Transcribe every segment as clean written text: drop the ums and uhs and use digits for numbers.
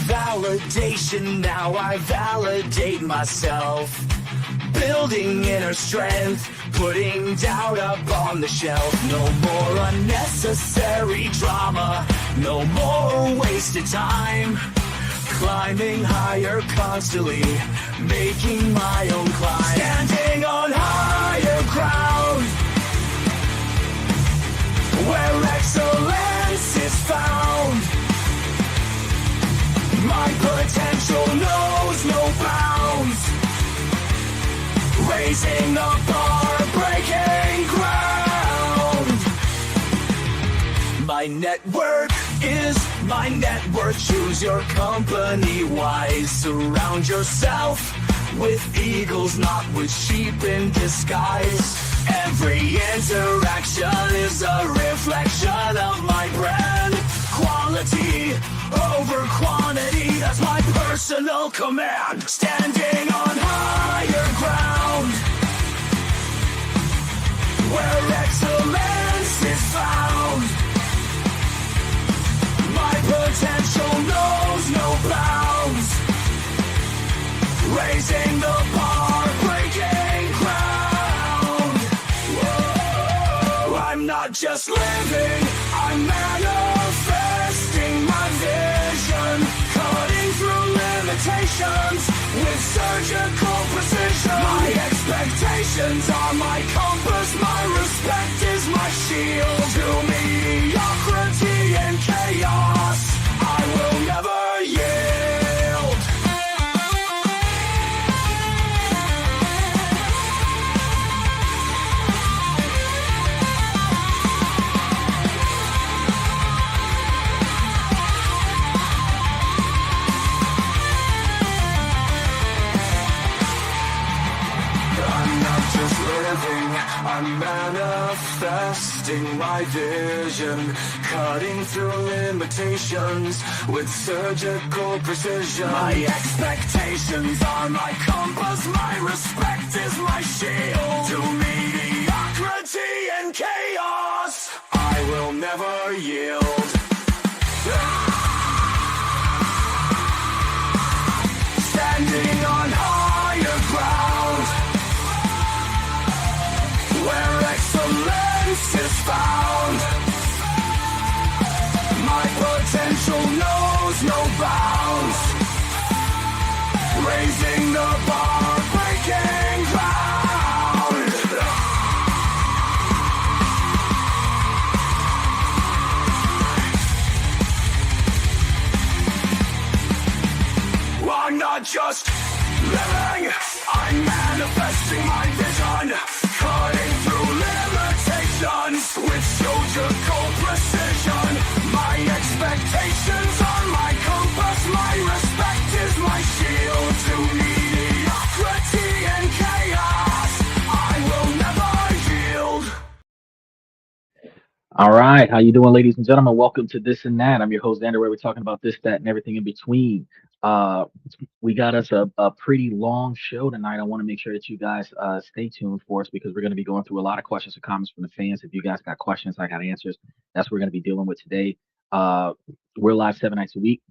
Validation, now I validate myself. Building inner strength, putting doubt up on the shelf. No more unnecessary drama, no more wasted time. Climbing higher constantly, making my own climb. Standing on higher ground, where excellence is found. My potential knows no bounds. Raising the bar, breaking ground. My network is my net worth. Choose your company wise. Surround yourself with eagles, not with sheep in disguise. Every interaction is a reflection of my brand. Quality over quantity, that's my personal command. Standing on higher ground, where excellence is found. My potential knows no bounds. Raising the bar, breaking ground. Whoa. I'm not just living, I'm manifesting my vision, cutting through limitations with surgical precision. My expectations are my compass, my respect is my shield. To mediocrity and chaos, I will never yield. I'm manifesting my vision, cutting through limitations with surgical precision. My expectations are my compass, my respect is my shield. To mediocrity and chaos, I will never yield. Standing on higher ground, where excellence is found. My potential knows no bounds. Raising the bar, breaking ground. I'm not just living, I'm manifesting my vision, cutting through limitations with surgical precision. My expectations are my compass, my respect is my shield. To mediocrity and chaos, I will never yield. All right, how you doing, ladies and gentlemen? Welcome to This and That. I'm your host, Xander, where we're talking about this, that, and everything in between. Uh, we got us a pretty long show tonight. I want to make sure that you guys stay tuned for us because we're going to be going through a lot of questions and comments from the fans. If you guys got questions, I got answers. That's what we're going to be dealing with today. We're live 7 nights a week,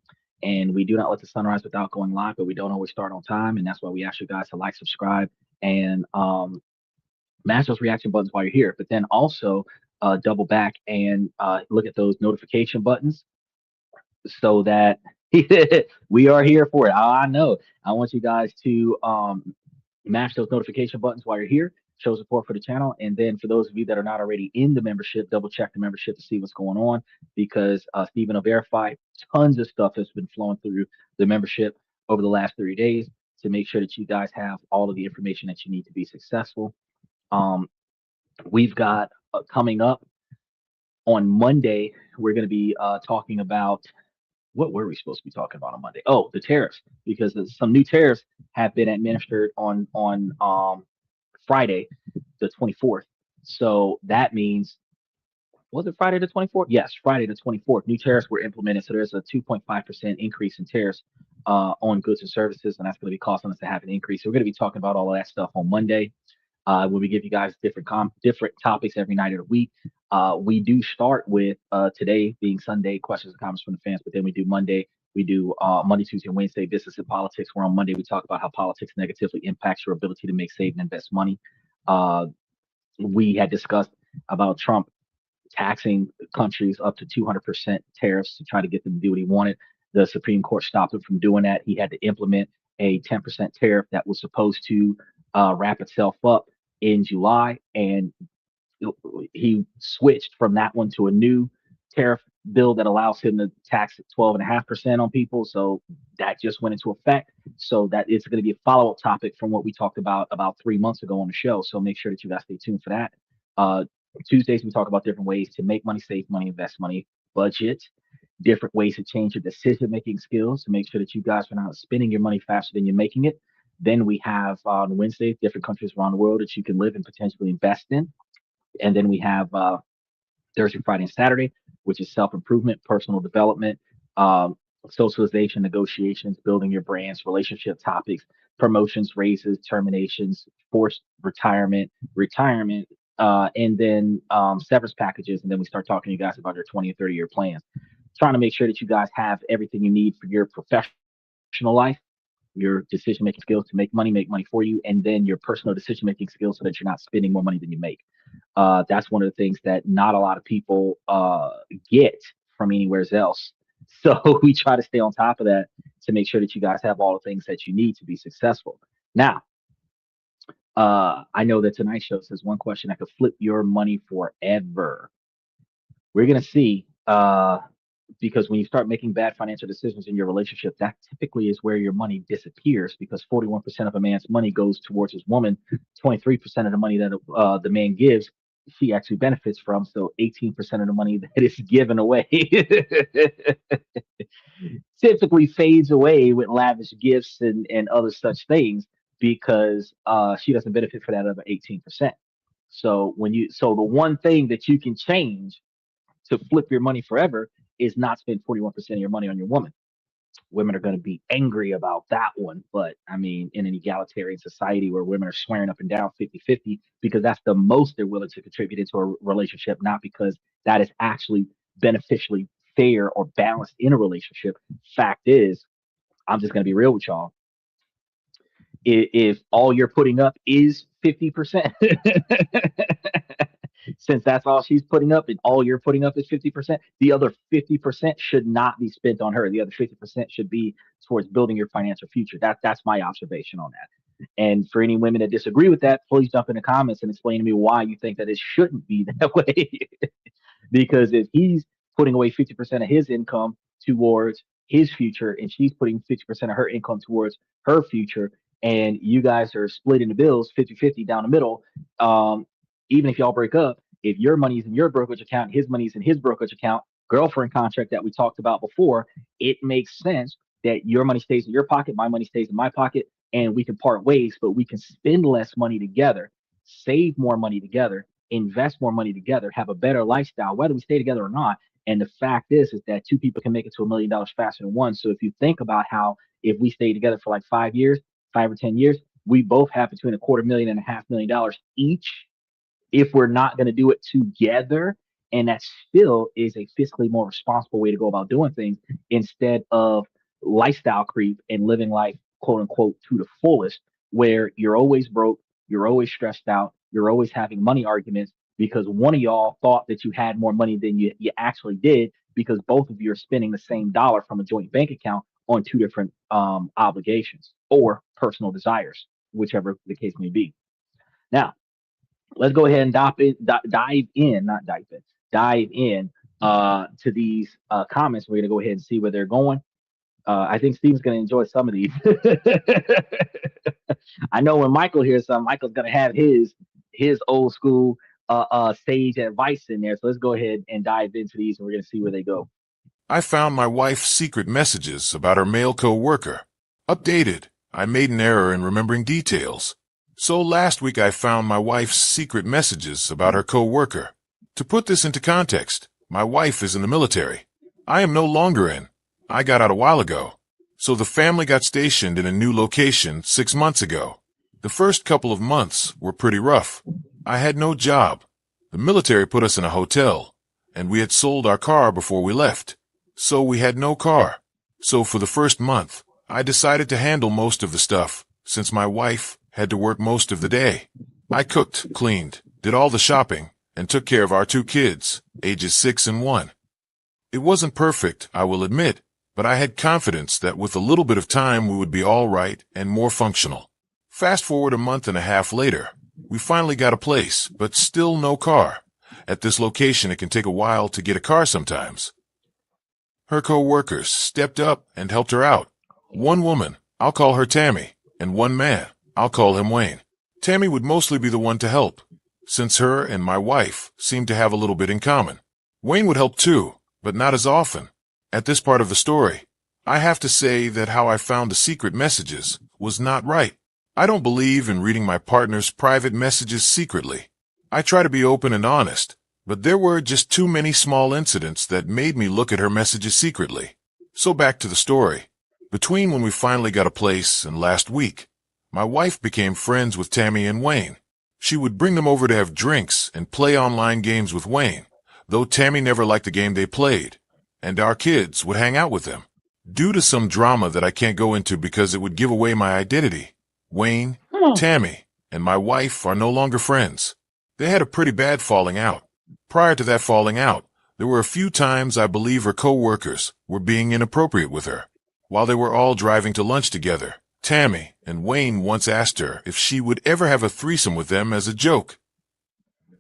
and we do not let the sun rise without going live, but we don't always start on time, and that's why we ask you guys to like, subscribe, and mash those reaction buttons while you're here. But then also double back and look at those notification buttons so that we are here for it. I know. I want you guys to mash those notification buttons while you're here. Show support for the channel. And then for those of you that are not already in the membership, double check the membership to see what's going on because Stephen will verify tons of stuff has been flowing through the membership over the last 30 days to make sure that you guys have all of the information that you need to be successful. We've got coming up on Monday, we're going to be talking about what were we supposed to be talking about on Monday? Oh, the tariffs, because some new tariffs have been administered on Friday, the 24th. So that means, was it Friday the 24th? Yes, Friday the 24th. New tariffs were implemented. So there's a 2.5% increase in tariffs on goods and services. And that's going to be causing us to have an increase. So we're going to be talking about all of that stuff on Monday. When we give you guys different topics every night of the week. We do start with today being Sunday, questions and comments from the fans, but then we do Monday. We do Monday, Tuesday, and Wednesday, business and politics. Where on Monday we talk about how politics negatively impacts your ability to make, save, and invest money. We had discussed about Trump taxing countries up to 200% tariffs to try to get them to do what he wanted. The Supreme Court stopped him from doing that. He had to implement a 10% tariff that was supposed to wrap itself up in July, and he switched from that one to a new tariff bill that allows him to tax 12.5% on people. So that just went into effect. So that is going to be a follow-up topic from what we talked about 3 months ago on the show. So make sure that you guys stay tuned for that. Tuesdays, we talk about different ways to make money, save money, invest money, budget, different ways to change your decision-making skills to make sure that you guys are not spending your money faster than you're making it. Then we have on Wednesday, different countries around the world that you can live and potentially invest in. And then we have Thursday, Friday, and Saturday, which is self-improvement, personal development, socialization, negotiations, building your brands, relationship topics, promotions, raises, terminations, forced retirement, and then severance packages. And then we start talking to you guys about your 20 and 30-year plans. Trying to make sure that you guys have everything you need for your professional life, your decision-making skills to make money for you, and then your personal decision-making skills so that you're not spending more money than you make. That's one of the things that not a lot of people get from anywhere else. So we try to stay on top of that to make sure that you guys have all the things that you need to be successful. Now, I know that tonight's show says one question that could flip your money forever. We're going to see, because when you start making bad financial decisions in your relationship, that typically is where your money disappears, because 41% of a man's money goes towards his woman, 23% of the money that the man gives, she actually benefits from. So 18% of the money that is given away typically fades away with lavish gifts and other such things, because she doesn't benefit for that other 18%. So the one thing that you can change to flip your money forever is not spend 41% of your money on your woman. Women are going to be angry about that one. But I mean, in an egalitarian society where women are swearing up and down 50-50, because that's the most they're willing to contribute into a relationship, not because that is actually beneficially fair or balanced in a relationship. Fact is, I'm just going to be real with y'all. If all you're putting up is 50%, since that's all she's putting up and all you're putting up is 50%, the other 50% should not be spent on her. The other 50% should be towards building your financial future. That's my observation on that. And for any women that disagree with that, please jump in the comments and explain to me why you think that it shouldn't be that way. Because if he's putting away 50% of his income towards his future and she's putting 50% of her income towards her future, and you guys are splitting the bills 50-50 down the middle, even if y'all break up, if your money's in your brokerage account, his money's in his brokerage account, girlfriend contract that we talked about before, it makes sense that your money stays in your pocket, my money stays in my pocket, and we can part ways, but we can spend less money together, save more money together, invest more money together, have a better lifestyle, whether we stay together or not. And the fact is that two people can make it to $1 million faster than one. So if you think about how, if we stay together for like 5 years, 5 or 10 years, we both have between $250,000 and $500,000 each if we're not going to do it together. And that still is a fiscally more responsible way to go about doing things, instead of lifestyle creep and living life, quote unquote, to the fullest, where you're always broke, you're always stressed out, you're always having money arguments because one of y'all thought that you had more money than you actually did, because both of you are spending the same dollar from a joint bank account on two different obligations or personal desires, whichever the case may be. Now, let's go ahead and dive in to these comments. We're going to go ahead and see where they're going. I think Steven's going to enjoy some of these. I know when Michael hears something, Michael's going to have his old school sage advice in there. So let's go ahead and dive into these, and we're going to see where they go. I found my wife's secret messages about her male co-worker. Updated. I made an error in remembering details. So last week I found my wife's secret messages about her co-worker. To put this into context, my wife is in the military. I am no longer in. I got out a while ago. So the family got stationed in a new location 6 months ago. The first couple of months were pretty rough. I had no job. The military put us in a hotel, and we had sold our car before we left. So we had no car. So for the first month, I decided to handle most of the stuff, since my wife had to work most of the day. I cooked, cleaned, did all the shopping, and took care of our 2 kids, ages 6 and 1. It wasn't perfect, I will admit, but I had confidence that with a little bit of time we would be all right and more functional. Fast forward a month and a half later, we finally got a place, but still no car. At this location it can take a while to get a car sometimes. Her co-workers stepped up and helped her out. One woman, I'll call her Tammy, and one man, I'll call him Wayne. Tammy would mostly be the one to help, since her and my wife seemed to have a little bit in common. Wayne would help too, but not as often. At this part of the story, I have to say that how I found the secret messages was not right. I don't believe in reading my partner's private messages secretly. I try to be open and honest, but there were just too many small incidents that made me look at her messages secretly. So back to the story. Between when we finally got a place and last week, my wife became friends with Tammy and Wayne. She would bring them over to have drinks and play online games with Wayne, though Tammy never liked the game they played, and our kids would hang out with them. Due to some drama that I can't go into because it would give away my identity, Wayne, Tammy, and my wife are no longer friends. They had a pretty bad falling out. Prior to that falling out, there were a few times I believe her co-workers were being inappropriate with her. While they were all driving to lunch together, Tammy and Wayne once asked her if she would ever have a threesome with them as a joke.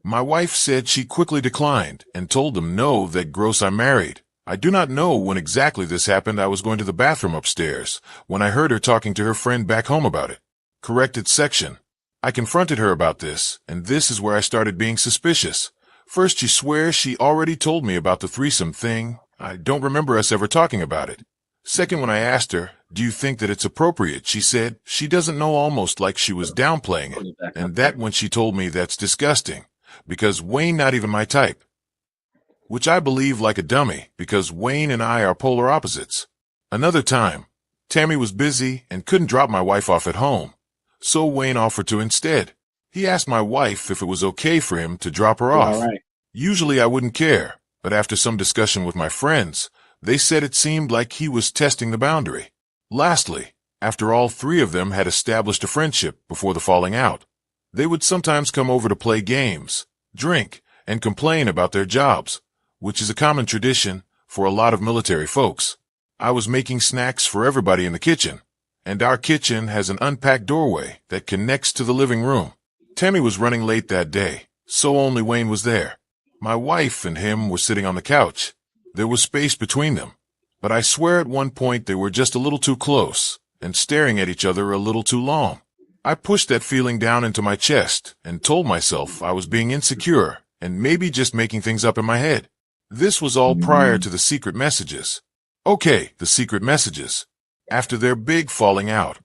My wife said she quickly declined and told them no, that gross, I'm married. I do not know when exactly this happened. I was going to the bathroom upstairs when I heard her talking to her friend back home about it. Corrected section. I confronted her about this, and this is where I started being suspicious. First, she swears she already told me about the threesome thing. I don't remember us ever talking about it. Second, when I asked her, do you think that it's appropriate, she said she doesn't know, almost like she was downplaying it, and that when she told me that's disgusting, because Wayne not even my type. Which I believe like a dummy, because Wayne and I are polar opposites. Another time, Tammy was busy and couldn't drop my wife off at home, so Wayne offered to instead. He asked my wife if it was okay for him to drop her off. All right. Usually I wouldn't care, but after some discussion with my friends, they said it seemed like he was testing the boundary. Lastly, after all 3 of them had established a friendship before the falling out, they would sometimes come over to play games, drink, and complain about their jobs, which is a common tradition for a lot of military folks. I was making snacks for everybody in the kitchen, and our kitchen has an unpacked doorway that connects to the living room. Tammy was running late that day, so only Wayne was there. My wife and him were sitting on the couch. There was space between them, but I swear at one point they were just a little too close and staring at each other a little too long. I pushed that feeling down into my chest and told myself I was being insecure and maybe just making things up in my head. This was all prior to the secret messages. Okay, the secret messages. After their big falling out,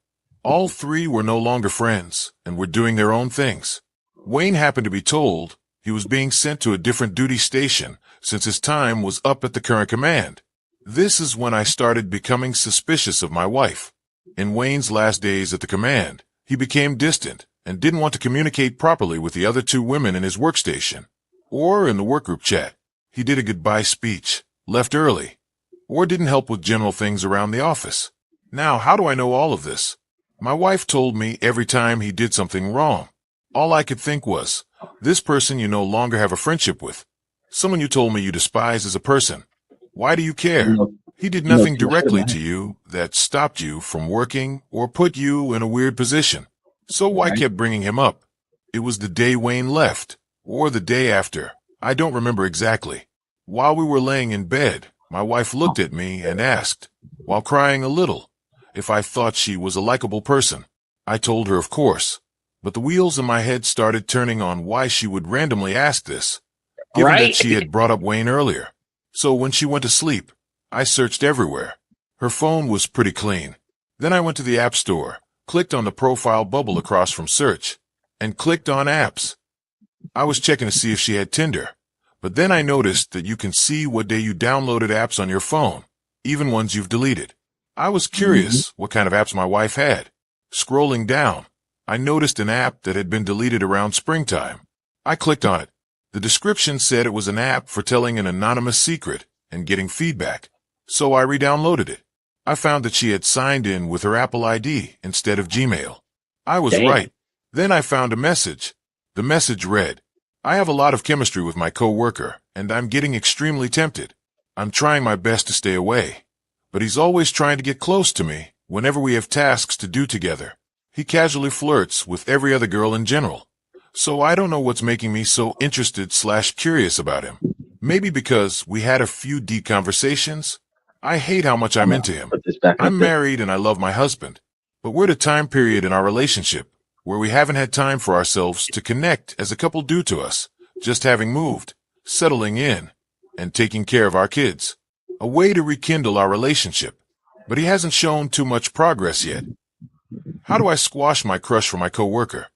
all 3 were no longer friends and were doing their own things. Wayne happened to be told he was being sent to a different duty station since his time was up at the current command. This is when I started becoming suspicious of my wife. In Wayne's last days at the command, he became distant and didn't want to communicate properly with the other 2 women in his workstation or in the workgroup chat. He did a goodbye speech, left early, or didn't help with general things around the office. Now, how do I know all of this? My wife told me every time he did something wrong. All I could think was, this person you no longer have a friendship with. Someone you told me you despise as a person. Why do you care? He did nothing directly to you that stopped you from working or put you in a weird position. So why keep bringing him up? It was the day Wayne left, or the day after. I don't remember exactly. While we were laying in bed, my wife looked at me and asked, while crying a little, if I thought she was a likable person. I told her of course, but the wheels in my head started turning on why she would randomly ask this, given that she had brought up Wayne earlier. So when she went to sleep, I searched everywhere. Her phone was pretty clean. Then I went to the App Store, clicked on the profile bubble across from search, and clicked on apps. I was checking to see if she had Tinder, but then I noticed that you can see what day you downloaded apps on your phone, even ones you've deleted. I was Hmm. curious what kind of apps my wife had. Scrolling down, I noticed an app that had been deleted around springtime. I clicked on it. The description said it was an app for telling an anonymous secret and getting feedback, so I re-downloaded it. I found that she had signed in with her Apple ID instead of Gmail. I was Damn. right. Then I found a message. The message read, I have a lot of chemistry with my coworker, and I'm getting extremely tempted. I'm trying my best to stay away, but he's always trying to get close to me whenever we have tasks to do together. He casually flirts with every other girl in general. So I don't know what's making me so interested/curious about him. Maybe because we had a few deep conversations. I hate how much I'm I'm gonna into him. put this back up I'm there. married and I love my husband, but we're at a time period in our relationship where we haven't had time for ourselves to connect as a couple do to us, just having moved, settling in, and taking care of our kids. A way to rekindle our relationship, but he hasn't shown too much progress yet. How do I squash my crush for my coworker?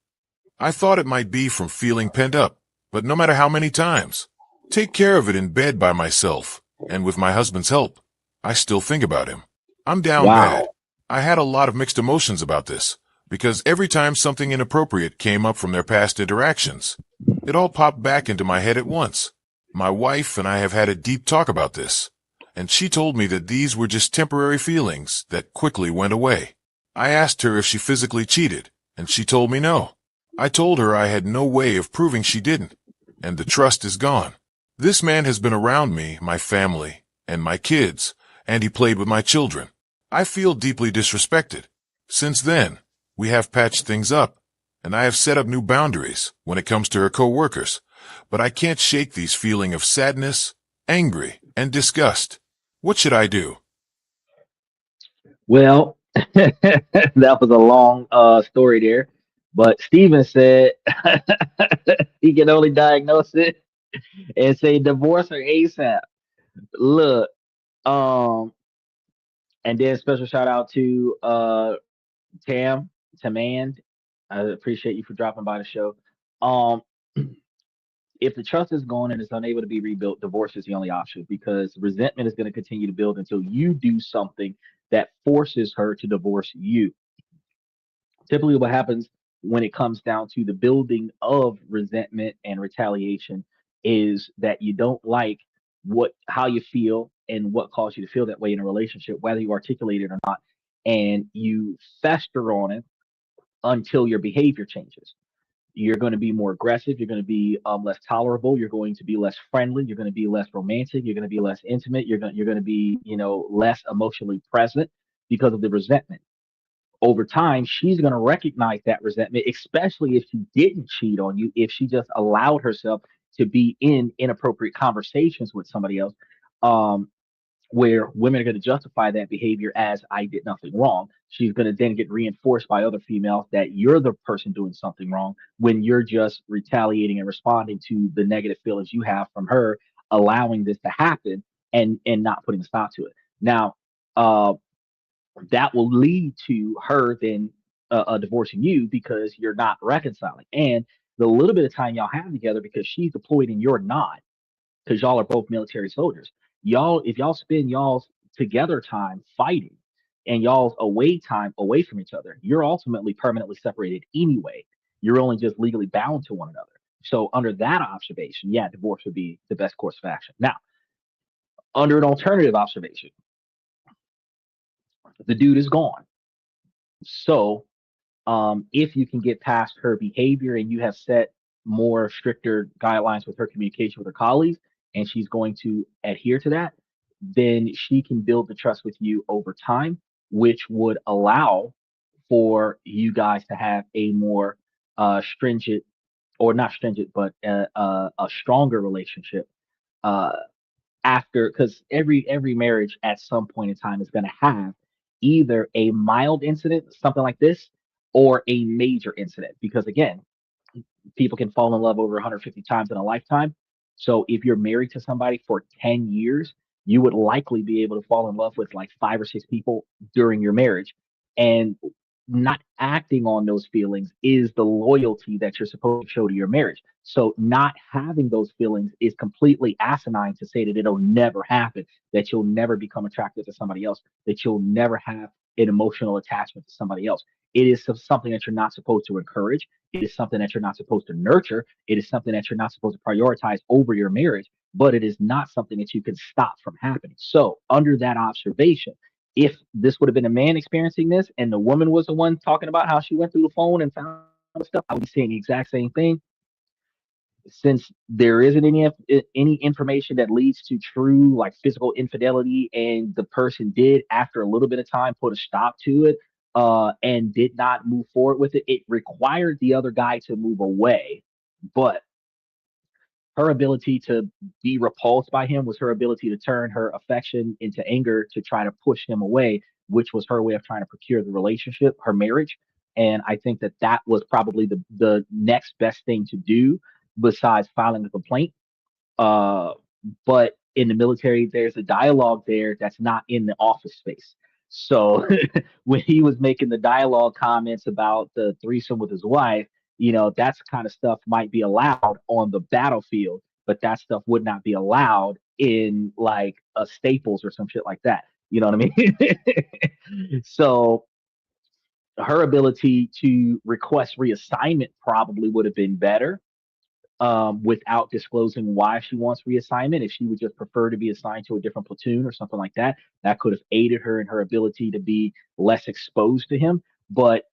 I thought it might be from feeling pent up, but no matter how many times, take care of it in bed by myself, and with my husband's help, I still think about him. I'm down bad. Wow. I had a lot of mixed emotions about this, because every time something inappropriate came up from their past interactions, it all popped back into my head at once. My wife and I have had a deep talk about this, and she told me that these were just temporary feelings that quickly went away. I asked her if she physically cheated, and she told me no. I told her I had no way of proving she didn't, and the trust is gone. This man has been around me, my family, and my kids, and he played with my children. I feel deeply disrespected. Since then, we have patched things up, and I have set up new boundaries when it comes to her coworkers, but I can't shake these feelings of sadness, angry, and disgust. What should I do? Well, that was a long story there. But Steven said he can only diagnose it and say divorce or ASAP. Look, um, and then special shout out to Tamand. I appreciate you for dropping by the show. Um, if the trust is gone and it's unable to be rebuilt, divorce is the only option because resentment is going to continue to build until you do something that forces her to divorce you. Typically, what happens when it comes down to the building of resentment and retaliation is that you don't like what how you feel and what caused you to feel that way in a relationship, whether you articulate it or not, and you fester on it until your behavior changes. You're going to be more aggressive. You're going to be less tolerable. You're going to be less friendly. You're going to be less romantic. You're going to be less intimate. You're going to be less emotionally present because of the resentment. Over time, she's going to recognize that resentment, especially if she didn't cheat on you, if she just allowed herself to be in inappropriate conversations with somebody else. Um, where women are going to justify that behavior as I did nothing wrong. She's going to then get reinforced by other females that you're the person doing something wrong when you're just retaliating and responding to the negative feelings you have from her, allowing this to happen and not putting a stop to it. Now, uh, that will lead to her then divorcing you because you're not reconciling. And the little bit of time y'all have together because she's deployed and you're not, because y'all are both military soldiers. Y'all, if y'all spend y'all's together time fighting and y'all's away time away from each other, you're ultimately permanently separated anyway. You're only just legally bound to one another. So under that observation, yeah, divorce would be the best course of action. Now, under an alternative observation, the dude is gone. So if you can get past her behavior and you have set more stricter guidelines with her communication with her colleagues, and she's going to adhere to that, then she can build the trust with you over time, which would allow for you guys to have a more stringent, or not stringent, but a stronger relationship uh, after, because every marriage at some point in time is going to have either a mild incident, something like this, or a major incident. Because again, people can fall in love over 150 times in a lifetime. So if you're married to somebody for 10 years, you would likely be able to fall in love with like five or six people during your marriage. And not acting on those feelings is the loyalty that you're supposed to show to your marriage. So not having those feelings is completely asinine to say that it'll never happen, that you'll never become attracted to somebody else, that you'll never have an emotional attachment to somebody else. It is something that you're not supposed to encourage. It is something that you're not supposed to nurture. It is something that you're not supposed to prioritize over your marriage, but it is not something that you can stop from happening. So under that observation, if this would have been a man experiencing this and the woman was the one talking about how she went through the phone and found stuff, I would be saying the exact same thing. Since there isn't any information that leads to true like physical infidelity, and the person did after a little bit of time put a stop to it, and did not move forward with it, it required the other guy to move away. But her ability to be repulsed by him was her ability to turn her affection into anger to try to push him away, which was her way of trying to procure the relationship, her marriage. And I think that that was probably the next best thing to do besides filing a complaint. uh, but in the military, there's a dialogue there that's not in the office space. So when he was making the dialogue comments about the threesome with his wife, that's kind of stuff might be allowed on the battlefield, but that stuff would not be allowed in like a Staples or some shit like that. You know what I mean? So her ability to request reassignment probably would have been better, without disclosing why she wants reassignment. If she would just prefer to be assigned to a different platoon or something like that, that could have aided her in her ability to be less exposed to him. But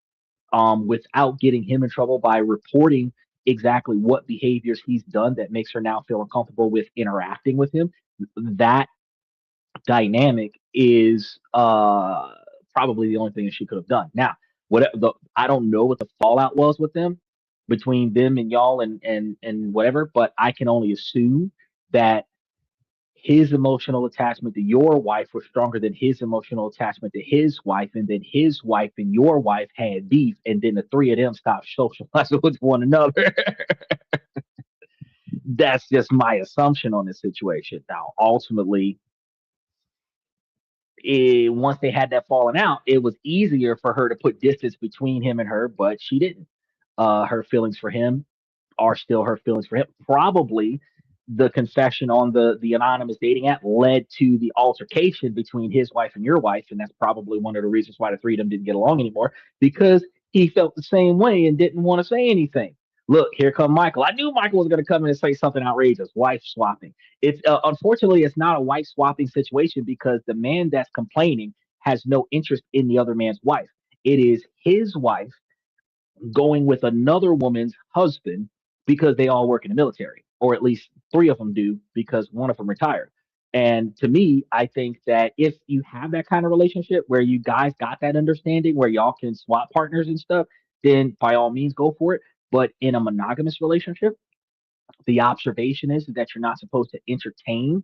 without getting him in trouble by reporting exactly what behaviors he's done that makes her now feel uncomfortable with interacting with him, that dynamic is probably the only thing that she could have done. Now, I don't know what the fallout was with them, between them and y'all, and whatever, but I can only assume that his emotional attachment to your wife was stronger than his emotional attachment to his wife, and then his wife and your wife had beef, and then the three of them stopped socializing with one another. That's just my assumption on this situation. Now, ultimately, once they had that falling out, it was easier for her to put distance between him and her, but she didn't. Her feelings for him are still her feelings for him. Probably the confession on the anonymous dating app led to the altercation between his wife and your wife, and that's probably one of the reasons why the three of them didn't get along anymore, because he felt the same way and didn't want to say anything. Look, here come Michael. I knew Michael was going to come in and say something outrageous. Wife swapping. It's unfortunately it's not a wife swapping situation, because the man that's complaining has no interest in the other man's wife. It is his wife going with another woman's husband because they all work in the military, or at least three of them do because one of them retired. And to me, I think that if you have that kind of relationship where you guys got that understanding where y'all can swap partners and stuff, then by all means go for it. But in a monogamous relationship, the observation is that you're not supposed to entertain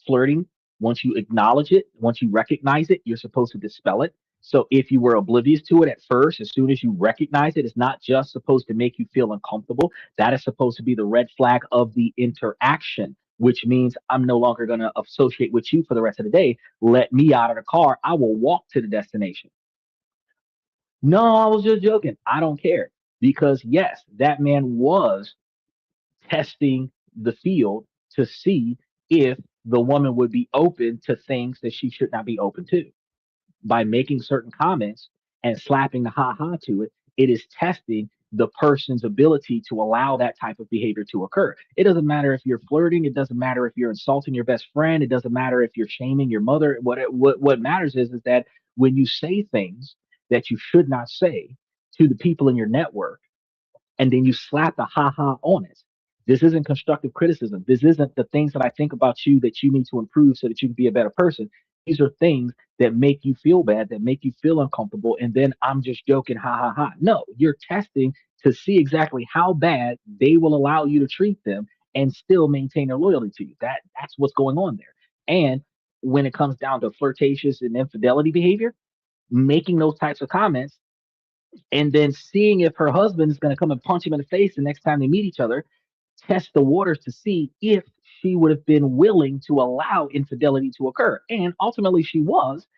flirting. Once you acknowledge it, once you recognize it, you're supposed to dispel it. So if you were oblivious to it at first, as soon as you recognize it, it's not just supposed to make you feel uncomfortable. That is supposed to be the red flag of the interaction, which means I'm no longer going to associate with you for the rest of the day. Let me out of the car. I will walk to the destination. No, I was just joking. I don't care. Because yes, that man was testing the field to see if the woman would be open to things that she should not be open to. By making certain comments and slapping the ha ha to it, it is testing the person's ability to allow that type of behavior to occur. It doesn't matter if you're flirting, it doesn't matter if you're insulting your best friend, it doesn't matter if you're shaming your mother. What matters is that when you say things that you should not say to the people in your network, and then you slap the ha ha on it. This isn't constructive criticism. This isn't the things that I think about you that you need to improve so that you can be a better person. These are things that make you feel bad, that make you feel uncomfortable. And then I'm just joking, ha ha ha. No, you're testing to see exactly how bad they will allow you to treat them and still maintain their loyalty to you. That's what's going on there. And when it comes down to flirtatious and infidelity behavior, making those types of comments and then seeing if her husband is going to come and punch him in the face the next time they meet each other, test the waters to see if she would have been willing to allow infidelity to occur. And ultimately, she was,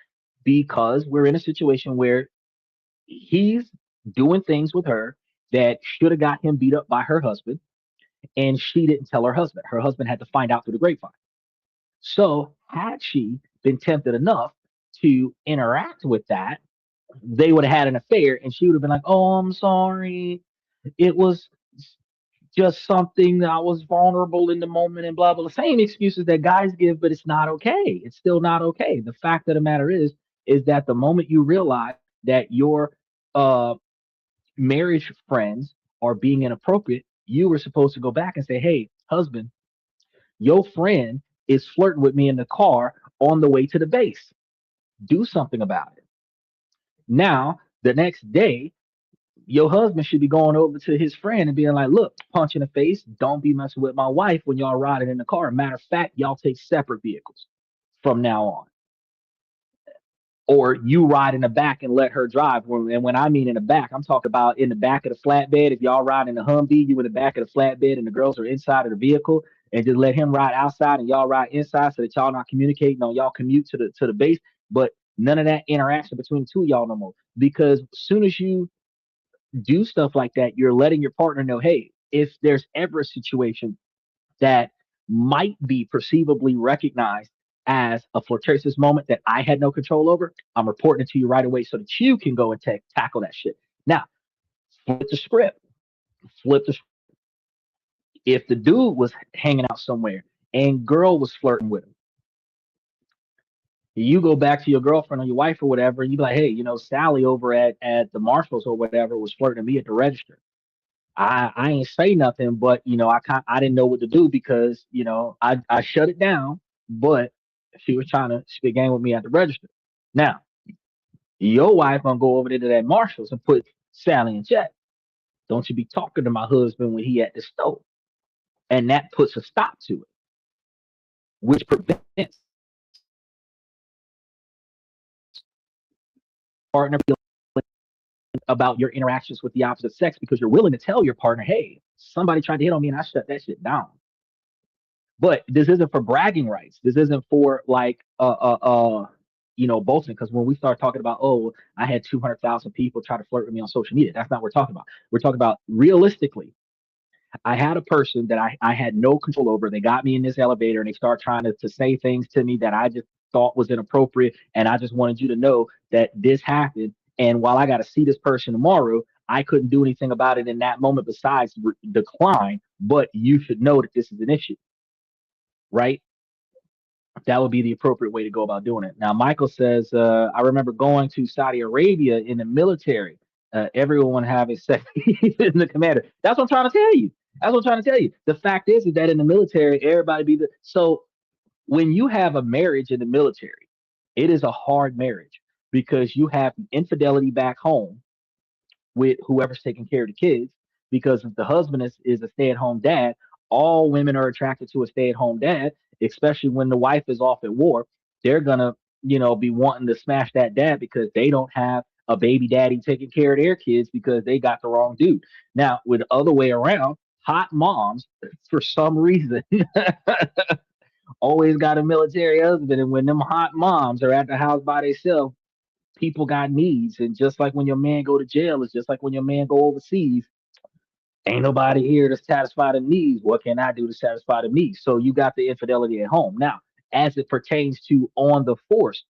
because we're in a situation where He's doing things with her that should have got him beat up by her husband, and she didn't tell her husband. Her husband had to find out through the grapevine. So had she been tempted enough to interact with that, they would have had an affair, and she would have been like, "Oh, I'm sorry. It was just something that I was vulnerable in the moment," and blah blah. The same excuses that guys give, but it's not okay. It's still not okay. The fact of the matter is that the moment you realize that your uh marriage friends are being inappropriate, you were supposed to go back and say, "Hey, husband, your friend is flirting with me in the car on the way to the base. Do something about it." Now, the next day, your husband should be going over to his friend and being like, "Look, punch in the face. Don't be messing with my wife when y'all riding in the car. Matter of fact, y'all take separate vehicles from now on." Or you ride in the back and let her drive. And when I mean in the back, I'm talking about in the back of the flatbed. If y'all ride in the Humvee, you in the back of the flatbed and the girls are inside of the vehicle, and just let him ride outside and y'all ride inside so that y'all not communicating on y'all commute to the base. But none of that interaction between the two of y'all no more. Because as soon as you do stuff like that, you're letting your partner know, hey, if there's ever a situation that might be perceivably recognized as a flirtatious moment that I had no control over, I'm reporting it to you right away so that you can go and tackle that shit. Now, flip the script. Flip the If the dude was hanging out somewhere and girl was flirting with him, you go back to your girlfriend or your wife or whatever, and you be like, hey, Sally over at the Marshalls or whatever was flirting me at the register. I ain't say nothing, but I didn't know what to do because I shut it down, but she was trying to spit game with me at the register. Now your wife gonna go over there to that Marshalls and put Sally in check. Don't you be talking to my husband when he at the store, and that puts a stop to it, which prevents partner feeling about your interactions with the opposite sex because you're willing to tell your partner, hey, somebody tried to hit on me and I shut that shit down. But this isn't for bragging rights. This isn't for like boasting. Because when we start talking about, oh, I had 200,000 people try to flirt with me on social media, that's not what we're talking about. We're talking about realistically. I had a person that I had no control over. They got me in this elevator and they start trying to say things to me that I just thought was inappropriate. And I just wanted you to know that this happened. And while I got to see this person tomorrow, I couldn't do anything about it in that moment besides decline. But you should know that this is an issue, right? That would be the appropriate way to go about doing it. Now, Michael says, I remember going to Saudi Arabia in the military. Everyone having sex in the commander. That's what I'm trying to tell you. That's what I'm trying to tell you. The fact is that in the military, everybody be so when you have a marriage in the military, it is a hard marriage because you have infidelity back home with whoever's taking care of the kids. Because if the husband is a stay-at-home dad, all women are attracted to a stay-at-home dad, especially when the wife is off at war. They're gonna, be wanting to smash that dad because they don't have a baby daddy taking care of their kids because they got the wrong dude. Now, with the other way around, hot moms, for some reason, always got a military husband, and when them hot moms are at the house by themselves, people got needs. And just like when your man go to jail, it's just like when your man go overseas. Ain't nobody here to satisfy the needs. What can I do to satisfy the needs? So you got the infidelity at home. Now, as it pertains to on the force,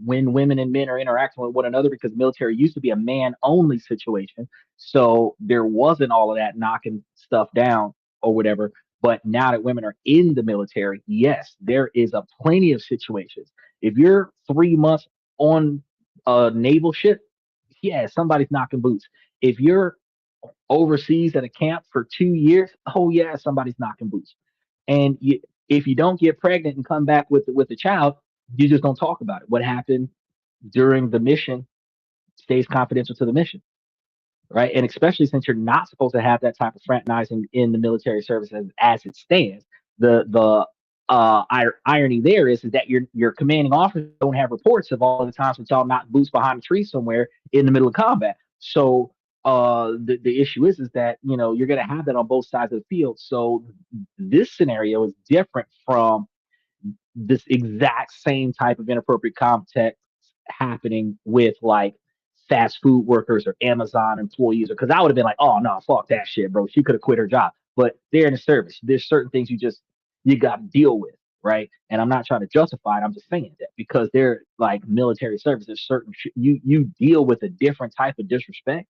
when women and men are interacting with one another, because military used to be a man only situation. So there wasn't all of that knocking stuff down or whatever. But now that women are in the military, yes, there is a plenty of situations. If you're 3 months on a naval ship, yeah, somebody's knocking boots. If you're overseas at a camp for 2 years, oh yeah, somebody's knocking boots. And if you don't get pregnant and come back with a child, you just don't talk about it. What happened during the mission stays confidential to the mission, right? And especially since you're not supposed to have that type of fraternizing in the military service as it stands, the irony there is that your commanding officers don't have reports of all the times that y'all knock boots behind a tree somewhere in the middle of combat. So the issue is that you're going to have that on both sides of the field. So this scenario is different from this exact same type of inappropriate context happening with like fast food workers or Amazon employees, because I would have been like, oh no, fuck that shit, bro. She could have quit her job. But they're in the service. There's certain things you got to deal with, right? And I'm not trying to justify it. I'm just saying that because they're like military service. There's certain you deal with a different type of disrespect,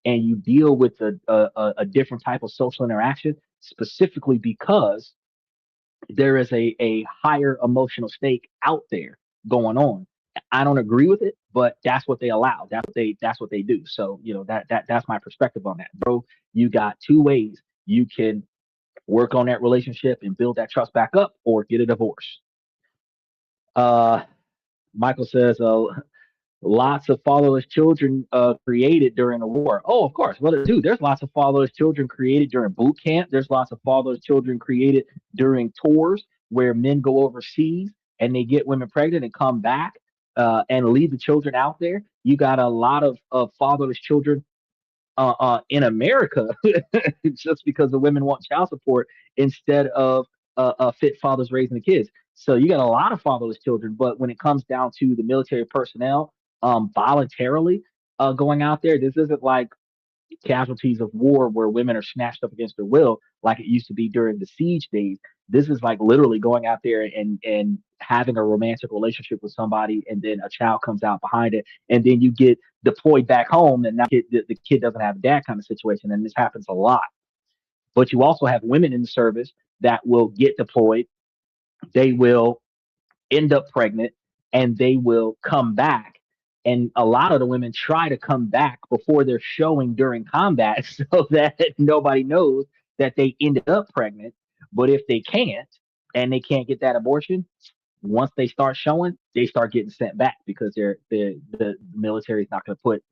and you deal with a different type of social interaction, specifically because there is a higher emotional stake out there going on. I don't agree with it, but that's what they allow. That's what they do. So, that's my perspective on that, bro. You got two ways. You can work on that relationship and build that trust back up, or get a divorce. Uh, Michael says, lots of fatherless children created during the war. Oh, of course. Well, dude, there's lots of fatherless children created during boot camp. There's lots of fatherless children created during tours where men go overseas and they get women pregnant and come back and leave the children out there. You got a lot of fatherless children in America just because the women want child support instead of fit fathers raising the kids. So you got a lot of fatherless children, but when it comes down to the military personnel voluntarily going out there, this isn't like casualties of war where women are snatched up against their will like it used to be during the siege days. This is like literally going out there and having a romantic relationship with somebody, and then a child comes out behind it, and then you get deployed back home, and now the kid doesn't have a dad kind of situation, and this happens a lot. But you also have women in the service that will get deployed, they will end up pregnant, and they will come back. And a lot of the women try to come back before they're showing during combat so that nobody knows that they ended up pregnant. But if they can't, and they can't get that abortion, once they start showing, they start getting sent back because the military is not going to put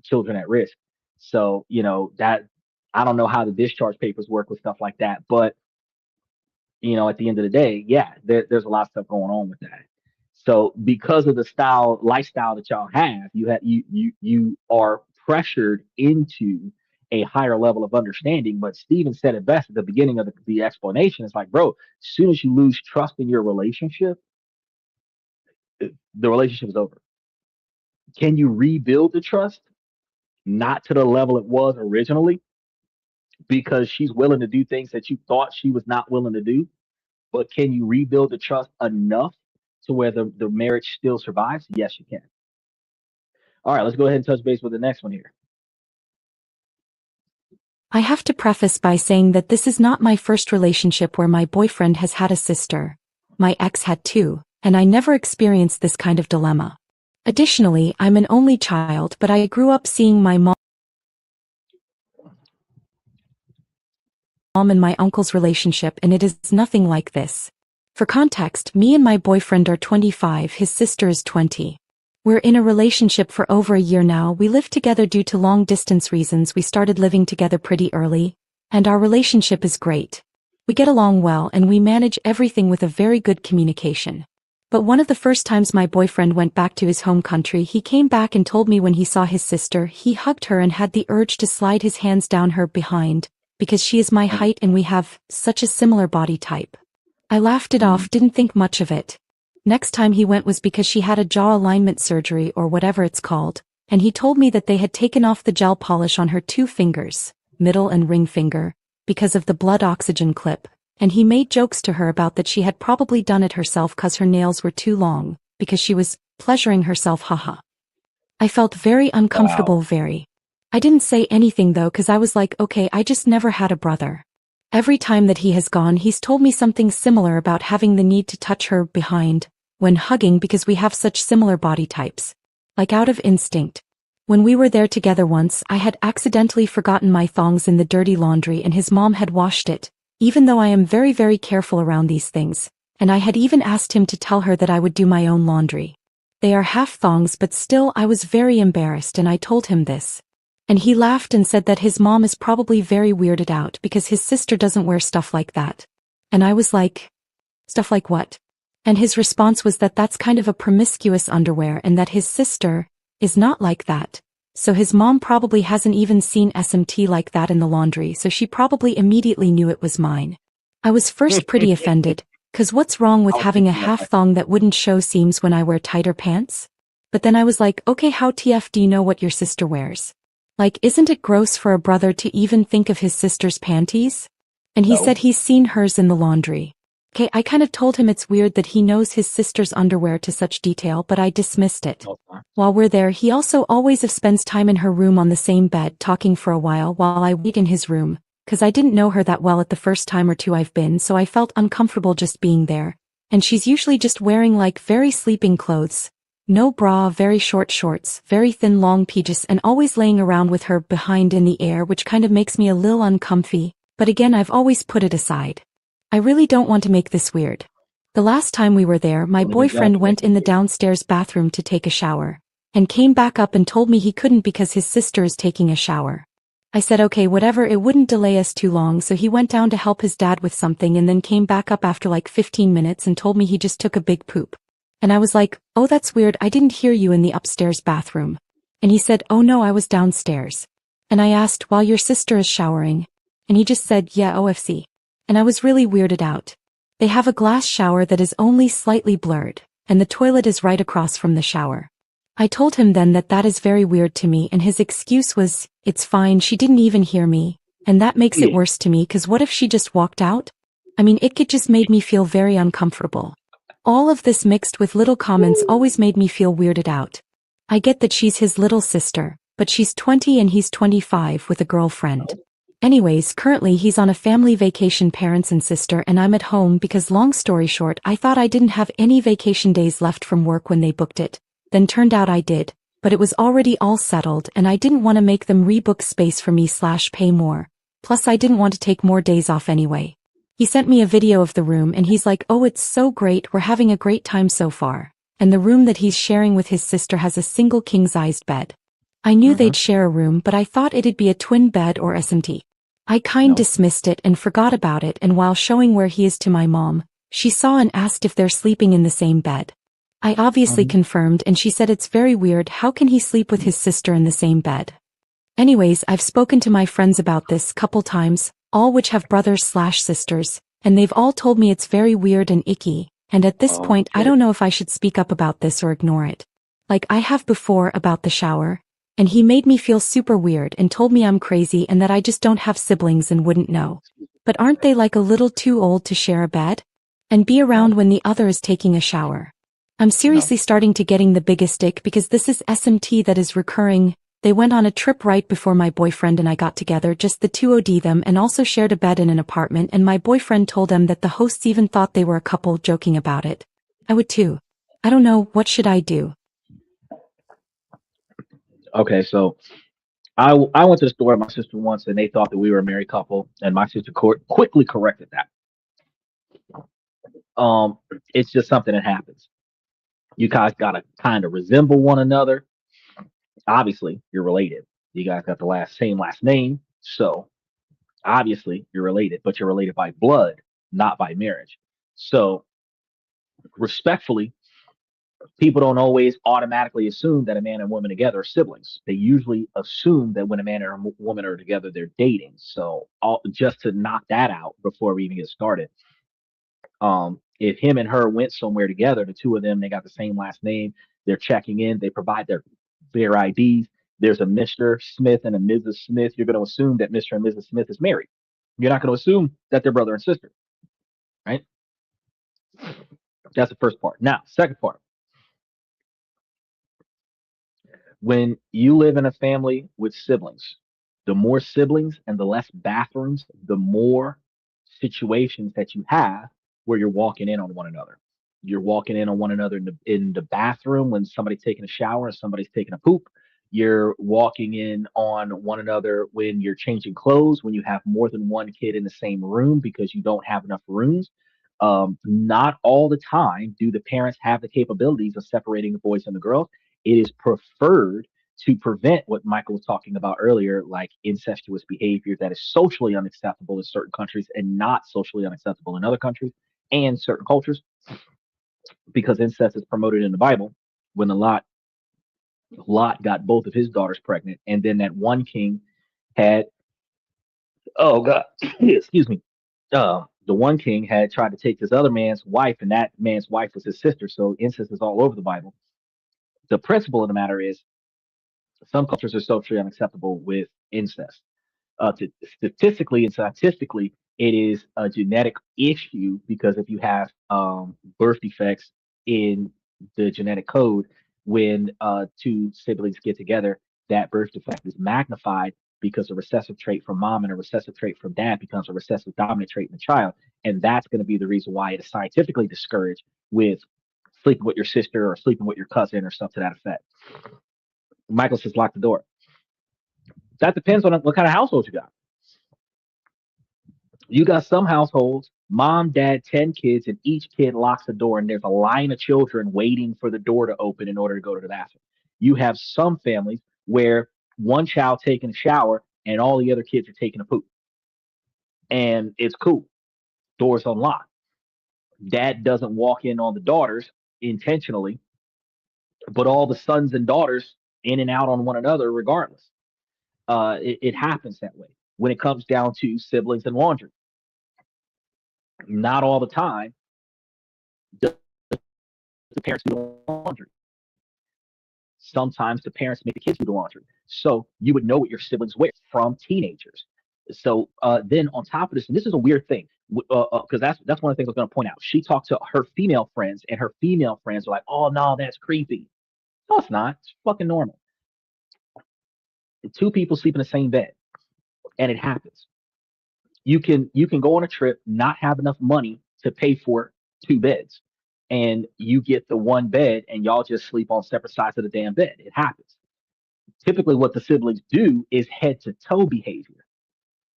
children at risk. So that I don't know how the discharge papers work with stuff like that, but at the end of the day, yeah, there's a lot of stuff going on with that. So because of the lifestyle that y'all have, you are pressured into a higher level of understanding. But Steven said it best at the beginning of the explanation. It's like, bro, as soon as you lose trust in your relationship, the relationship is over. Can you rebuild the trust? Not to the level it was originally, because she's willing to do things that you thought she was not willing to do. But can you rebuild the trust enough to where the marriage still survives? Yes, you can. All right, let's go ahead and touch base with the next one here. I have to preface by saying that this is not my first relationship where my boyfriend has had a sister. My ex had two, and I never experienced this kind of dilemma. Additionally, I'm an only child, but I grew up seeing my mom and my uncle's relationship, and it is nothing like this. For context, me and my boyfriend are 25, his sister is 20. We're in a relationship for over a year now. We live together due to long-distance reasons. We started living together pretty early, and our relationship is great. We get along well, and we manage everything with a very good communication. But one of the first times my boyfriend went back to his home country, he came back and told me when he saw his sister, he hugged her and had the urge to slide his hands down her behind, because she is my height and we have such a similar body type. I laughed it off, didn't think much of it. Next time he went was because she had a jaw alignment surgery or whatever it's called, and he told me that they had taken off the gel polish on her two fingers, middle and ring finger, because of the blood oxygen clip, and he made jokes to her about that she had probably done it herself cause her nails were too long, because she was pleasuring herself, haha. I felt very uncomfortable, very. I didn't say anything though cause I was like, okay, I just never had a brother. Every time that he has gone, he's told me something similar about having the need to touch her behind when hugging because we have such similar body types. Like out of instinct. When we were there together once, I had accidentally forgotten my thongs in the dirty laundry and his mom had washed it, even though I am very, very careful around these things, and I had even asked him to tell her that I would do my own laundry. They are half thongs, but still I was very embarrassed and I told him this. And he laughed and said that his mom is probably very weirded out because his sister doesn't wear stuff like that. And I was like, stuff like what? And his response was that that's kind of a promiscuous underwear and that his sister is not like that. So his mom probably hasn't even seen SMT like that in the laundry, so she probably immediately knew it was mine. I was first pretty offended, cause what's wrong with having a half thong that wouldn't show seams when I wear tighter pants? But then I was like, okay, how TF do you know what your sister wears? Like, isn't it gross for a brother to even think of his sister's panties? And he No. said he's seen hers in the laundry. Okay, I kind of told him it's weird that he knows his sister's underwear to such detail, but I dismissed it. Okay. While we're there, he also always spends time in her room on the same bed talking for a while I wait in his room, cause I didn't know her that well at the first time or two I've been, so I felt uncomfortable just being there. And she's usually just wearing like very sleeping clothes. No bra, very short shorts, very thin long PJs, and always laying around with her behind in the air, which kind of makes me a little uncomfy, but again I've always put it aside. I really don't want to make this weird. The last time we were there, my Don't boyfriend exactly went make it in the weird. downstairs bathroom to take a shower, and came back up and told me he couldn't because his sister is taking a shower. I said okay, whatever, it wouldn't delay us too long, so he went down to help his dad with something and then came back up after like 15 minutes and told me he just took a big poop. And I was like, oh that's weird, I didn't hear you in the upstairs bathroom. And he said, oh no, I was downstairs. And I asked, while your sister is showering? And he just said, yeah, OFC. And I was really weirded out. They have a glass shower that is only slightly blurred, and the toilet is right across from the shower. I told him then that that is very weird to me, and his excuse was, it's fine, she didn't even hear me, and that makes it Yeah. worse to me cause what if she just walked out? I mean, it could just made me feel very uncomfortable. All of this mixed with little comments always made me feel weirded out. I get that she's his little sister, but she's 20 and he's 25 with a girlfriend. Anyways, currently he's on a family vacation, parents and sister, and I'm at home because long story short, I thought I didn't have any vacation days left from work when they booked it. Then turned out I did, but it was already all settled and I didn't want to make them rebook space for me / pay more. Plus I didn't want to take more days off anyway. He sent me a video of the room and he's like, oh it's so great, we're having a great time so far. And the room that he's sharing with his sister has a single king-sized bed. I knew they'd share a room, but I thought it'd be a twin bed or SMT. I No. dismissed it and forgot about it, and while showing where he is to my mom, she saw and asked if they're sleeping in the same bed. I obviously confirmed and she said it's very weird, how can he sleep with his sister in the same bed? Anyways, I've spoken to my friends about this couple times, all which have brothers / sisters, and they've all told me it's very weird and icky, and at this point I Okay. don't know if I should speak up about this or ignore it. Like I have before about the shower, and he made me feel super weird and told me I'm crazy and that I just don't have siblings and wouldn't know. But aren't they like a little too old to share a bed? And be around when the other is taking a shower? I'm seriously starting to getting the biggest ick because this is SMT that is recurring. They went on a trip right before my boyfriend and I got together, just the two OD them, and also shared a bed in an apartment, and my boyfriend told them that the hosts even thought they were a couple, joking about it. I would too. I don't know, what should I do? Okay, so I went to the store with my sister once, and they thought that we were a married couple, and my sister quickly corrected that. Um, it's just something that happens. You guys gotta kind of resemble one another. Obviously, you're related. You guys got the same last name, so obviously you're related, but you're related by blood, not by marriage. So respectfully, people don't always automatically assume that a man and woman together are siblings. They usually assume that when a man and a woman are together, they're dating. So just to knock that out before we even get started, if him and her went somewhere together, the two of them, they got the same last name, they're checking in, they provide their IDs. There's a Mr. Smith and a Mrs. Smith. You're going to assume that Mr. and Mrs. Smith is married. You're not going to assume that they're brother and sister, right? That's the first part. Now, second part, when you live in a family with siblings, the more siblings and the less bathrooms, the more situations that you have where you're walking in on one another. You're walking in on one another in the bathroom when somebody's taking a shower and somebody's taking a poop. You're walking in on one another when you're changing clothes, when you have more than one kid in the same room because you don't have enough rooms. Not all the time do the parents have the capabilities of separating the boys and the girls. It is preferred to prevent what Michael was talking about earlier, like incestuous behavior that is socially unacceptable in certain countries and not socially unacceptable in other countries and certain cultures, because incest is promoted in the Bible. When Lot got both of his daughters pregnant, and then that one king had, oh God, excuse me, the one king had tried to take this other man's wife, and that man's wife was his sister. So incest is all over the Bible. The principle of the matter is some cultures are socially unacceptable with incest. Statistically and scientifically, it is a genetic issue because if you have birth defects in the genetic code, when two siblings get together, that birth defect is magnified because a recessive trait from mom and a recessive trait from dad becomes a recessive dominant trait in the child. And that's going to be the reason why it is scientifically discouraged with sleeping with your sister or sleeping with your cousin or stuff to that effect. Michael says, lock the door. That depends on what kind of household you got. You got some households, mom, dad, 10 kids, and each kid locks the door, and there's a line of children waiting for the door to open in order to go to the bathroom. You have some families where one child taking a shower and all the other kids are taking a poop. And it's cool. Doors unlocked. Dad doesn't walk in on the daughters intentionally, but all the sons and daughters in and out on one another regardless. It happens that way when it comes down to siblings and laundry. Not all the time does the parents do the laundry. Sometimes the parents make the kids do the laundry. So you would know what your siblings wear from teenagers. So then on top of this, and this is a weird thing, because that's one of the things I was going to point out. She talked to her female friends, and her female friends are like, "Oh no, that's creepy." No, it's not. It's fucking normal. Two people sleep in the same bed, and it happens. You can go on a trip, not have enough money to pay for two beds, and you get the one bed, and y'all just sleep on separate sides of the damn bed. It happens. Typically, what the siblings do is head to toe behavior,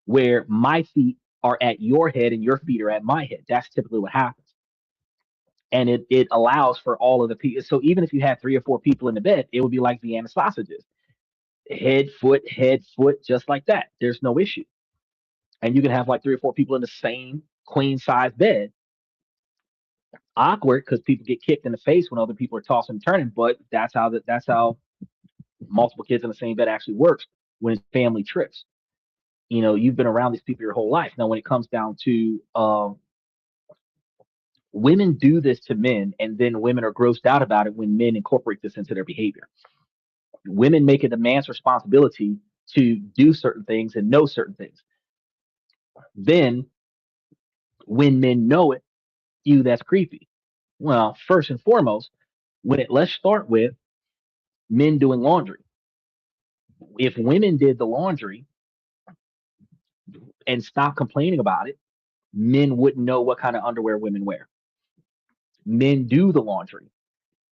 where my feet are at your head and your feet are at my head. That's typically what happens. And it allows for all of the people. So even if you had three or four people in the bed, it would be like Vienna sausages, head, foot, just like that. There's no issue. And you can have like three or four people in the same queen size bed. Awkward because people get kicked in the face when other people are tossing and turning, but that's how multiple kids in the same bed actually works when it's family trips. You've been around these people your whole life. Now, when it comes down to women do this to men, and then women are grossed out about it when men incorporate this into their behavior. Women make it a man's responsibility to do certain things and know certain things. Then, when men know it, that's creepy. Well, first and foremost, let's start with men doing laundry. If women did the laundry and stopped complaining about it, men wouldn't know what kind of underwear women wear. Men do the laundry.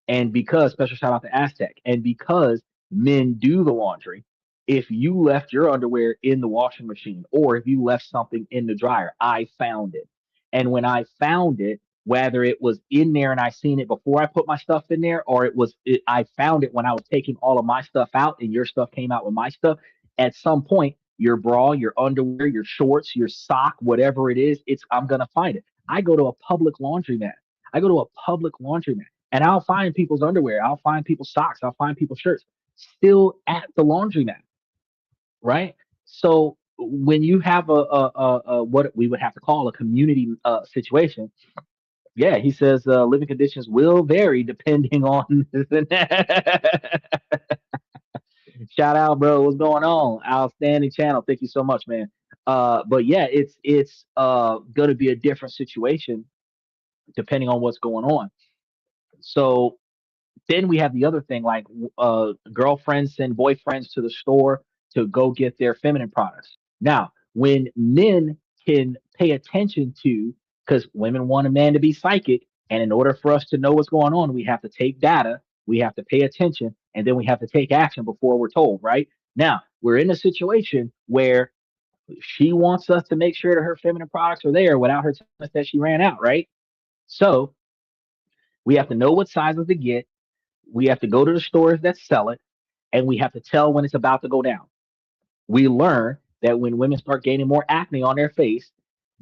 And because, special shout out to Aztec, and because men do the laundry, if you left your underwear in the washing machine or if you left something in the dryer, I found it. And when I found it, whether it was in there and I seen it before I put my stuff in there, or I found it when I was taking all of my stuff out and your stuff came out with my stuff, at some point, your bra, your underwear, your shorts, your sock, whatever it is, I'm gonna find it. I go to a public laundromat. And I'll find people's underwear. I'll find people's socks. I'll find people's shirts still at the laundromat, right? So when you have a what we would have to call a community situation, yeah, he says living conditions will vary depending on this and that. Shout out, bro. What's going on? Outstanding channel. Thank you so much, man. But yeah, it's gonna be a different situation depending on what's going on. So then we have the other thing, like girlfriends send boyfriends to the store to go get their feminine products. Now, when men can pay attention to, because women want a man to be psychic, and in order for us to know what's going on, we have to take data, we have to pay attention, and then we have to take action before we're told, right? Now, we're in a situation where she wants us to make sure that her feminine products are there without her telling us that she ran out, right? So we have to know what sizes to get. We have to go to the stores that sell it, and we have to tell when it's about to go down. We learn that when women start gaining more acne on their face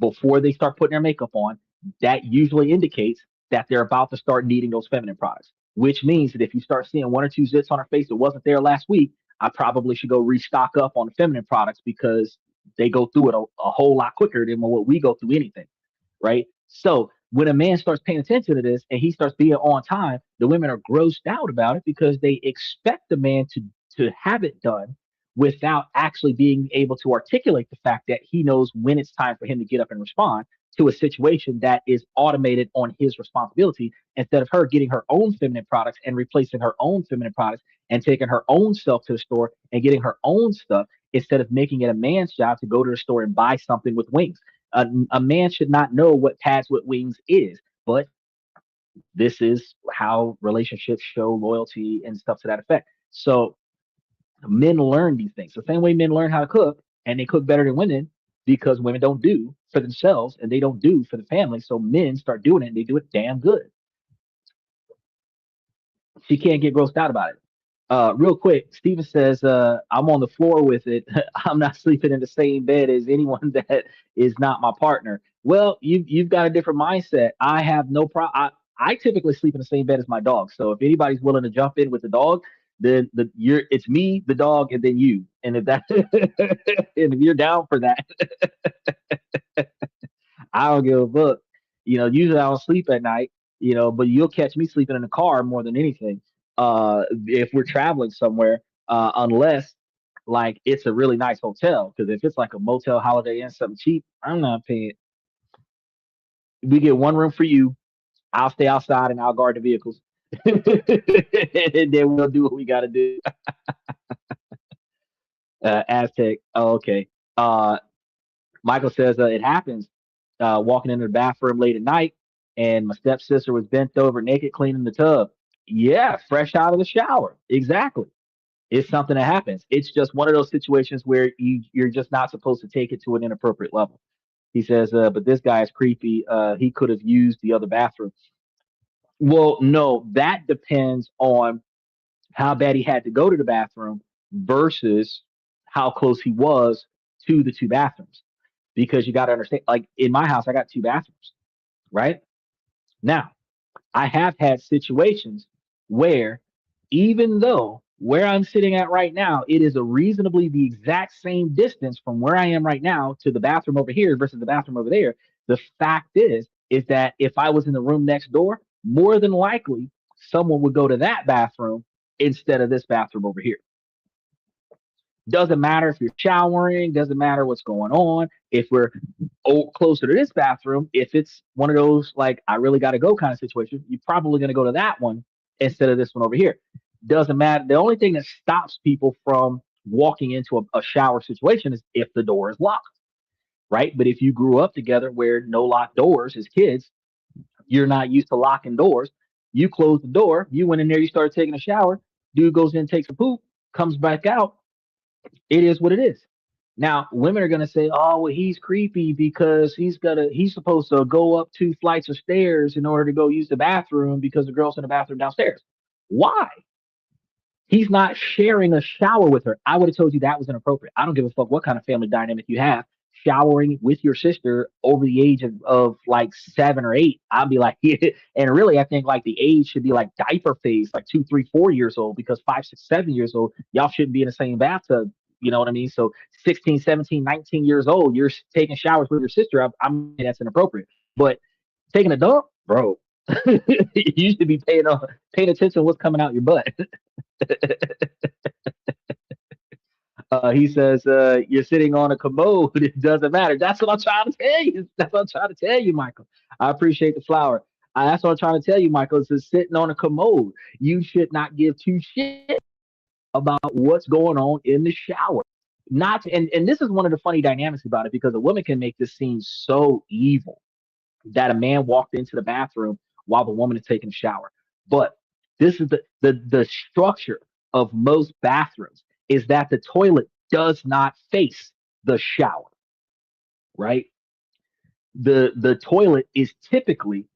before they start putting their makeup on, that usually indicates that they're about to start needing those feminine products, which means that if you start seeing one or two zits on her face that wasn't there last week, I probably should go restock up on the feminine products because they go through it a whole lot quicker than what we go through anything, right? So when a man starts paying attention to this and he starts being on time, the women are grossed out about it because they expect the man to have it done without actually being able to articulate the fact that he knows when it's time for him to get up and respond to a situation that is automated on his responsibility, instead of her getting her own feminine products and replacing her own feminine products and taking her own self to the store and getting her own stuff, instead of making it a man's job to go to the store and buy something with wings. A man should not know what pads with wings is, but this is how relationships show loyalty and stuff to that effect. So men learn these things the same way men learn how to cook, and they cook better than women because women don't do for themselves and they don't do for the family. So men start doing it and they do it damn good. She can't get grossed out about it. Real quick, Steven says, I'm on the floor with it. I'm not sleeping in the same bed as anyone that is not my partner. Well, you've got a different mindset. I have no problem. I typically sleep in the same bed as my dog. So if anybody's willing to jump in with the dog, then it's me, the dog, and then you. And if that and if you're down for that, I don't give a fuck. Usually I don't sleep at night, but you'll catch me sleeping in the car more than anything. If we're traveling somewhere, unless like it's a really nice hotel. Because if it's like a motel, Holiday Inn, something cheap, I'm not paying. We get one room for you. I'll stay outside and I'll guard the vehicles. And then we'll do what we got to do. Aztec. Oh, okay. Michael says it happens. Walking into the bathroom late at night, and my stepsister was bent over naked cleaning the tub. Yeah, fresh out of the shower. Exactly. It's something that happens. It's just one of those situations where you're just not supposed to take it to an inappropriate level. He says, but this guy is creepy. He could have used the other bathroom. Well, no, that depends on how bad he had to go to the bathroom versus how close he was to the two bathrooms. Because you got to understand, like in my house, I got two bathrooms, right? Now, I have had situations where even though where I'm sitting at right now, it is a reasonably the exact same distance from where I am right now to the bathroom over here versus the bathroom over there. The fact is that if I was in the room next door, more than likely someone would go to that bathroom instead of this bathroom over here. Doesn't matter if you're showering, doesn't matter what's going on. If we're closer to this bathroom, if it's one of those like I really got to go kind of situation, you're probably going to go to that one instead of this one over here. Doesn't matter. The only thing that stops people from walking into a shower situation is if the door is locked, right? But if you grew up together where no locked doors as kids, you're not used to locking doors. You close the door, you went in there, you started taking a shower, dude goes in, takes a poop, comes back out, it is what it is. Now, women are gonna say, "Oh, well, he's creepy because he's supposed to go up two flights of stairs in order to go use the bathroom because the girl's in the bathroom downstairs." Why? He's not sharing a shower with her. I would have told you that was inappropriate. I don't give a fuck what kind of family dynamic you have. Showering with your sister over the age of like 7 or 8, I'd be like, yeah. And really, I think like the age should be like diaper phase, like 2, 3, 4 years old, because 5, 6, 7 years old, y'all shouldn't be in the same bathtub. You know what I mean? So 16, 17, 19 years old, you're taking showers with your sister. I'm that's inappropriate. But taking a dump, bro, you should be paying attention to what's coming out your butt. He says, you're sitting on a commode. It doesn't matter. That's what I'm trying to tell you. That's what I'm trying to tell you, Michael. I appreciate the flower. That's what I'm trying to tell you, Michael. It's sitting on a commode. You should not give two shit about what's going on in the shower. Not and this is one of the funny dynamics about it because a woman can make this seem so evil that a man walked into the bathroom while the woman is taking a shower. But this is the structure of most bathrooms is that the toilet does not face the shower, right? The toilet is typically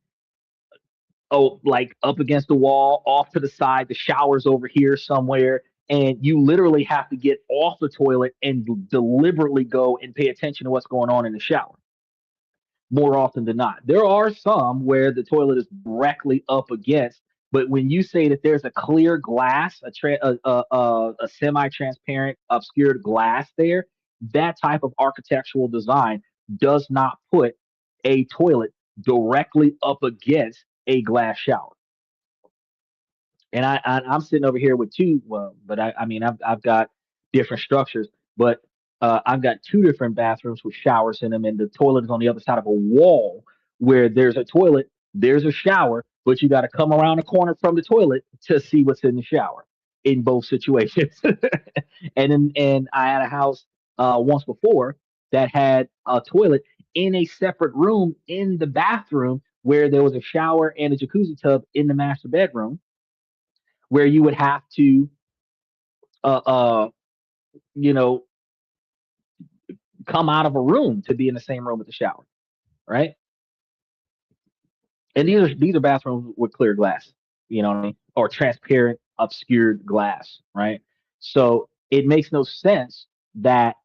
like up against the wall, off to the side. The shower's over here somewhere, and you literally have to get off the toilet and deliberately go and pay attention to what's going on in the shower more often than not. There are some where the toilet is directly up against, but when you say that there's a clear glass, a semi-transparent obscured glass there, that type of architectural design does not put a toilet directly up against a glass shower. And I'm sitting over here with two. Well, but I mean, I've got different structures, but I've got two different bathrooms with showers in them, and the toilet is on the other side of a wall where there's a toilet, there's a shower, but you got to come around the corner from the toilet to see what's in the shower in both situations. And I had a house once before that had a toilet in a separate room in the bathroom where there was a shower and a jacuzzi tub in the master bedroom where you would have to, uh, uh, you know, come out of a room to be in the same room with the shower, right? And these are bathrooms with clear glass, you know what I mean, or transparent, obscured glass, right? So it makes no sense that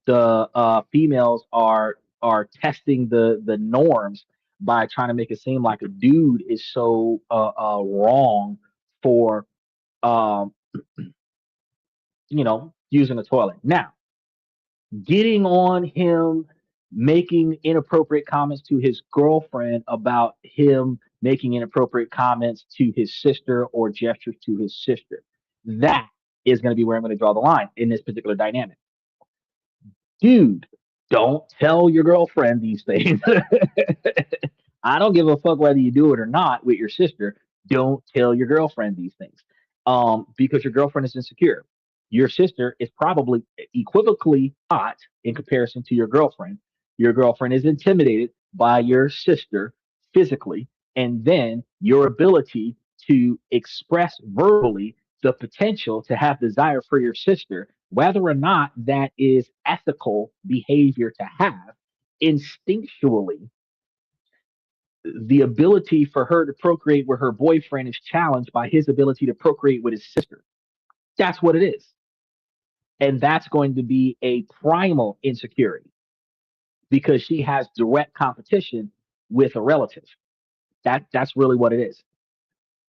the females are testing the norms by trying to make it seem like a dude is so wrong for um, using the toilet. Now, getting on him making inappropriate comments to his girlfriend about him making inappropriate comments to his sister or gestures to his sister. That is going to be where I'm going to draw the line in this particular dynamic. Dude, don't tell your girlfriend these things. I don't give a fuck whether you do it or not with your sister. Don't tell your girlfriend these things, because your girlfriend is insecure. Your sister is probably equivocally hot in comparison to your girlfriend. Your girlfriend is intimidated by your sister physically, and then your ability to express verbally the potential to have desire for your sister, whether or not that is ethical behavior to have, instinctually the ability for her to procreate with her boyfriend is challenged by his ability to procreate with his sister. That's what it is. And that's going to be a primal insecurity because she has direct competition with a relative. That's really what it is.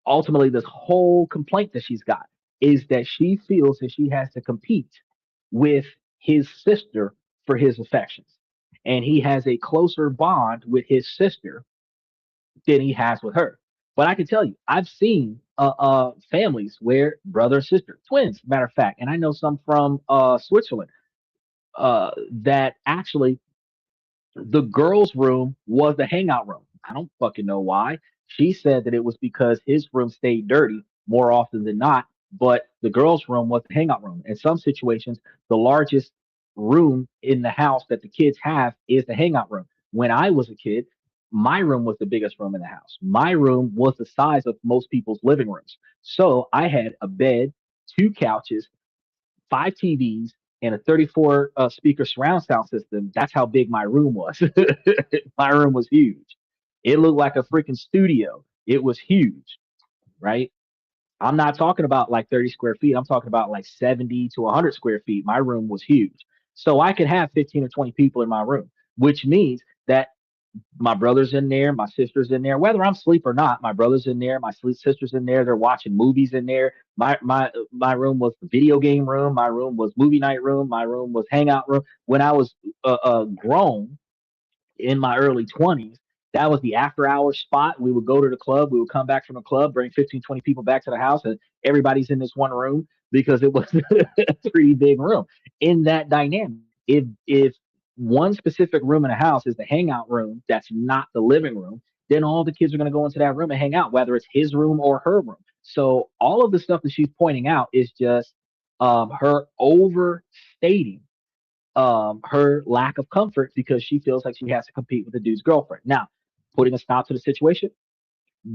Ultimately, this whole complaint that she's got is that she feels that she has to compete with his sister for his affections. And he has a closer bond with his sister than he has with her. But I can tell you, I've seen families where brother and sister, twins, matter of fact, and I know some from Switzerland, that actually the girls' room was the hangout room. I don't fucking know why. She said that it was because his room stayed dirty more often than not, but the girls' room was the hangout room. In some situations, the largest room in the house that the kids have is the hangout room. When I was a kid, my room was the biggest room in the house. My room was the size of most people's living rooms. So I had a bed, two couches, five TVs, and a 34 speaker surround sound system. That's how big my room was. My room was huge. It looked like a freaking studio. It was huge, right? I'm not talking about like 30 square feet. I'm talking about like 70 to 100 square feet. My room was huge. So I could have 15 or 20 people in my room, which means that my brother's in there, my sister's in there. Whether I'm asleep or not, my brother's in there, my sister's in there. They're watching movies in there. My room was the video game room. My room was movie night room. My room was hangout room. When I was grown in my early 20s, that was the after hours spot. We would go to the club. We would come back from the club, bring 15, 20 people back to the house, and everybody's in this one room because it was a pretty big room. In that dynamic, if one specific room in a house is the hangout room that's not the living room, then all the kids are going to go into that room and hang out, whether it's his room or her room. So all of the stuff that she's pointing out is just her overstating her lack of comfort because she feels like she has to compete with the dude's girlfriend. Now, putting a stop to the situation,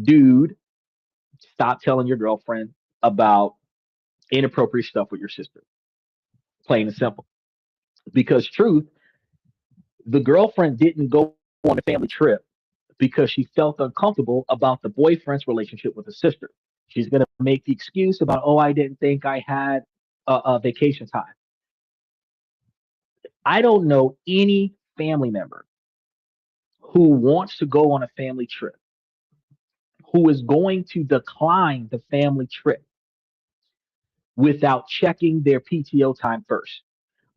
dude, stop telling your girlfriend about inappropriate stuff with your sister. Plain and simple. Because truth, the girlfriend didn't go on a family trip because she felt uncomfortable about the boyfriend's relationship with the sister. She's going to make the excuse about, oh, I didn't think I had a vacation time. I don't know any family member who wants to go on a family trip, who is going to decline the family trip without checking their PTO time first.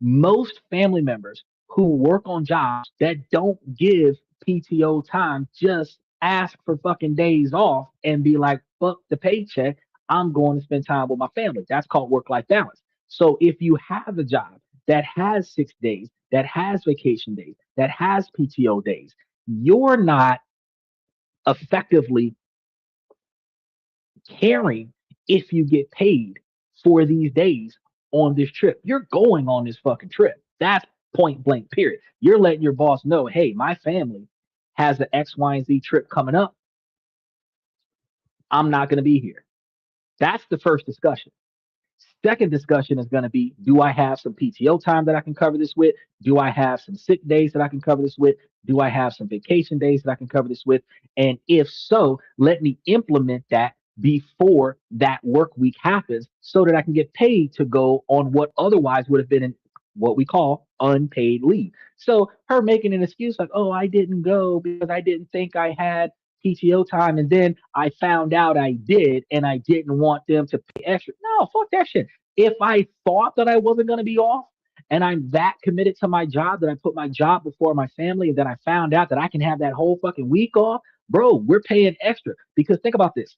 Most family members who work on jobs that don't give PTO time, just ask for fucking days off and be like, fuck the paycheck. I'm going to spend time with my family. That's called work life balance. So if you have a job that has 6 days, that has vacation days, that has PTO days, you're not effectively caring if you get paid for these days on this trip. You're going on this fucking trip. That's point blank, period. You're letting your boss know, hey, my family has the X, Y, and Z trip coming up. I'm not going to be here. That's the first discussion. Second discussion is going to be, do I have some PTO time that I can cover this with? Do I have some sick days that I can cover this with? Do I have some vacation days that I can cover this with? And if so, let me implement that before that work week happens so that I can get paid to go on what otherwise would have been what we call unpaid leave. So her making an excuse like, oh, I didn't go because I didn't think I had PTO time, and then I found out I did, and I didn't want them to pay extra. No, fuck that shit. If I thought that I wasn't going to be off, and I'm that committed to my job that I put my job before my family, and then I found out that I can have that whole fucking week off, bro, we're paying extra. Because think about this.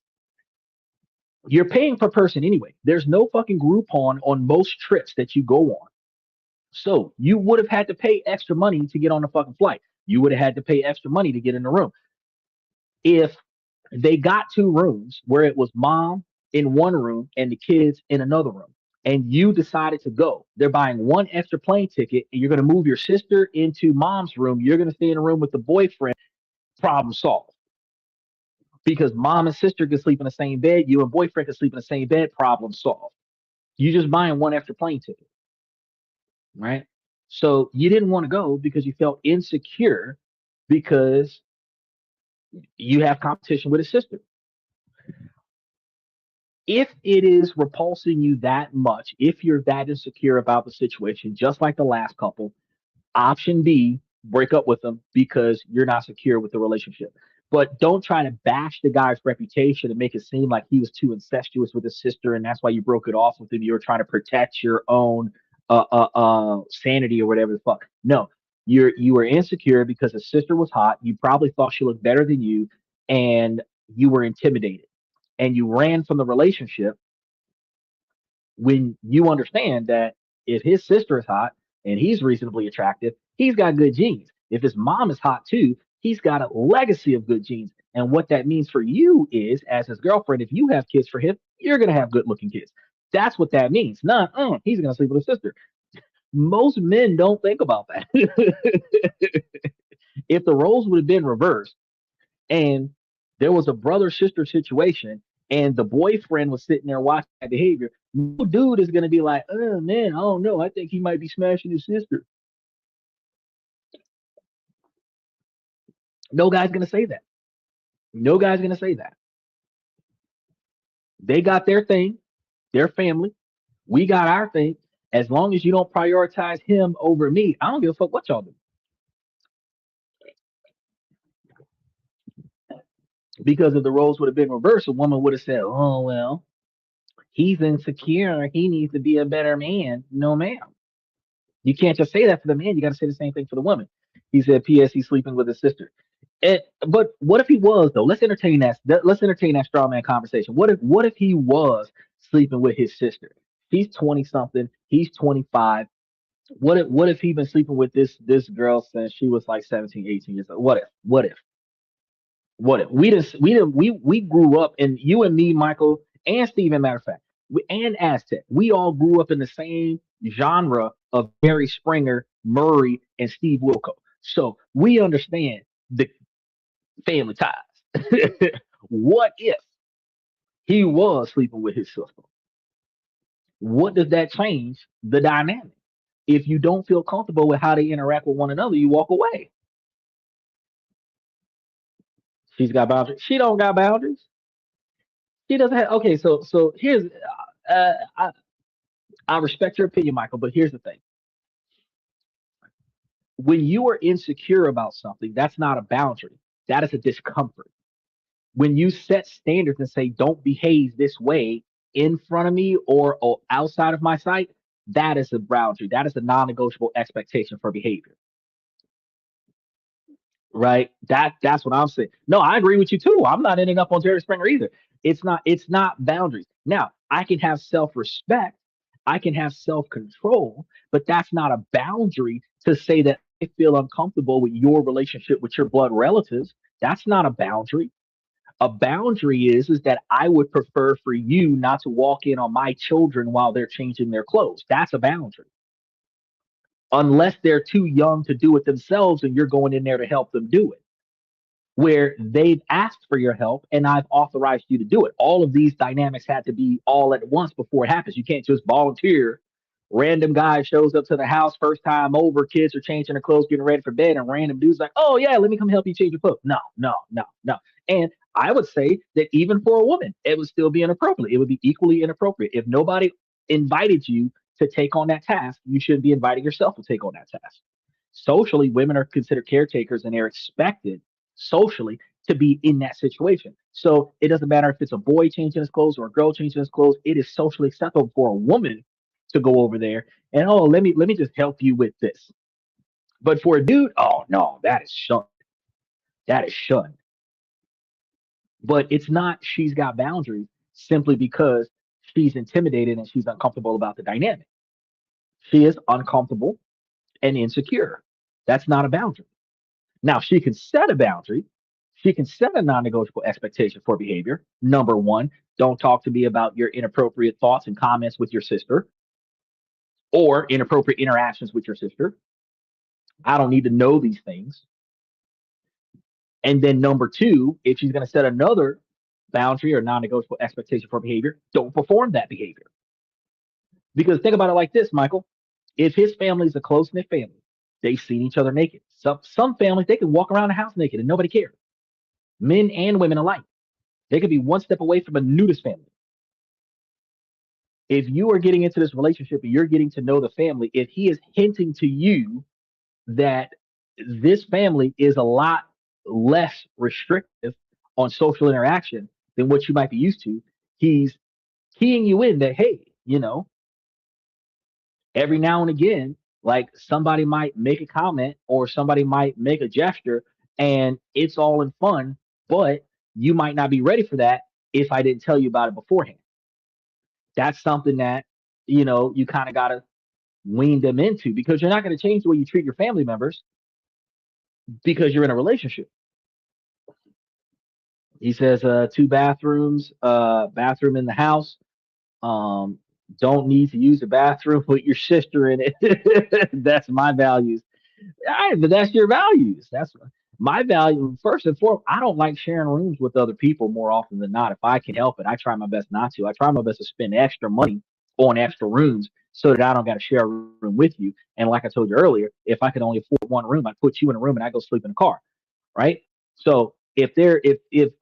You're paying per person anyway. There's no fucking Groupon on most trips that you go on. So you would have had to pay extra money to get on the fucking flight. You would have had to pay extra money to get in the room. If they got two rooms where it was mom in one room and the kids in another room, and you decided to go, they're buying one extra plane ticket, and you're going to move your sister into mom's room. You're going to stay in a room with the boyfriend. Problem solved. Because mom and sister can sleep in the same bed, you and boyfriend can sleep in the same bed. Problem solved. You just buying one extra plane ticket, right? So you didn't want to go because you felt insecure because you have competition with a sister. If it is repulsing you that much, if you're that insecure about the situation, just like the last couple, option B, break up with them because you're not secure with the relationship. But don't try to bash the guy's reputation and make it seem like he was too incestuous with his sister, and that's why you broke it off with him. You were trying to protect your own sanity or whatever the fuck. No, you were insecure because his sister was hot. You probably thought she looked better than you, and you were intimidated, and you ran from the relationship when you understand that if his sister is hot and he's reasonably attractive, he's got good genes. If his mom is hot too, he's got a legacy of good genes. And what that means for you is, as his girlfriend, if you have kids for him, you're going to have good looking kids. That's what that means. Not, he's going to sleep with his sister. Most men don't think about that. If the roles would have been reversed and there was a brother sister situation and the boyfriend was sitting there watching that behavior, no dude is going to be like, oh man, I don't know. I think he might be smashing his sister. No guy's going to say that. No guy's going to say that. They got their thing, their family. We got our thing. As long as you don't prioritize him over me, I don't give a fuck what y'all do. Because if the roles would have been reversed, a woman would have said, oh, well, he's insecure. He needs to be a better man. No, ma'am. You can't just say that for the man. You got to say the same thing for the woman. He said, P.S. He's sleeping with his sister. But what if he was though? Let's entertain that. Let's entertain that straw man conversation. What if he was sleeping with his sister? She's 20 something. He's 25. What if he been sleeping with this girl since she was like 17, 18 years old? What if we grew up, and you and me, Michael and Steven, matter of fact, and Aztec, we all grew up in the same genre of Barry Springer, Murray, and Steve Wilco. So we understand the family ties. What if he was sleeping with his sister? What does that change the dynamic? If you don't feel comfortable with how they interact with one another, you walk away. She's got boundaries. She don't got boundaries. She doesn't have. Okay, so here's. Uh, I, I respect your opinion, Michael, but here's the thing. When you are insecure about something, that's not a boundary. That is a discomfort. When you set standards and say, don't behave this way in front of me or outside of my sight, that is a boundary. That is a non negotiable expectation for behavior. right? That's what I'm saying. No, I agree with you too. I'm not ending up on Jerry Springer either. It's not boundaries. Now, I can have self-respect, I can have self-control, but that's not a boundary to say that I feel uncomfortable with your relationship with your blood relatives. That's not a boundary. A boundary is that I would prefer for you not to walk in on my children while they're changing their clothes. That's a boundary. Unless they're too young to do it themselves and you're going in there to help them do it, where they've asked for your help and I've authorized you to do it. All of these dynamics had to be all at once before it happens. You can't just volunteer. Random guy shows up to the house, first time over, kids are changing their clothes, getting ready for bed, and random dude's like, oh, yeah, let me come help you change your clothes. No, no, no, no. And I would say that even for a woman, it would still be inappropriate. It would be equally inappropriate. If nobody invited you to take on that task, you should be inviting yourself to take on that task. Socially, women are considered caretakers and they're expected socially to be in that situation. So it doesn't matter if it's a boy changing his clothes or a girl changing his clothes. It is socially acceptable for a woman to go over there and oh, let me just help you with this. But for a dude, oh no, that is shunned. That is shunned. But it's not she's got boundaries simply because she's intimidated and she's uncomfortable about the dynamic. She is uncomfortable and insecure. That's not a boundary. Now, she can set a boundary. She can set a non negotiable expectation for behavior. Number one, don't talk to me about your inappropriate thoughts and comments with your sister or inappropriate interactions with your sister. I don't need to know these things. And then number two, if she's going to set another boundary or non negotiable expectation for behavior, don't perform that behavior. Because think about it like this, Michael. If his family is a close knit family, they've seen each other naked. Some families, they can walk around the house naked and nobody cares, men and women alike. They could be one step away from a nudist family. If you are getting into this relationship and you're getting to know the family, if he is hinting to you that this family is a lot less restrictive on social interaction than what you might be used to, he's keying you in that, hey, every now and again, like somebody might make a comment or somebody might make a gesture and it's all in fun, but you might not be ready for that if I didn't tell you about it beforehand. That's something that, you kind of got to wean them into because you're not going to change the way you treat your family members because you're in a relationship. He says, two bathrooms, bathroom in the house. Um, don't need to use the bathroom with your sister in it. That's my values. All right, but that's your values. That's my value. First and foremost, I don't like sharing rooms with other people more often than not. If I can help it, I try my best not to. I try my best to spend extra money on extra rooms so that I don't got to share a room with you. And like I told you earlier, if I could only afford one room, I'd put you in a room and I go sleep in the car, right? So if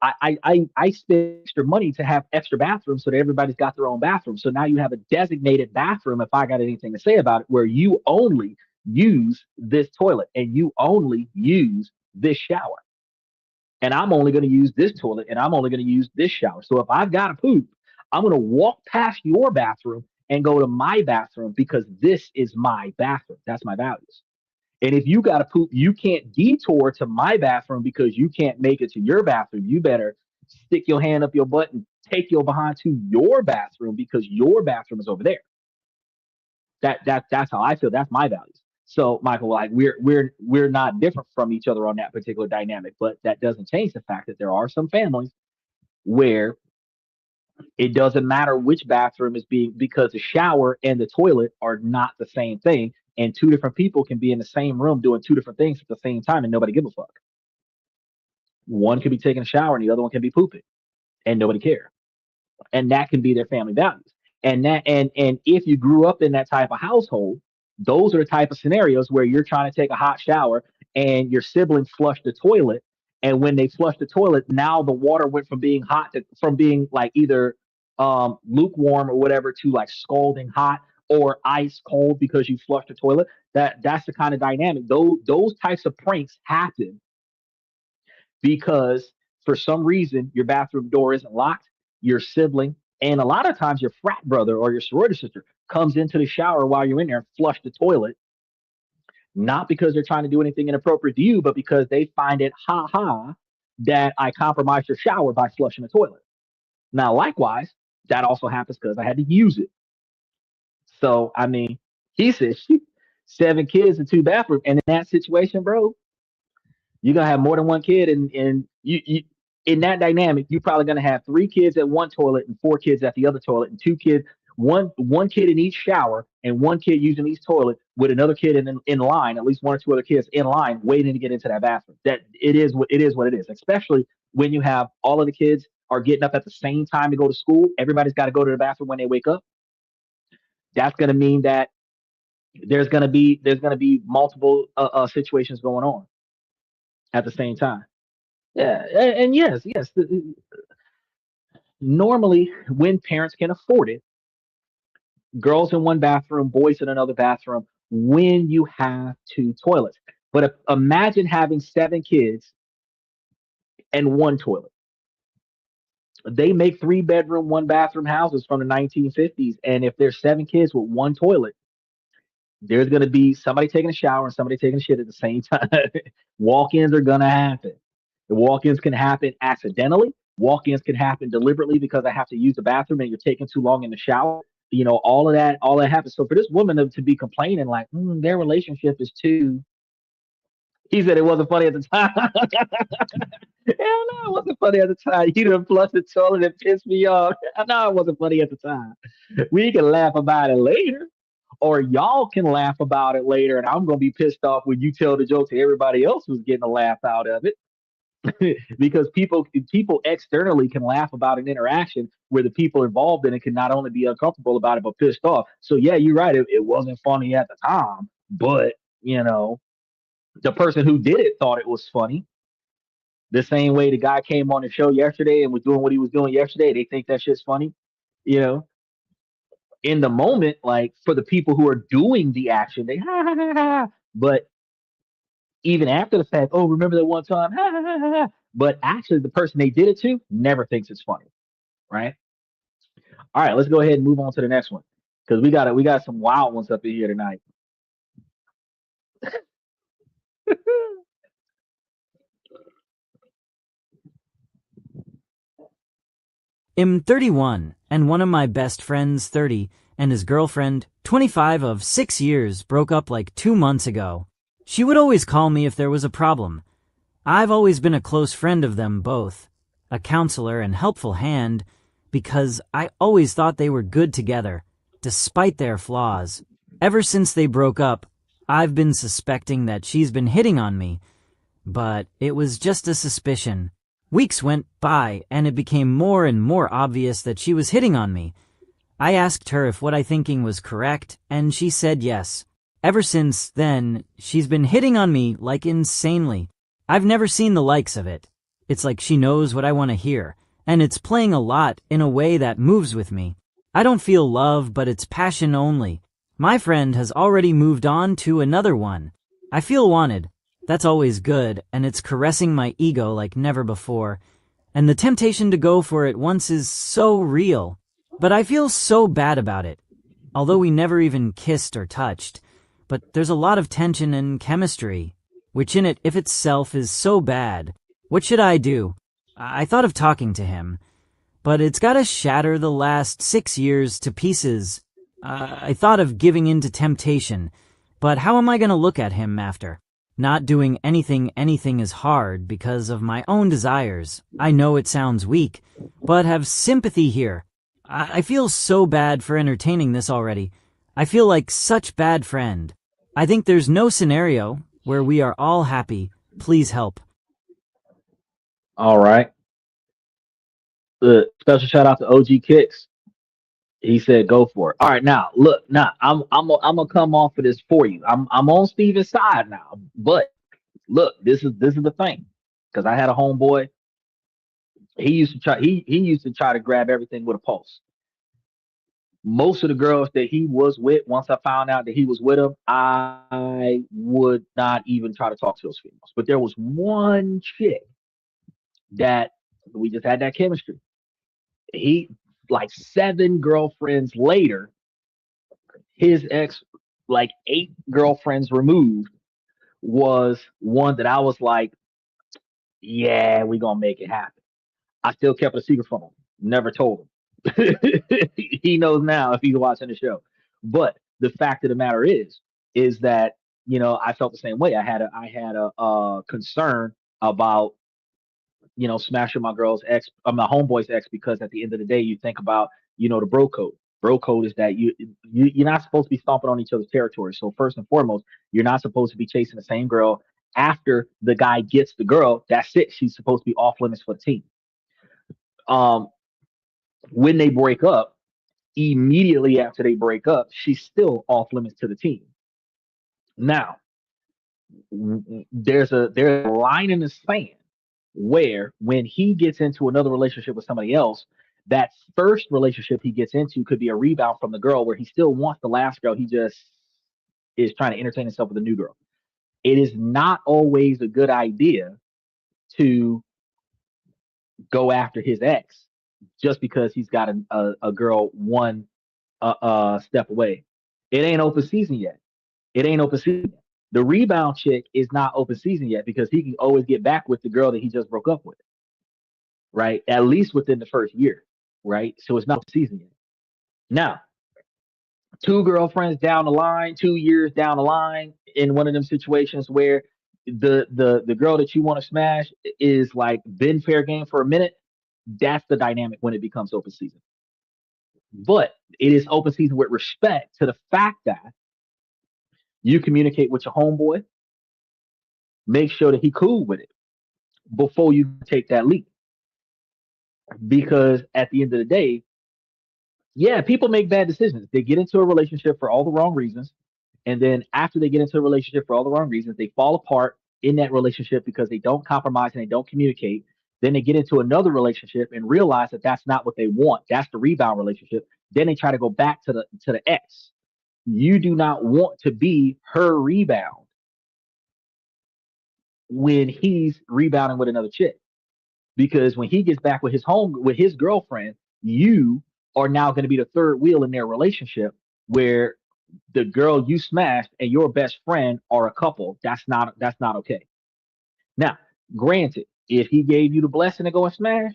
I spend extra money to have extra bathrooms so that everybody's got their own bathroom. So now you have a designated bathroom if I got anything to say about it, where you only use this toilet and you only use this shower. And I'm only going to use this toilet and I'm only going to use this shower. So if I've got to poop, I'm going to walk past your bathroom and go to my bathroom because this is my bathroom. That's my values. And if you got to poop, you can't detour to my bathroom because you can't make it to your bathroom. You better stick your hand up your butt and take your behind to your bathroom because your bathroom is over there. That's how I feel. That's my values. So Michael, like we're not different from each other on that particular dynamic, but that doesn't change the fact that there are some families where it doesn't matter which bathroom is being because the shower and the toilet are not the same thing, and two different people can be in the same room doing two different things at the same time, and nobody give a fuck. One could be taking a shower, and the other one can be pooping, and nobody care. And that can be their family values. And if you grew up in that type of household, those are the type of scenarios where you're trying to take a hot shower and your siblings flush the toilet. And when they flush the toilet, now the water went from being hot to from being like either lukewarm or whatever to like scalding hot or ice cold because you flushed the toilet. That's the kind of dynamic. Those types of pranks happen because for some reason your bathroom door isn't locked, your sibling, and a lot of times your frat brother or your sorority sister comes into the shower while you're in there and flush the toilet. Not because they're trying to do anything inappropriate to you, but because they find it ha ha that I compromised your shower by flushing the toilet. Now, likewise, that also happens because I had to use it. So, I mean, he said, "Shoot, 7 kids and 2 bathrooms." And in that situation, bro, you're gonna have more than one kid, and you in that dynamic, you're probably gonna have 3 kids at one toilet and 4 kids at the other toilet, and 2 kids, one kid in each shower, and one kid using each toilet with another kid in line, at least 1 or 2 other kids in line waiting to get into that bathroom. That it is, especially when you have all of the kids are getting up at the same time to go to school. Everybody's got to go to the bathroom when they wake up. That's gonna mean that there's gonna be multiple situations going on at the same time. Yeah, and yes, yes. Normally, when parents can afford it, girls in one bathroom, boys in another bathroom. When you have 2 toilets, but imagine having 7 kids and one toilet. They make 3 bedroom, 1 bathroom houses from the 1950s, and if there's 7 kids with one toilet, there's going to be somebody taking a shower and somebody taking a shit at the same time. Walk-ins are going to happen. The walk-ins can happen accidentally. Walk-ins can happen deliberately because I have to use the bathroom and you're taking too long in the shower. All of that happens. So for this woman to be complaining like their relationship is too, he said it wasn't funny at the time. Hell no, it wasn't funny at the time. You done flushed the toilet and pissed me off. No, it wasn't funny at the time. We can laugh about it later, or y'all can laugh about it later, and I'm gonna be pissed off when you tell the joke to everybody else who's getting a laugh out of it. Because people externally can laugh about an interaction where the people involved in it can not only be uncomfortable about it but pissed off. So yeah, you're right. It wasn't funny at the time, but you know, the person who did it thought it was funny. The same way the guy came on the show yesterday and was doing what he was doing yesterday, they think that shit's funny. You know, in the moment, like for the people who are doing the action, they ha ha ha ha. But even after the fact, oh, remember that one time? Ha, ha, ha, ha. But actually, the person they did it to never thinks it's funny, right? All right, let's go ahead and move on to the next one because we got some wild ones up in here tonight. I'm 31, and one of my best friends, 30, and his girlfriend, 25 of 6 years, broke up like 2 months ago. She would always call me if there was a problem. I've always been a close friend of them both, a counselor and helpful hand, because I always thought they were good together, despite their flaws. Ever since they broke up, I've been suspecting that she's been hitting on me, but it was just a suspicion. Weeks went by, and it became more and more obvious that she was hitting on me. I asked her if what I thinking was correct, and she said yes. Ever since then, she's been hitting on me like insanely. I've never seen the likes of it. It's like she knows what I want to hear, and it's playing a lot in a way that moves with me. I don't feel love, but it's passion only. My friend has already moved on to another one. I feel wanted. That's always good, and it's caressing my ego like never before. And the temptation to go for it once is so real. But I feel so bad about it. Although we never even kissed or touched. But there's a lot of tension and chemistry, which in it if itself is so bad. What should I do? I thought of talking to him. But it's gotta shatter the last 6 years to pieces. I thought of giving in to temptation. But how am I gonna look at him after? Not doing anything is hard because of my own desires. I know it sounds weak, but have sympathy here. I feel so bad for entertaining this already. I feel like such bad friend. I think there's no scenario where we are all happy. Please help. All right. Special shout out to OG Kicks. He said, "Go for it." All right, now look, now I'm gonna come off of this for you. I'm on Steven's side now, but look, this is the thing, because I had a homeboy. He used to try to grab everything with a pulse. Most of the girls that he was with, once I found out that he was with them, I would not even try to talk to those females. But there was one chick that we just had that chemistry. He like 7 girlfriends later, his ex, like 8 girlfriends removed, was one that I was like, yeah, we gonna make it happen. I still kept it a secret from him. Never told him. He knows now if he's watching the show. But the fact of the matter is that I felt the same way. I had a concern about smashing my girl's ex, my homeboy's ex, because at the end of the day, you think about the bro code. Bro code is that you're not supposed to be stomping on each other's territory. So first and foremost, you're not supposed to be chasing the same girl after the guy gets the girl. That's it. She's supposed to be off limits for the team. Um, when they break up, immediately after they break up, she's still off limits to the team. Now, there's a line in the sand where when he gets into another relationship with somebody else, that first relationship he gets into could be a rebound from the girl where he still wants the last girl. He just is trying to entertain himself with a new girl. It is not always a good idea to go after his ex just because he's got a girl one step away. It ain't open season yet. It ain't open season yet. The rebound chick is not open season yet because he can always get back with the girl that he just broke up with, right? At least within the first year, right? So it's not season yet. Now, two girlfriends down the line, 2 years down the line, in one of them situations where the girl that you want to smash is like been fair game for a minute, that's the dynamic when it becomes open season. But it is open season with respect to the fact that you communicate with your homeboy, make sure that he cool with it before you take that leap. Because at the end of the day, yeah, people make bad decisions. They get into a relationship for all the wrong reasons. And then after they get into a relationship for all the wrong reasons, they fall apart in that relationship because they don't compromise and they don't communicate. Then they get into another relationship and realize that that's not what they want. That's the rebound relationship. Then they try to go back to the ex. You do not want to be her rebound when he's rebounding with another chick. Because when he gets back with his girlfriend, you are now going to be the third wheel in their relationship where the girl you smashed and your best friend are a couple. That's not okay. Now, granted, if he gave you the blessing to go and smash,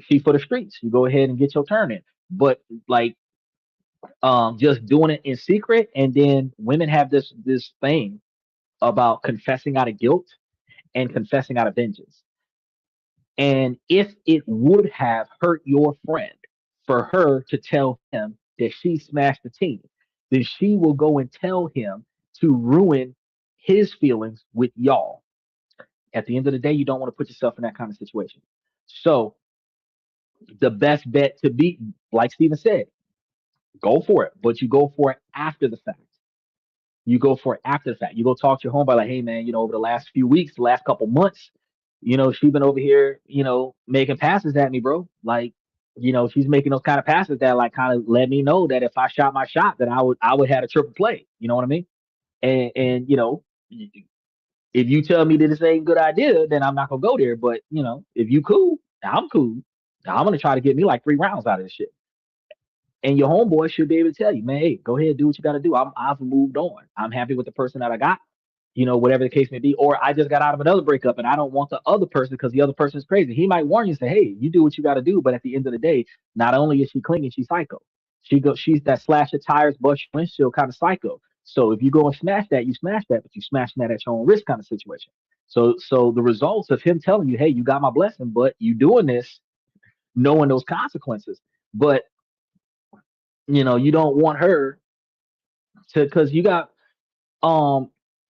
she for the streets. You go ahead and get your turn in. But like just doing it in secret, and then women have this thing about confessing out of guilt and confessing out of vengeance. And if it would have hurt your friend for her to tell him that she smashed the team, then she will go and tell him to ruin his feelings with y'all. At the end of the day, you don't want to put yourself in that kind of situation. So the best bet to be, like Steven said, go for it, but you go for it after the fact. You go for it after the fact. You go talk to your homeboy like, hey man, over the last few weeks, the last couple months, she's been over here, making passes at me, bro. Like, she's making those kind of passes that like kind of let me know that if I shot my shot, that I would have a triple play. You know what I mean? And if you tell me that this ain't a good idea, then I'm not gonna go there. But if you cool, I'm cool. I'm gonna try to get me like 3 rounds out of this shit. And your homeboy should be able to tell you, man, hey, go ahead, do what you got to do. I've moved on. I'm happy with the person that I got, whatever the case may be. Or I just got out of another breakup and I don't want the other person because the other person is crazy. He might warn you and say, hey, you do what you got to do. But at the end of the day, not only is she clinging, she's psycho. She's that slash your tires, bust your windshield kind of psycho. So if you go and smash that, you smash that, but you smashing that at your own risk kind of situation. So the results of him telling you, hey, you got my blessing, but you doing this knowing those consequences. But you don't want her to, because you got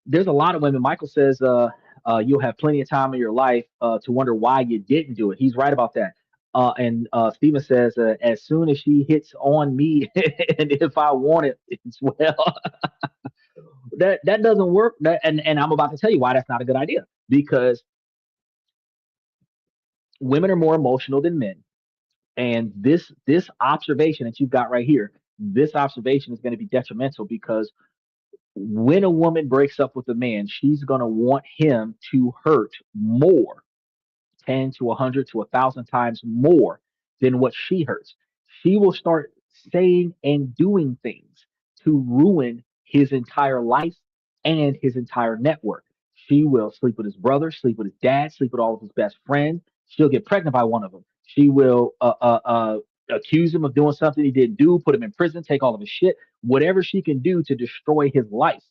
there's a lot of women. Michael says you'll have plenty of time in your life to wonder why you didn't do it. He's right about that. And Steven says as soon as she hits on me and if I want it as well. that doesn't work. And I'm about to tell you why that's not a good idea, because women are more emotional than men. And this observation that you've got right here, this observation is going to be detrimental, because when a woman breaks up with a man, she's going to want him to hurt more, 10 to 100 to 1,000 times more than what she hurts. She will start saying and doing things to ruin his entire life and his entire network. She will sleep with his brother, sleep with his dad, sleep with all of his best friends. She'll get pregnant by one of them. She will accuse him of doing something he didn't do, put him in prison, take all of his shit, whatever she can do to destroy his life.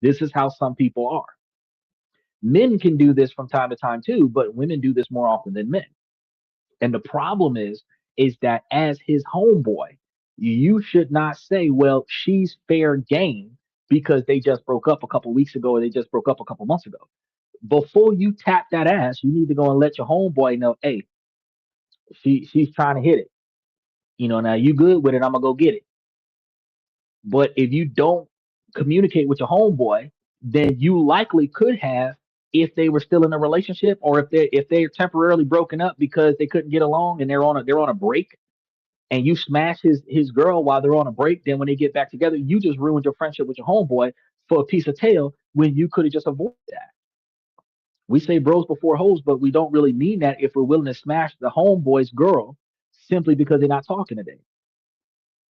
This is how some people are. Men can do this from time to time too, but women do this more often than men. And the problem is that as his homeboy, you should not say, well, she's fair game because they just broke up a couple weeks ago or they just broke up a couple months ago. Before you tap that ass, you need to go and let your homeboy know, hey, she's trying to hit it. Now you good with it, I'm gonna go get it. But if you don't communicate with your homeboy, then you likely could have if they were still in a relationship or if they're temporarily broken up because they couldn't get along and they're on a break and you smash his girl while they're on a break, then when they get back together, you just ruined your friendship with your homeboy for a piece of tail when you could have just avoided that. We say bros before hoes, but we don't really mean that if we're willing to smash the homeboy's girl simply because they're not talking today.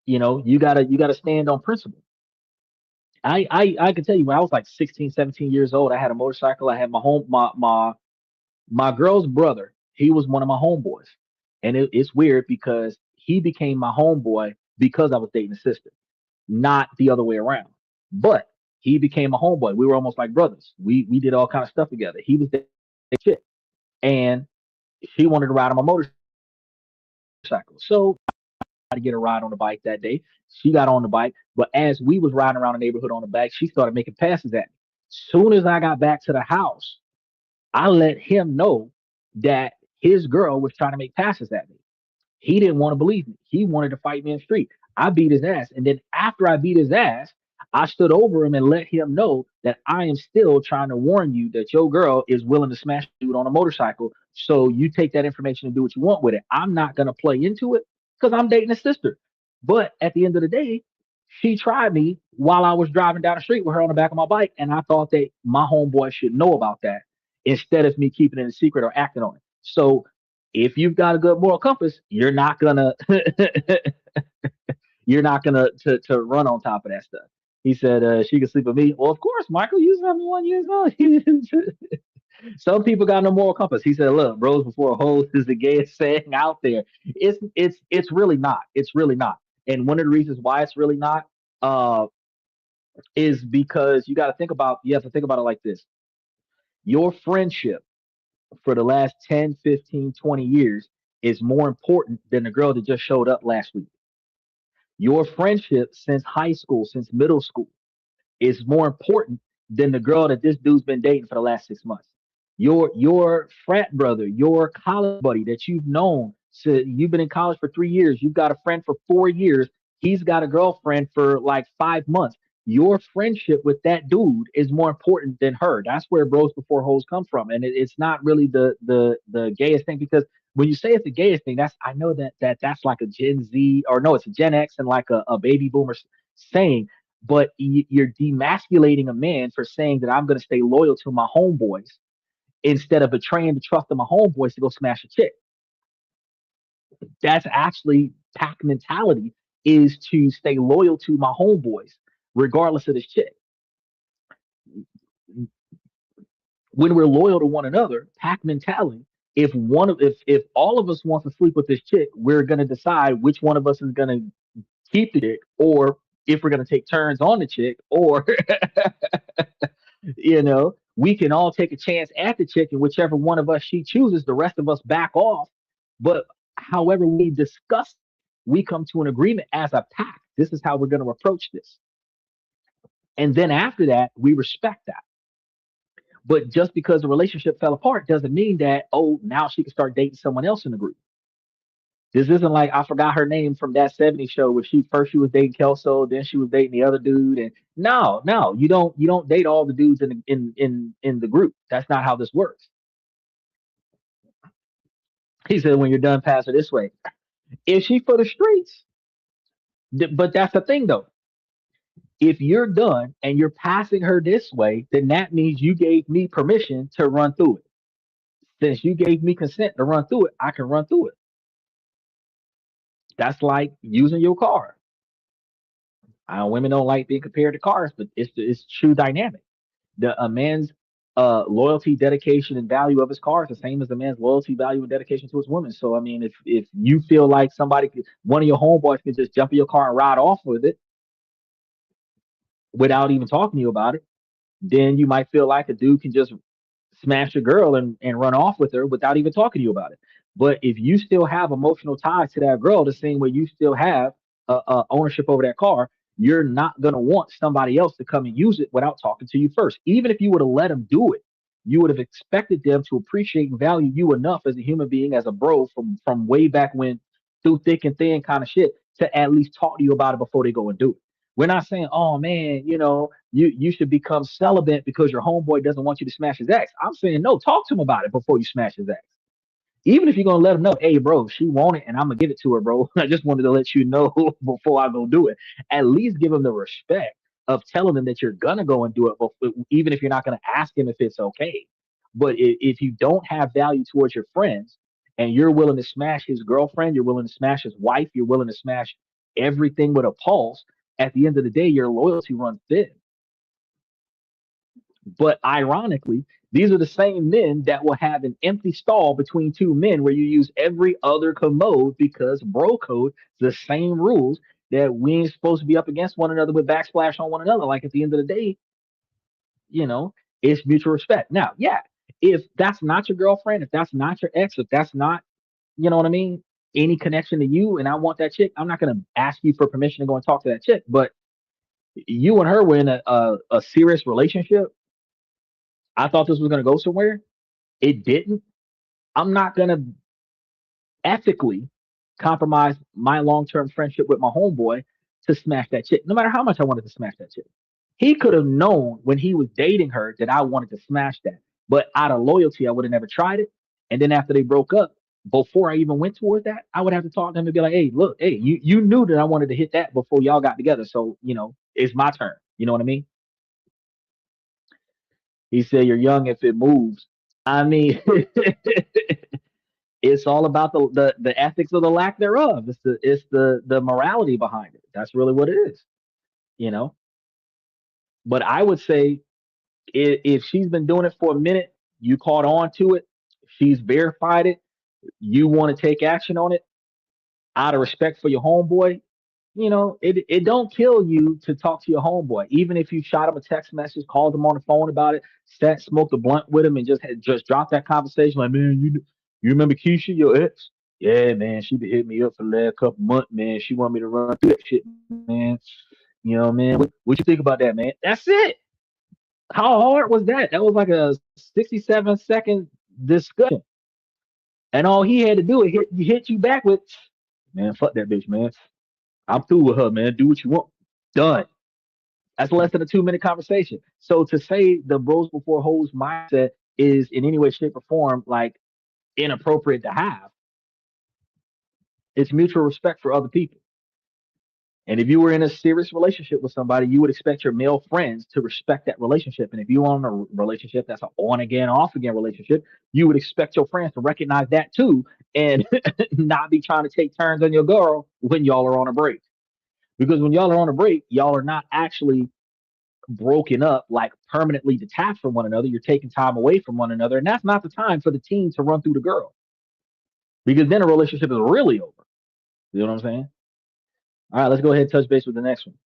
You gotta stand on principle. I can tell you when I was like 16, 17 years old, I had a motorcycle. I had my girl's brother. He was one of my homeboys, and it's weird because he became my homeboy because I was dating his sister, not the other way around. But he became a homeboy. We were almost like brothers. We did all kind of stuff together. He was dating shit, and she wanted to ride on my motorcycle. So to get a ride on the bike that day. She got on the bike, but as we was riding around the neighborhood on the bike, she started making passes at me. Soon as I got back to the house, I let him know that his girl was trying to make passes at me. He didn't want to believe me. He wanted to fight me in the street. I beat his ass. And then after I beat his ass, I stood over him and let him know that I am still trying to warn you that your girl is willing to smash a dude on a motorcycle. So you take that information and do what you want with it. I'm not going to play into it because I'm dating his sister. But at the end of the day, she tried me while I was driving down the street with her on the back of my bike. And I thought that my homeboy should know about that instead of me keeping it a secret or acting on it. So if you've got a good moral compass, you're not gonna you're not gonna to run on top of that stuff. He said she could sleep with me. Well, of course, Michael, you 71 years old. Some people got no moral compass. He said, look, bros before hoes is the gayest saying out there. It's really not. It's really not. And one of the reasons why it's really not uh is because you have to think about it like this. Your friendship for the last 10, 15, 20 years is more important than the girl that just showed up last week. Your friendship since high school, since middle school, is more important than the girl that this dude's been dating for the last 6 months. Your frat brother, your college buddy that you've known, so you've been in college for 3 years, you've got a friend for 4 years, he's got a girlfriend for like 5 months. Your friendship with that dude is more important than her. That's where bros before hoes come from, and it's not really the gayest thing because when you say it's the gayest thing, that's I know that's like a Gen Z or no, it's a Gen X and like a baby boomer saying, but you're demasculating a man for saying that I'm going to stay loyal to my homeboys instead of betraying the trust of my homeboys to go smash a chick. That's actually pack mentality is to stay loyal to my homeboys regardless of this chick. When we're loyal to one another, pack mentality. If all of us want to sleep with this chick, we're going to decide which one of us is going to keep the chick, or if we're going to take turns on the chick, or we can all take a chance at the chick, and whichever one of us she chooses, the rest of us back off. But however we discuss, we come to an agreement as a pack. This is how we're going to approach this. And then after that, we respect that. But just because the relationship fell apart doesn't mean that, oh, now she can start dating someone else in the group. This isn't like I forgot her name from that 70s show where she was dating Kelso, then she was dating the other dude. And no, you don't date all the dudes in the group. That's not how this works. He said when you're done, pass her this way. If she for the streets, but that's the thing though. If you're done and you're passing her this way, then that means you gave me permission to run through it. Since you gave me consent to run through it, I can run through it. That's like using your car. Women don't like being compared to cars, but it's true dynamic. The a man's loyalty, dedication, and value of his car is the same as the man's loyalty, value, and dedication to his woman. So I mean, if you feel like one of your homeboys can just jump in your car and ride off with it without even talking to you about it, then you might feel like a dude can just smash a girl and run off with her without even talking to you about it. But if you still have emotional ties to that girl, the same way you still have ownership over that car, you're not going to want somebody else to come and use it without talking to you first. Even if you would have let them do it, you would have expected them to appreciate and value you enough as a human being, as a bro from way back when, through thick and thin kind of shit, to at least talk to you about it before they go and do it. We're not saying, oh man, you should become celibate because your homeboy doesn't want you to smash his ex. I'm saying no, talk to him about it before you smash his ex. Even if you're gonna let him know, hey bro, she want it and I'm gonna give it to her, bro. I just wanted to let you know before I go do it. At least give him the respect of telling him that you're gonna go and do it, even if you're not gonna ask him if it's okay. But if you don't have value towards your friends and you're willing to smash his girlfriend, you're willing to smash his wife, you're willing to smash everything with a pulse, at the end of the day, your loyalty runs thin. But ironically, these are the same men that will have an empty stall between two men where you use every other commode because bro code, the same rules that we ain't supposed to be up against one another with backsplash on one another. Like at the end of the day, you know, it's mutual respect. Now, yeah, if that's not your girlfriend, if that's not your ex, if that's not, you know what I mean, any connection to you, and I want that chick, I'm not gonna ask you for permission to go and talk to that chick. But you and her were in a serious relationship. I thought this was going to go somewhere. It didn't. I'm not going to ethically compromise my long-term friendship with my homeboy to smash that chick, no matter how much I wanted to smash that chick. He could have known when he was dating her that I wanted to smash that. But out of loyalty, I would have never tried it. And then after they broke up, before I even went towards that, I would have to talk to him and be like, hey, look, hey, you knew that I wanted to hit that before y'all got together. So, it's my turn. You know what I mean? He said, you're young if it moves. I mean, it's all about the ethics or the lack thereof. It's the morality behind it. That's really what it is, you know. But I would say if she's been doing it for a minute, you caught on to it, she's verified it, you want to take action on it out of respect for your homeboy, it don't kill you to talk to your homeboy, even if you shot him a text message, called him on the phone about it, sat, smoked a blunt with him, and just dropped that conversation. Like, man, you remember Keisha, your ex? Yeah, man, she been hitting me up for the last couple months, man. She want me to run through that shit, man. Man, what you think about that, man? That's it. How hard was that? That was like a 67-second discussion, and all he had to do is hit you back with, man, fuck that bitch, man. I'm through with her, man. Do what you want. Done. That's less than a 2-minute conversation. So to say the bros before hoes mindset is in any way, shape, or form like inappropriate to have, it's mutual respect for other people. And if you were in a serious relationship with somebody, you would expect your male friends to respect that relationship. And if you are in a relationship that's an on again, off again relationship, you would expect your friends to recognize that too and not be trying to take turns on your girl when y'all are on a break. Because when y'all are on a break, y'all are not actually broken up, like permanently detached from one another. You're taking time away from one another. And that's not the time for the teen to run through the girl. Because then a relationship is really over. You know what I'm saying? All right, let's go ahead and touch base with the next one.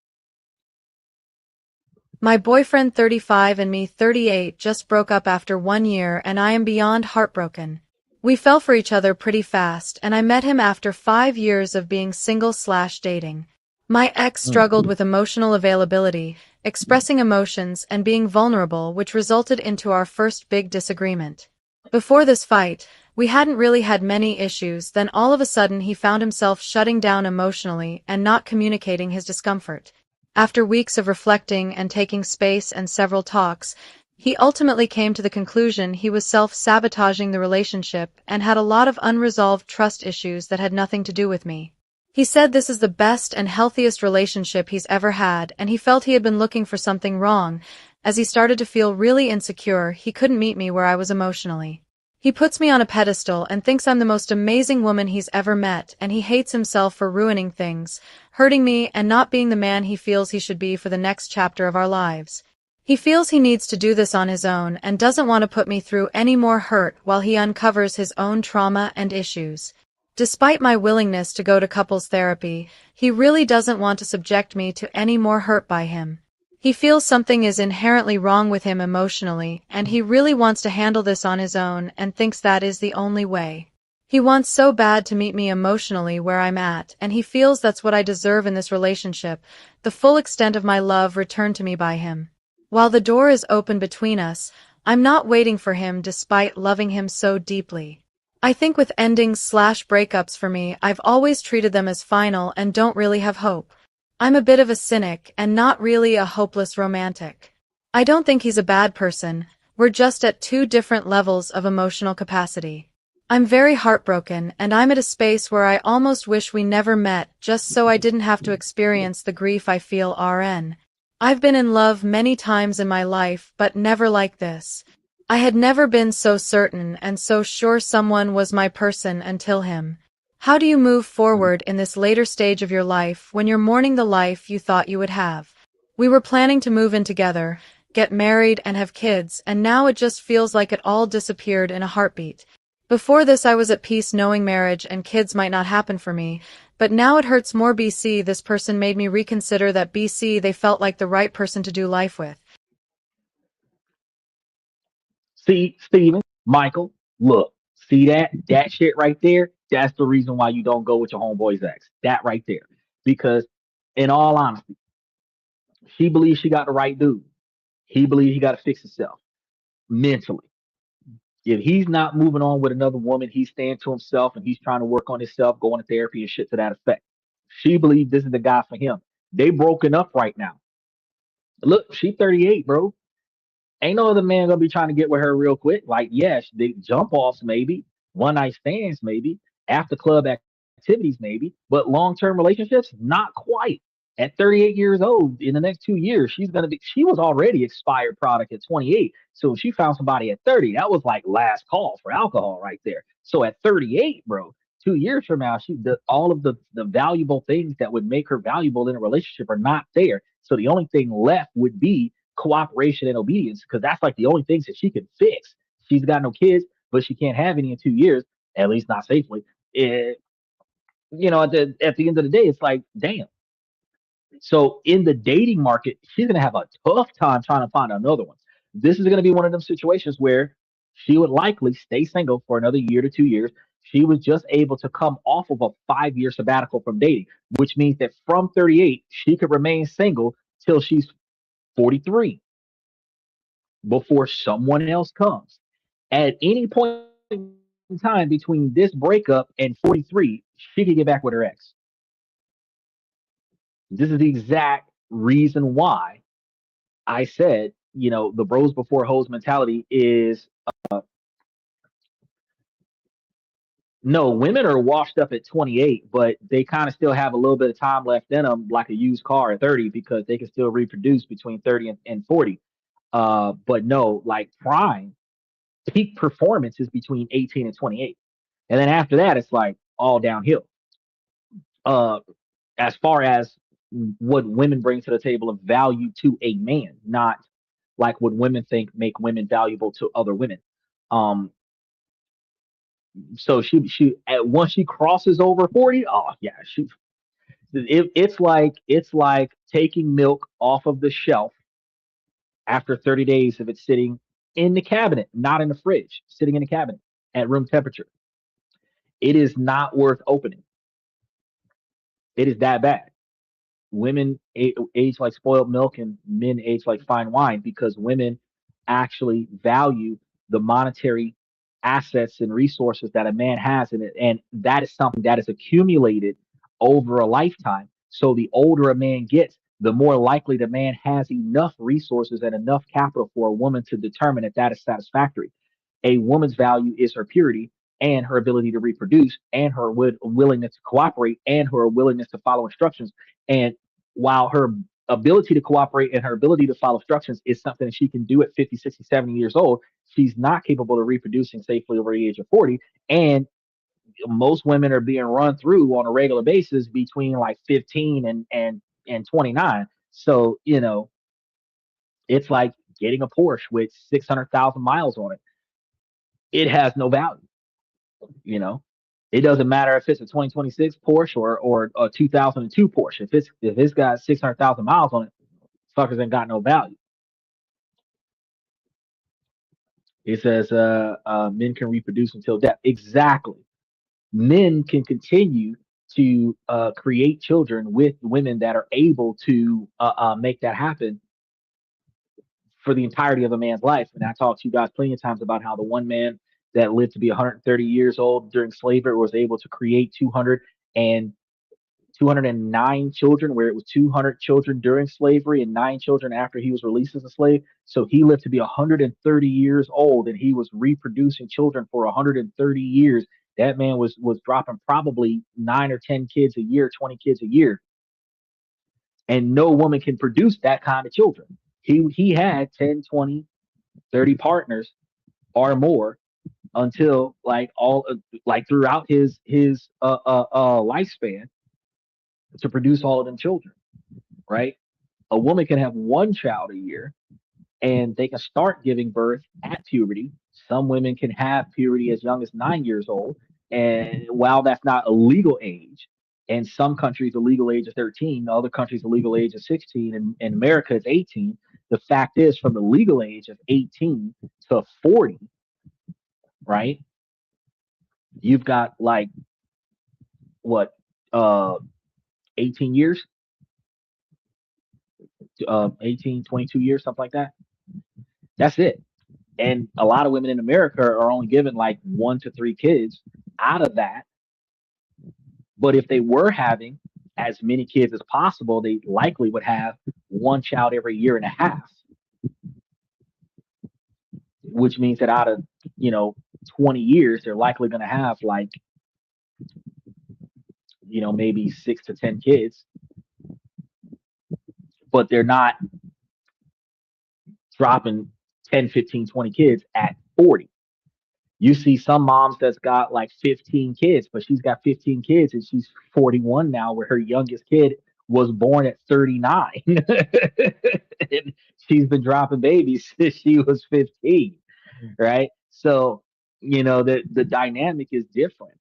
My boyfriend 35 and me 38 just broke up after 1 year and I am beyond heartbroken. We fell for each other pretty fast and I met him after 5 years of being single/dating. My ex struggled with emotional availability, expressing emotions and being vulnerable, which resulted into our first big disagreement. Before this fight, we hadn't really had many issues, then all of a sudden he found himself shutting down emotionally and not communicating his discomfort. After weeks of reflecting and taking space and several talks, he ultimately came to the conclusion he was self-sabotaging the relationship and had a lot of unresolved trust issues that had nothing to do with me. He said this is the best and healthiest relationship he's ever had, and he felt he had been looking for something wrong. As he started to feel really insecure, he couldn't meet me where I was emotionally. He puts me on a pedestal and thinks I'm the most amazing woman he's ever met, and he hates himself for ruining things, hurting me, and not being the man he feels he should be for the next chapter of our lives. He feels he needs to do this on his own and doesn't want to put me through any more hurt while he uncovers his own trauma and issues. Despite my willingness to go to couples therapy, he really doesn't want to subject me to any more hurt by him. He feels something is inherently wrong with him emotionally, and he really wants to handle this on his own and thinks that is the only way. He wants so bad to meet me emotionally where I'm at, and he feels that's what I deserve in this relationship, the full extent of my love returned to me by him. While the door is open between us, I'm not waiting for him despite loving him so deeply. I think with endings/breakups for me, I've always treated them as final and don't really have hope. I'm a bit of a cynic and not really a hopeless romantic. I don't think he's a bad person, we're just at two different levels of emotional capacity. I'm very heartbroken and I'm at a space where I almost wish we never met just so I didn't have to experience the grief I feel RN. I've been in love many times in my life, but never like this. I had never been so certain and so sure someone was my person until him. How do you move forward in this later stage of your life when you're mourning the life you thought you would have? We were planning to move in together, get married and have kids, and now it just feels like it all disappeared in a heartbeat. Before this I was at peace knowing marriage and kids might not happen for me, but now it hurts more. BC, this person made me reconsider that. BC, they felt like the right person to do life with. See, Steven, Michael, look, see that shit right there? That's the reason why you don't go with your homeboy's ex. That right there. Because in all honesty, she believes she got the right dude. He believes he got to fix himself mentally. If he's not moving on with another woman, he's staying to himself and he's trying to work on himself, going to therapy and shit to that effect. She believes this is the guy for him. They broken up right now. Look, she 38, bro. Ain't no other man gonna be trying to get with her real quick. Like, yes, they jump offs maybe, one night stands maybe, after club activities maybe, but long term relationships, not quite. At 38 years old, in the next 2 years, she's gonna be. She was already expired product at 28, so if she found somebody at 30, that was like last call for alcohol right there. So at 38, bro, 2 years from now, all of the valuable things that would make her valuable in a relationship are not there. So the only thing left would be cooperation and obedience because that's like the only things that she can fix. She's got no kids, but she can't have any in 2 years, at least not safely. At the end of the day, it's like, damn. So in the dating market, she's gonna have a tough time trying to find another one. This is gonna be one of them situations where she would likely stay single for another year to 2 years. She was just able to come off of a 5 year sabbatical from dating, which means that from 38, she could remain single till she's 43 before someone else comes. At any point in time between this breakup and 43, she could get back with her ex. This is the exact reason why I said, the bros before hoes mentality is no, women are washed up at 28, but they kind of still have a little bit of time left in them, like a used car at 30, because they can still reproduce between 30 and 40. But no, like prime peak performance is between 18 and 28. And then after that, it's like all downhill. Uh, as far as what women bring to the table of value to a man, not like what women think make women valuable to other women. Um, so once she crosses over 40, oh yeah, it's like taking milk off of the shelf after 30 days if it's sitting in the cabinet, not in the fridge, sitting in the cabinet at room temperature. It is not worth opening. It is that bad. Women age like spoiled milk and men age like fine wine because women actually value the monetary assets and resources that a man has in it. And that is something that is accumulated over a lifetime. So the older a man gets, the more likely the man has enough resources and enough capital for a woman to determine that that is satisfactory. A woman's value is her purity and her ability to reproduce and her willingness to cooperate and her willingness to follow instructions. And while her ability to cooperate and her ability to follow instructions is something that she can do at 50, 60, 70 years old, she's not capable of reproducing safely over the age of 40. And most women are being run through on a regular basis between like 15 and 29. So, It's like getting a Porsche with 600,000 miles on it. It has no value, you know. It doesn't matter if it's a 2026 Porsche or a 2002 Porsche. If it's got 600,000 miles on it, fuckers ain't got no value. It says men can reproduce until death. Exactly. Men can continue to create children with women that are able to make that happen for the entirety of a man's life. And I talked to you guys plenty of times about how the one man that lived to be 130 years old during slavery was able to create 209 children, where it was 200 children during slavery and 9 children after he was released as a slave. So he lived to be 130 years old, and he was reproducing children for 130 years. That man was dropping probably 9 or 10 kids a year, 20 kids a year, and no woman can produce that kind of children. He had 10, 20, 30 partners or more until like throughout his lifespan to produce all of them children, right? A woman can have one child a year and they can start giving birth at puberty. Some women can have puberty as young as 9 years old. And while that's not a legal age, in some countries the legal age is 13, in other countries the legal age is 16, and in America it's 18. The fact is, from the legal age of 18 to 40, right? You've got like what, 18 years, 18, 22 years, something like that. That's it. And a lot of women in America are only given like 1 to 3 kids out of that. But if they were having as many kids as possible, they likely would have one child every year and a half, which means that out of, you know, 20 years, they're likely going to have like, maybe 6 to 10 kids, but they're not dropping 10, 15, 20 kids at 40. You see some moms that's got like 15 kids, but she's got 15 kids and she's 41 now, where her youngest kid was born at 39. And she's been dropping babies since she was 15, right? So, the dynamic is different.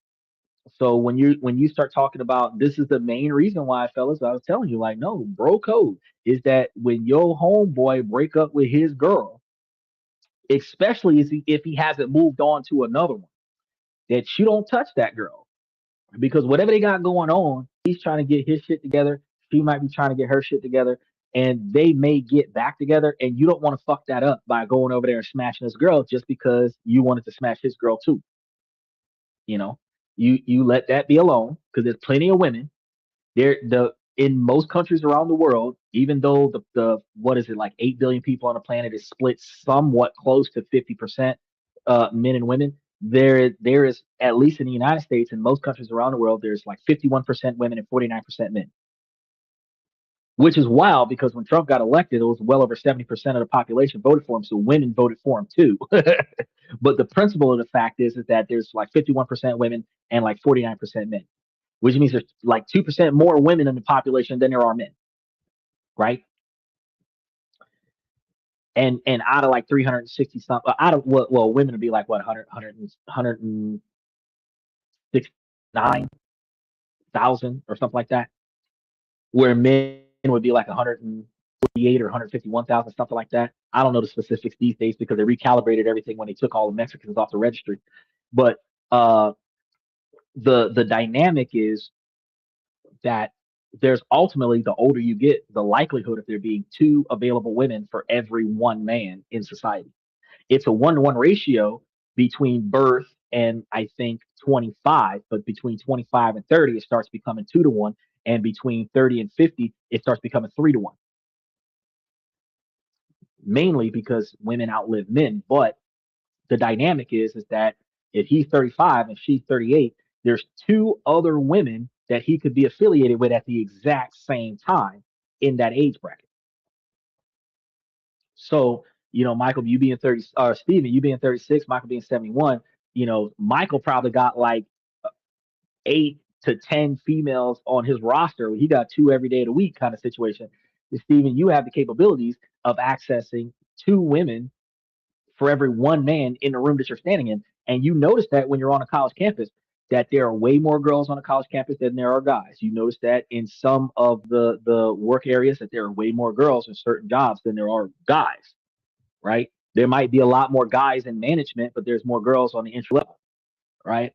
So when you start talking about, this is the main reason why, fellas, I was telling you, like, no, bro code is that when your homeboy break up with his girl, especially if he hasn't moved on to another one, that you don't touch that girl, because whatever they got going on, he's trying to get his shit together. She might be trying to get her shit together, and they may get back together. And you don't want to fuck that up by going over there and smashing this girl just because you wanted to smash his girl too. You know, you let that be alone, because there's plenty of women there. The In most countries around the world, even though the what is it, like 8 billion people on the planet, is split somewhat close to 50% men and women. There is, at least in the United States and most countries around the world, there's like 51% women and 49% men, which is wild because when Trump got elected, it was well over 70% of the population voted for him, so women voted for him too. But the principle of the fact is that there's like 51% women and like 49% men, which means there's like 2% more women in the population than there are men, right? And out of like 360 something, out of well, women would be like what, 169,000 or something like that, where men would be like 148 or 151,000, something like that. I don't know the specifics these days because they recalibrated everything when they took all the Mexicans off the registry. But the dynamic is that there's ultimately, the older you get, the likelihood of there being 2 available women for every 1 man in society. It's a 1-to-1 ratio between birth and, I think, 25, but between 25 and 30, it starts becoming 2-to-1, and between 30 and 50, it starts becoming 3-to-1. Mainly because women outlive men, but the dynamic is that if he's 35 and she's 38, there's 2 other women that he could be affiliated with at the exact same time in that age bracket. So, Michael, you being 30, or Steven, you being 36, Michael being 71, Michael probably got like 8 to 10 females on his roster. He got 2 every day of the week kind of situation. Steven, you have the capabilities of accessing two women for every one man in the room that you're standing in. And you notice that when you're on a college campus, that there are way more girls on a college campus than there are guys. You notice that in some of the work areas that there are way more girls in certain jobs than there are guys, right? There might be a lot more guys in management, but there's more girls on the entry level, right?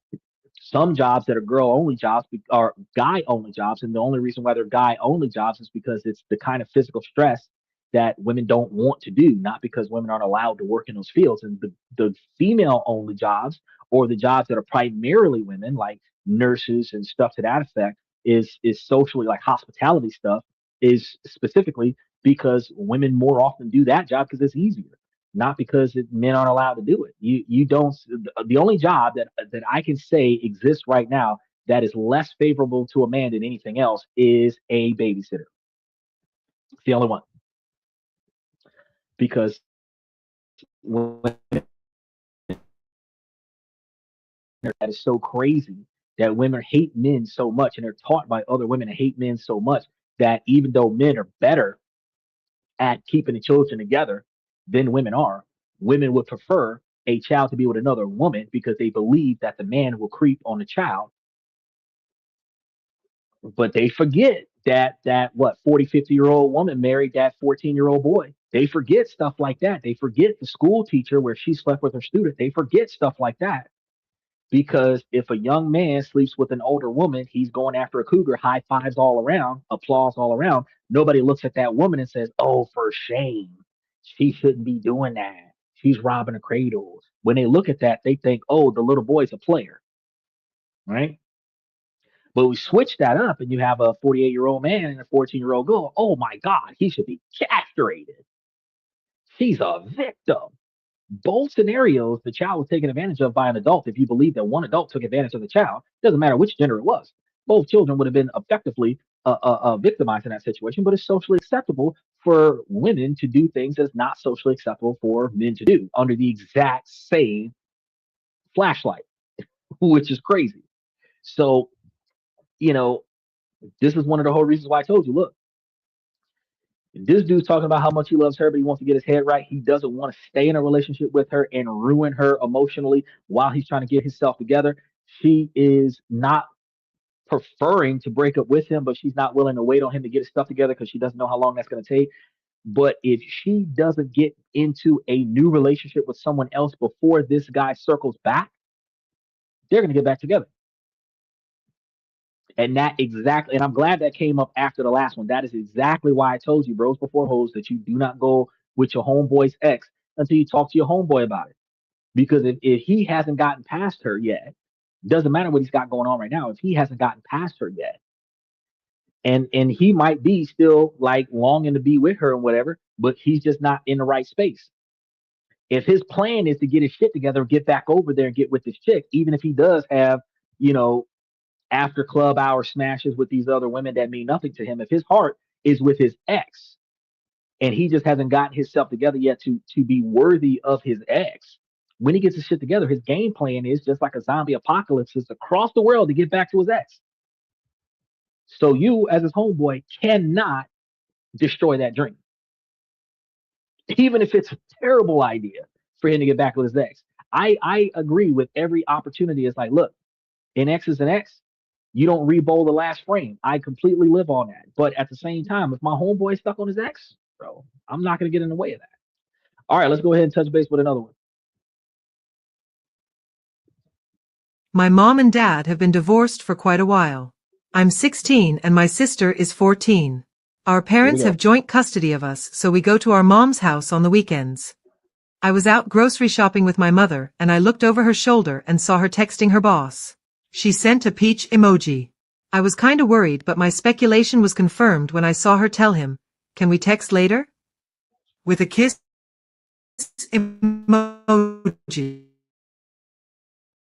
Some jobs that are girl only jobs are guy only jobs. And the only reason why they're guy only jobs is because it's the kind of physical stress that women don't want to do, not because women aren't allowed to work in those fields. And the female only jobs, or the jobs that are primarily women, like nurses and stuff to that effect, is socially, like hospitality stuff, is specifically because women more often do that job because it's easier, not because men aren't allowed to do it. You don't. The only job that I can say exists right now that is less favorable to a man than anything else is a babysitter. It's the only one, because when that is so crazy that women hate men so much, and they're taught by other women to hate men so much that even though men are better at keeping the children together than women are, women would prefer a child to be with another woman because they believe that the man will creep on the child. But they forget that what 40, 50-year-old woman married that 14-year-old boy. They forget stuff like that. They forget the school teacher where she slept with her student. They forget stuff like that. Because if a young man sleeps with an older woman, he's going after a cougar, high fives all around, applause all around. Nobody looks at that woman and says, "Oh, for shame. She shouldn't be doing that. She's robbing a cradle." When they look at that, they think, "Oh, the little boy's a player." Right? But we switch that up and you have a 48-year-old man and a 14-year-old girl. Oh my God, he should be castrated. She's a victim. Both scenarios, the child was taken advantage of by an adult. If you believe that one adult took advantage of the child, doesn't matter which gender it was. Both children would have been effectively victimized in that situation. But it's socially acceptable for women to do things that's not socially acceptable for men to do under the exact same flashlight, which is crazy. So, you know, this is one of the whole reasons why I told you, look, this dude's talking about how much he loves her, but he wants to get his head right. He doesn't want to stay in a relationship with her and ruin her emotionally while he's trying to get himself together. She is not preferring to break up with him, but she's not willing to wait on him to get his stuff together because she doesn't know how long that's going to take. But if she doesn't get into a new relationship with someone else before this guy circles back, they're going to get back together. And that exactly, and I'm glad that came up after the last one. That is exactly why I told you, bros before hoes, that you do not go with your homeboy's ex until you talk to your homeboy about it. Because if he hasn't gotten past her yet, doesn't matter what he's got going on right now, if he hasn't gotten past her yet, and he might be still like longing to be with her and whatever, but he's just not in the right space. If his plan is to get his shit together, get back over there and get with this chick, even if he does have, you know, after club hour smashes with these other women that mean nothing to him, if his heart is with his ex and he just hasn't gotten himself together yet to be worthy of his ex, when he gets his shit together, his game plan is just like a zombie apocalypse, is across the world to get back to his ex. So you, as his homeboy, cannot destroy that dream, even if it's a terrible idea for him to get back with his ex. I agree with every opportunity. It's like, look, an ex is an ex. You don't re-bowl the last frame. I completely live on that. But at the same time, if my homeboy is stuck on his ex, bro, I'm not going to get in the way of that. All right, let's go ahead and touch base with another one. My mom and dad have been divorced for quite a while. I'm 16 and my sister is 14. Our parents have joint custody of us, so we go to our mom's house on the weekends. I was out grocery shopping with my mother and I looked over her shoulder and saw her texting her boss. She sent a peach emoji. I was kinda worried, but my speculation was confirmed when I saw her tell him, "Can we text later?" With a kiss emoji.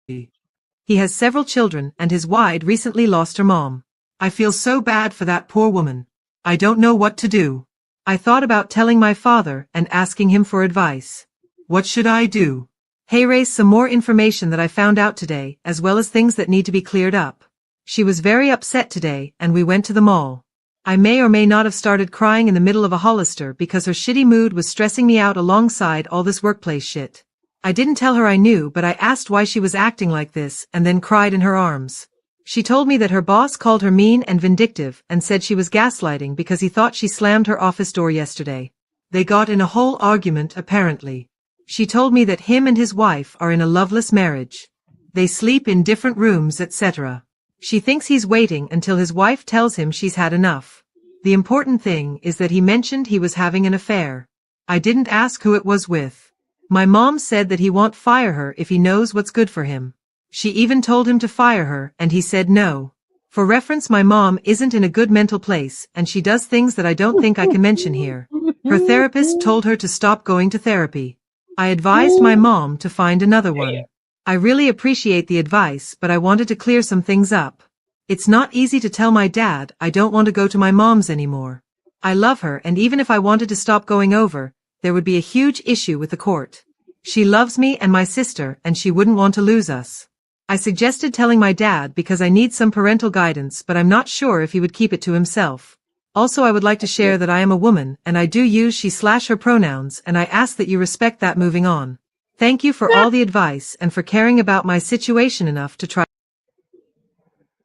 He has several children and his wife recently lost her mom. I feel so bad for that poor woman. I don't know what to do. I thought about telling my father and asking him for advice. What should I do? Hey, raise some more information that I found out today, as well as things that need to be cleared up. She was very upset today and we went to the mall. I may or may not have started crying in the middle of a Hollister because her shitty mood was stressing me out alongside all this workplace shit. I didn't tell her I knew, but I asked why she was acting like this and then cried in her arms. She told me that her boss called her mean and vindictive and said she was gaslighting because he thought she slammed her office door yesterday. They got in a whole argument apparently. She told me that him and his wife are in a loveless marriage. They sleep in different rooms, etc. She thinks he's waiting until his wife tells him she's had enough. The important thing is that he mentioned he was having an affair. I didn't ask who it was with. My mom said that he won't fire her if he knows what's good for him. She even told him to fire her and he said no. For reference, my mom isn't in a good mental place and she does things that I don't think I can mention here. Her therapist told her to stop going to therapy. I advised my mom to find another one. I really appreciate the advice, but I wanted to clear some things up. It's not easy to tell my dad I don't want to go to my mom's anymore. I love her, and even if I wanted to stop going over, there would be a huge issue with the court. She loves me and my sister and she wouldn't want to lose us. I suggested telling my dad because I need some parental guidance, but I'm not sure if he would keep it to himself. Also, I would like to share that I am a woman and I do use she/her pronouns, and I ask that you respect that. Moving on. Thank you for all the advice and for caring about my situation enough to try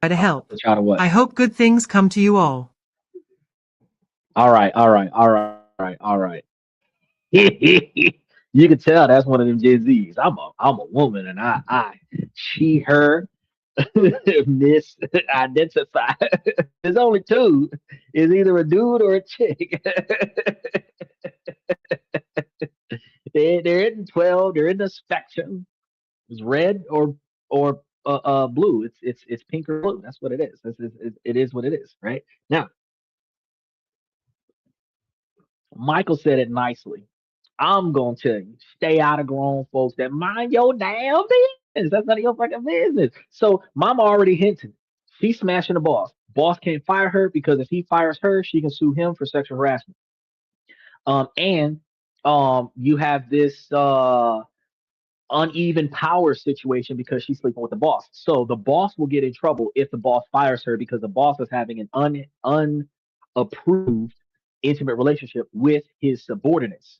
to help. Try to what? I hope good things come to you all. All right. You can tell that's one of them Gen Zs. I'm a woman and I she her miss identify. There's only two. It's either a dude or a chick. They're in 12. They're in the spectrum. It's red or blue. It's pink or blue. That's what it is. It is what it is. Right now, Michael said it nicely. I'm gonna tell you, stay out of grown folks that mind your damn business. That's none of your fucking business. So mama already hinted. She's smashing the boss. Boss can't fire her because if he fires her, she can sue him for sexual harassment. And you have this uneven power situation because she's sleeping with the boss. So the boss will get in trouble if the boss fires her because the boss is having an unapproved intimate relationship with his subordinates.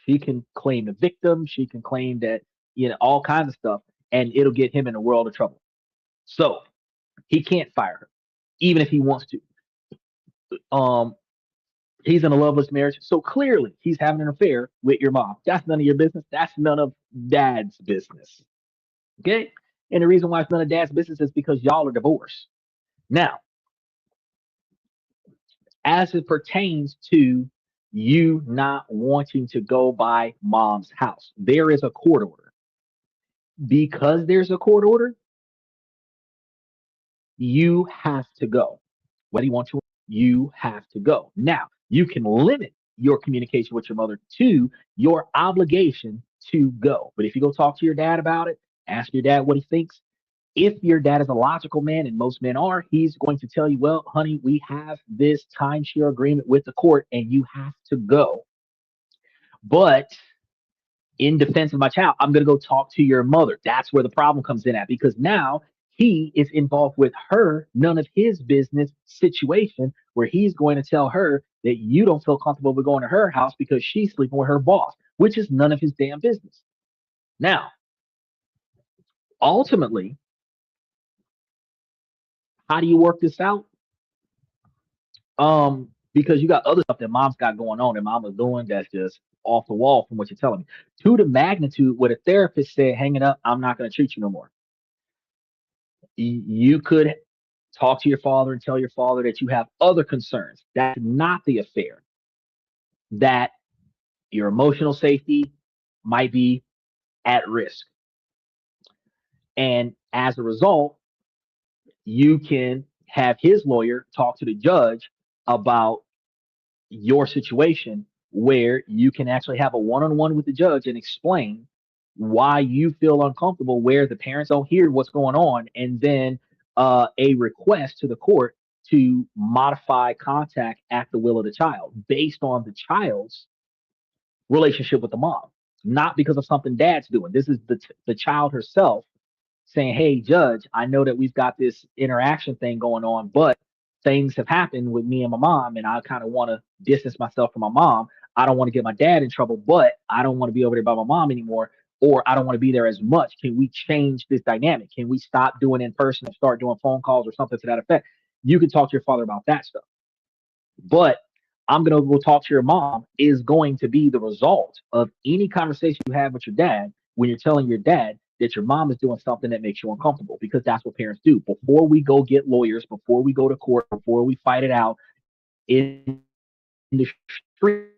She can claim the victim. She can claim that, all kinds of stuff, and it'll get him in a world of trouble. So he can't fire her, even if he wants to. He's in a loveless marriage, so clearly he's having an affair with your mom. That's none of your business. That's none of dad's business. Okay? And the reason why it's none of dad's business is because y'all are divorced. Now, as it pertains to you not wanting to go by mom's house, there is a court order. Because there's a court order, you have to go. Whether you want to, you have to go. Now, you can limit your communication with your mother to your obligation to go. But if you go talk to your dad about it, ask your dad what he thinks. If your dad is a logical man, and most men are, he's going to tell you, well, honey, we have this timeshare agreement with the court and you have to go. But in defense of my child, I'm going to go talk to your mother. That's where the problem comes in at, because now he is involved with her, none of his business situation, where he's going to tell her that you don't feel comfortable with going to her house because she's sleeping with her boss, which is none of his damn business. Now, ultimately, how do you work this out? Because you got other stuff that mom's got going on and mama's doing that's just off the wall from what you're telling me. To the magnitude where the therapist said, hang it up, I'm not going to treat you no more. You could talk to your father and tell your father that you have other concerns. That's not the affair. That your emotional safety might be at risk. And as a result, you can have his lawyer talk to the judge about your situation, where you can actually have a one-on-one with the judge and explain why you feel uncomfortable, where the parents don't hear what's going on, and then a request to the court to modify contact at the will of the child based on the child's relationship with the mom, not because of something dad's doing. This is the child herself saying, hey, judge, I know that we've got this interaction thing going on, but things have happened with me and my mom, and I kind of want to distance myself from my mom. I don't want to get my dad in trouble, but I don't want to be over there by my mom anymore, or I don't want to be there as much. Can we change this dynamic? Can we stop doing in person and start doing phone calls or something to that effect? You can talk to your father about that stuff. But I'm gonna go talk to your mom is going to be the result of any conversation you have with your dad when you're telling your dad that your mom is doing something that makes you uncomfortable, because that's what parents do. Before we go get lawyers, before we go to court, before we fight it out in the street,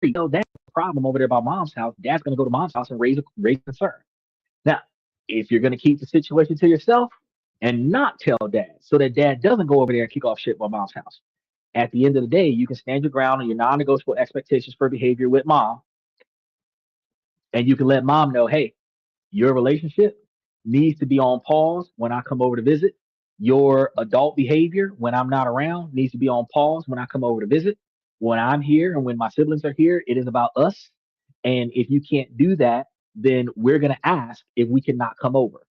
that's the problem over there by mom's house. Dad's gonna go to mom's house and raise concern. Now, if you're gonna keep the situation to yourself and not tell dad, so that dad doesn't go over there and kick off shit by mom's house, at the end of the day, you can stand your ground on your non-negotiable expectations for behavior with mom, and you can let mom know, hey, your relationship needs to be on pause when I come over to visit. Your adult behavior when I'm not around needs to be on pause when I come over to visit. When I'm here and when my siblings are here, it is about us. And if you can't do that, then we're gonna ask if we cannot come over.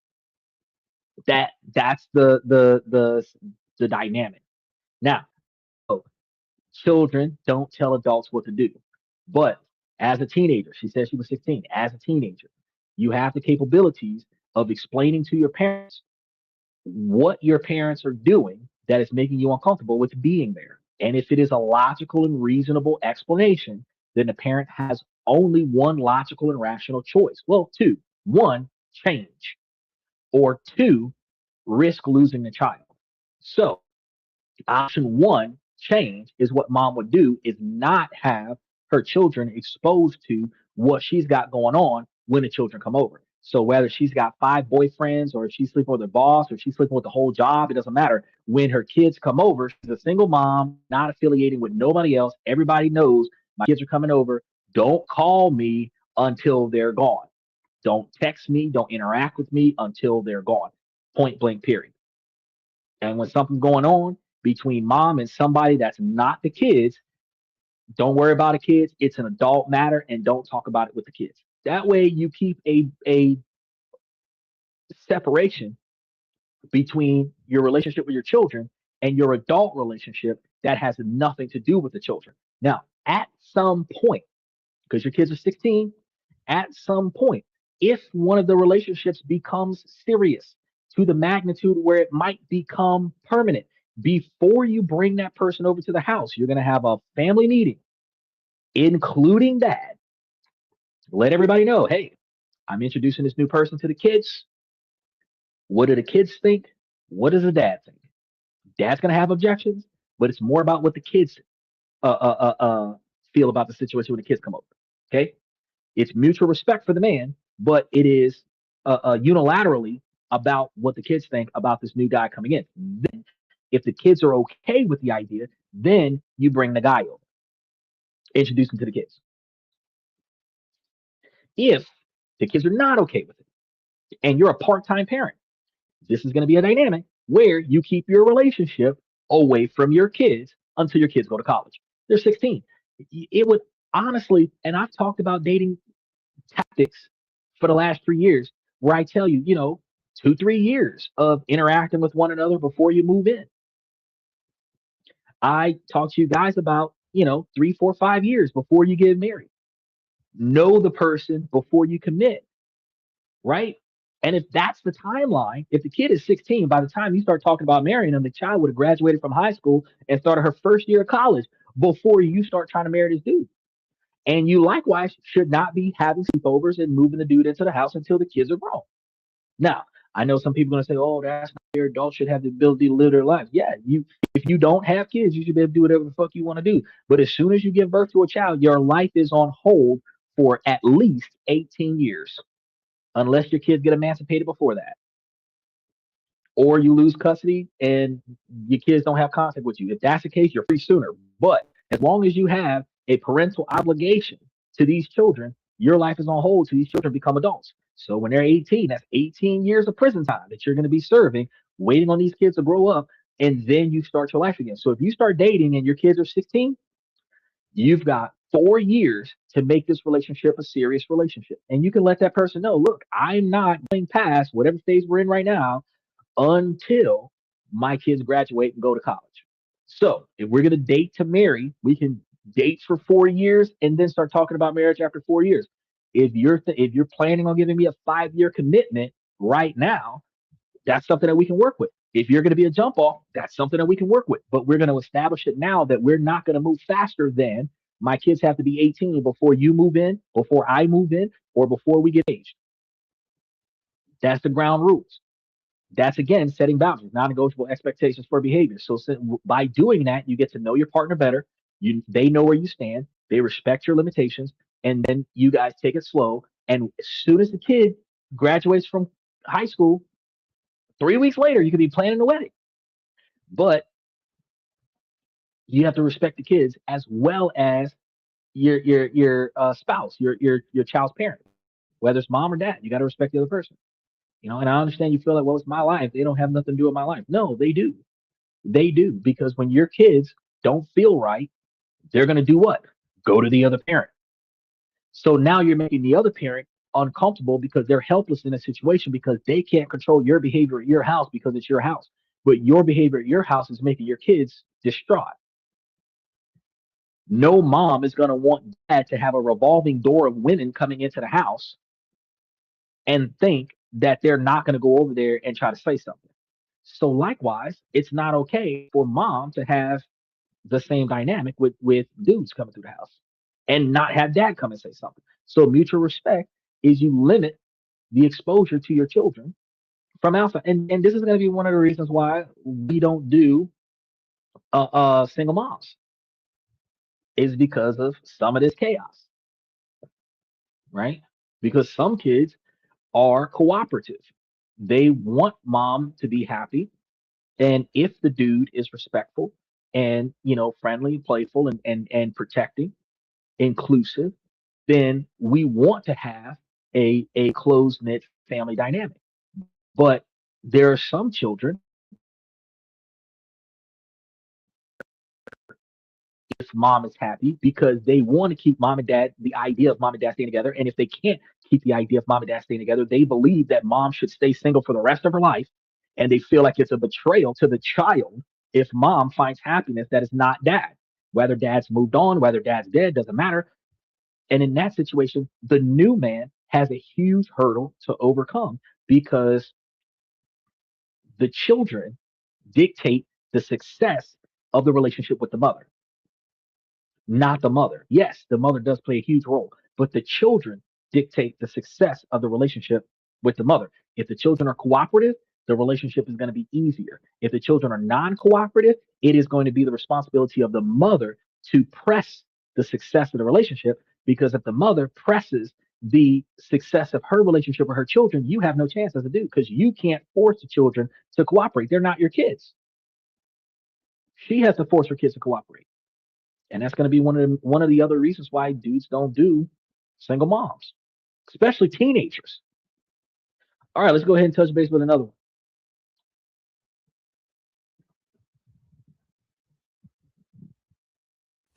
That's the dynamic. Now, children don't tell adults what to do. But as a teenager, she said she was 16. As a teenager, you have the capabilities of explaining to your parents what your parents are doing that is making you uncomfortable with being there. And if it is a logical and reasonable explanation, then the parent has only one logical and rational choice. Well, two. One, change, or two, risk losing the child. So option one, change, is what mom would do, is not have her children exposed to what she's got going on when the children come over. So whether she's got five boyfriends, or if she's sleeping with her boss, or she's sleeping with the whole job, it doesn't matter. When her kids come over, she's a single mom, not affiliating with nobody else. Everybody knows my kids are coming over. Don't call me until they're gone. Don't text me. Don't interact with me until they're gone. Point blank, period. And when something's going on between mom and somebody that's not the kids, don't worry about the kids. It's an adult matter, and don't talk about it with the kids. That way you keep a separation between your relationship with your children and your adult relationship that has nothing to do with the children. Now, at some point, because your kids are 16, at some point, if one of the relationships becomes serious to the magnitude where it might become permanent, before you bring that person over to the house, you're going to have a family meeting, including dad. Let everybody know, hey, I'm introducing this new person to the kids. What do the kids think? What does the dad think? Dad's going to have objections, but it's more about what the kids feel about the situation when the kids come over. Okay. It's mutual respect for the man, but it is unilaterally about what the kids think about this new guy coming in. Then, if the kids are okay with the idea, then you bring the guy over, introduce him to the kids. If the kids are not okay with it, and you're a part-time parent, this is going to be a dynamic where you keep your relationship away from your kids until your kids go to college. They're 16. It would honestly, and I've talked about dating tactics for the last 3 years, where I tell you, 2, 3 years of interacting with one another before you move in. I talk to you guys about, 3, 4, 5 years before you get married. Know the person before you commit, right? And if that's the timeline, if the kid is 16, by the time you start talking about marrying them, the child would have graduated from high school and started her first year of college before you start trying to marry this dude. And you likewise should not be having sleepovers and moving the dude into the house until the kids are grown. Now, I know some people are going to say, "Oh, that's not fair. Adults should have the ability to live their lives." Yeah, if you don't have kids, you should be able to do whatever the fuck you want to do. But as soon as you give birth to a child, your life is on hold for at least 18 years, unless your kids get emancipated before that, or you lose custody and your kids don't have contact with you. If that's the case, you're free sooner. But as long as you have a parental obligation to these children, your life is on hold till these children become adults. So when they're 18, that's 18 years of prison time that you're going to be serving, waiting on these kids to grow up, and then you start your life again. So if you start dating and your kids are 16, you've got 4 years to make this relationship a serious relationship. And you can let that person know, look, I'm not going past whatever phase we're in right now until my kids graduate and go to college. So if we're going to date to marry, we can date for 4 years and then start talking about marriage after 4 years. If you're planning on giving me a 5 year commitment right now, that's something that we can work with. If you're going to be a jump off, that's something that we can work with. But we're going to establish it now that we're not going to move faster than my kids have to be 18 before you move in, before I move in, or before we get aged. That's the ground rules. That's again setting boundaries, non-negotiable expectations for behavior. So by doing that, you get to know your partner better. They know where you stand. They respect your limitations, and then you guys take it slow. And as soon as the kid graduates from high school, 3 weeks later, you could be planning a wedding. But you have to respect the kids as well as your spouse, your child's parent, whether it's mom or dad. You got to respect the other person. And I understand you feel like, well, it's my life. They don't have nothing to do with my life. No, they do. They do, because when your kids don't feel right, they're going to do what? Go to the other parent. So now you're making the other parent uncomfortable because they're helpless in a situation because they can't control your behavior at your house because it's your house. But your behavior at your house is making your kids distraught. No mom is going to want dad to have a revolving door of women coming into the house and think that they're not going to go over there and try to say something. So likewise, it's not okay for mom to have the same dynamic with dudes coming through the house and not have dad come and say something. So mutual respect is you limit the exposure to your children from alpha. And this is going to be one of the reasons why we don't do single moms, is because of some of this chaos, right? Because some kids are cooperative. They want mom to be happy. And if the dude is respectful and, friendly, playful, and protecting, inclusive, then we want to have a close knit family dynamic. But there are some children, if mom is happy, because they want to keep mom and dad, the idea of mom and dad staying together. And if they can't keep the idea of mom and dad staying together, they believe that mom should stay single for the rest of her life. And they feel like it's a betrayal to the child if mom finds happiness that is not dad. Whether dad's moved on, whether dad's dead, doesn't matter. And in that situation, the new man has a huge hurdle to overcome because the children dictate the success of the relationship with the mother, not the mother. Yes, the mother does play a huge role, but the children dictate the success of the relationship with the mother. If the children are cooperative, the relationship is going to be easier. If the children are non cooperative, it is going to be the responsibility of the mother to press the success of the relationship. Because if the mother presses the success of her relationship with her children, you have no chance as a dude because you can't force the children to cooperate. They're not your kids. She has to force her kids to cooperate. And that's going to be one of the other reasons why dudes don't do single moms, especially teenagers. All right, let's go ahead and touch base with another one.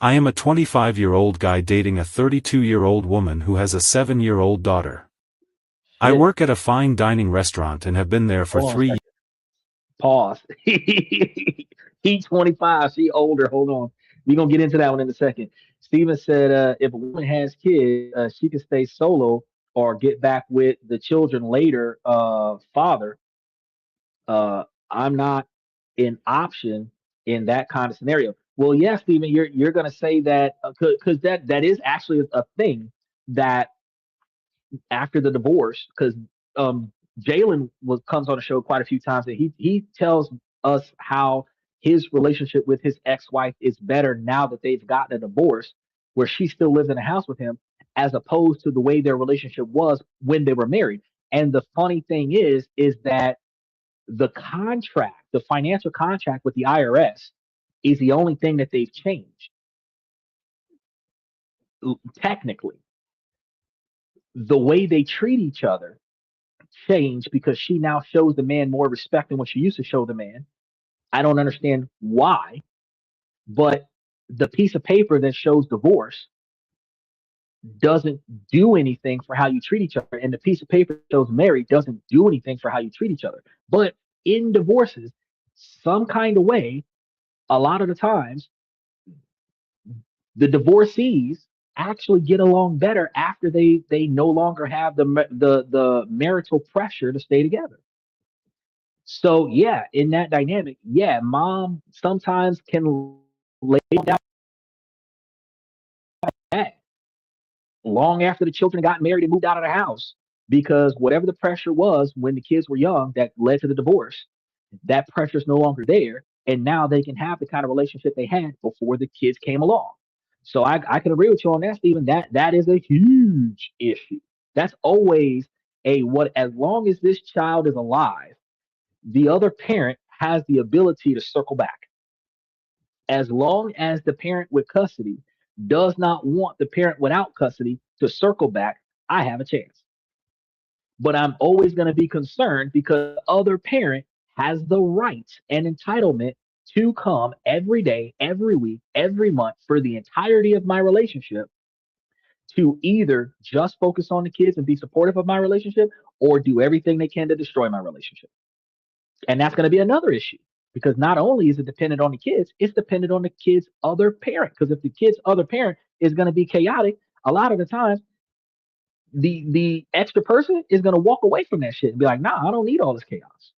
I am a 25-year-old guy dating a 32-year-old woman who has a 7-year-old daughter. I work at a fine dining restaurant and have been there for 3 years. Pause. He 25, she older. Hold on. We're going to get into that one in a second. Steven said if a woman has kids, she can stay solo or get back with the children later. Father, I'm not an option in that kind of scenario. Well, yeah, Steven, you're going to say that because that is actually a thing that after the divorce, because Jalen comes on the show quite a few times, and he tells us how his relationship with his ex-wife is better now that they've gotten a divorce, where she still lives in a house with him, as opposed to the way their relationship was when they were married. And the funny thing is that the contract, the financial contract with the IRS, is the only thing that they've changed. Technically, the way they treat each other changed because she now shows the man more respect than what she used to show the man. I don't understand why, but the piece of paper that shows divorce doesn't do anything for how you treat each other, and the piece of paper that shows married doesn't do anything for how you treat each other. But in divorces, some kind of way, a lot of the times, the divorcees actually get along better after they no longer have the marital pressure to stay together. So yeah, in that dynamic, yeah, mom sometimes can lay down that long after the children got married and moved out of the house because whatever the pressure was when the kids were young that led to the divorce, that pressure is no longer there, and now they can have the kind of relationship they had before the kids came along. So I can agree with you on that, Stephen. That is a huge issue. That's always a what as long as this child is alive, the other parent has the ability to circle back. As long as the parent with custody does not want the parent without custody to circle back, I have a chance. But I'm always going to be concerned because the other parent has the right and entitlement to come every day, every week, every month for the entirety of my relationship to either just focus on the kids and be supportive of my relationship or do everything they can to destroy my relationship. And that's going to be another issue because not only is it dependent on the kids, it's dependent on the kid's other parent. Because if the kid's other parent is going to be chaotic, a lot of the times the extra person is going to walk away from that shit and be like, nah, I don't need all this chaos.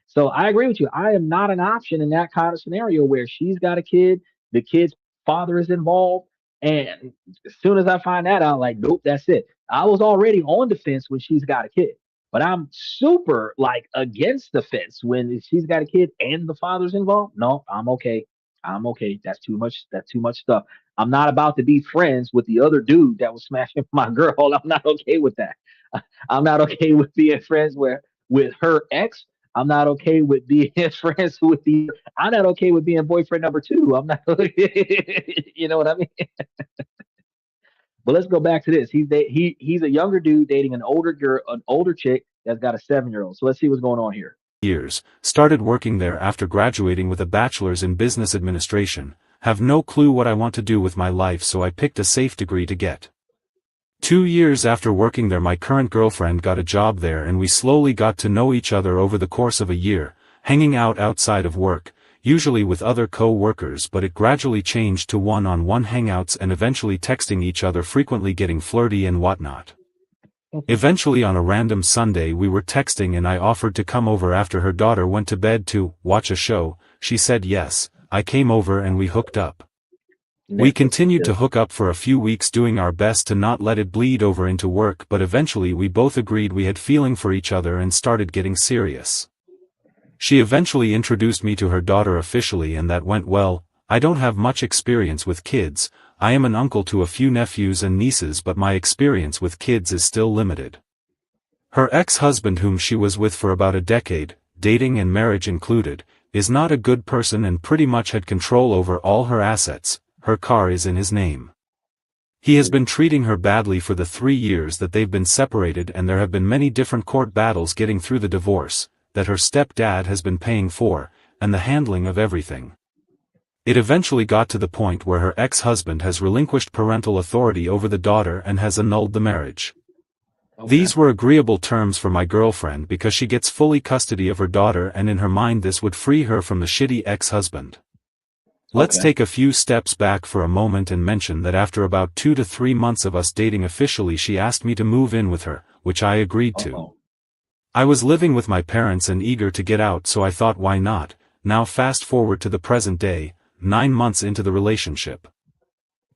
So I agree with you. I am not an option in that kind of scenario where she's got a kid, the kid's father is involved. And as soon as I find that out, like, nope, that's it. I was already on the fence when she's got a kid, but I'm super like against the fence when she's got a kid and the father's involved. No, I'm okay. I'm okay. That's too much. That's too much stuff. I'm not about to be friends with the other dude that was smashing my girl. I'm not okay with that. I'm not okay with being friends with her ex. I'm not okay with being friends with the. I'm not okay with being boyfriend number two. I'm not. You know what I mean? But let's go back to this. He's a younger dude dating an older girl, an older chick that's got a 7-year-old. So let's see what's going on here. Years, started working there after graduating with a bachelor's in business administration, have no clue what I want to do with my life, so I picked a safe degree to get. 2 years after working there, my current girlfriend got a job there and we slowly got to know each other over the course of a year, hanging out outside of work, usually with other co-workers, but it gradually changed to one-on-one hangouts and eventually texting each other frequently, getting flirty and whatnot. Eventually on a random Sunday we were texting and I offered to come over after her daughter went to bed to watch a show. She said yes, I came over and we hooked up. We continued to hook up for a few weeks, doing our best to not let it bleed over into work, but eventually we both agreed we had feeling for each other and started getting serious. She eventually introduced me to her daughter officially and that went well. I don't have much experience with kids. I am an uncle to a few nephews and nieces, but my experience with kids is still limited. Her ex-husband, whom she was with for about a decade, dating and marriage included, is not a good person and pretty much had control over all her assets. Her car is in his name. He has been treating her badly for the 3 years that they've been separated, and there have been many different court battles getting through the divorce, that her stepdad has been paying for, and the handling of everything. It eventually got to the point where her ex-husband has relinquished parental authority over the daughter and has annulled the marriage. Okay. These were agreeable terms for my girlfriend because she gets fully custody of her daughter, and in her mind this would free her from the shitty ex-husband. Let's take a few steps back for a moment and mention that after about 2 to 3 months of us dating officially, she asked me to move in with her, which I agreed to. I was living with my parents and eager to get out, so I thought, why not? Now fast forward to the present day, 9 months into the relationship.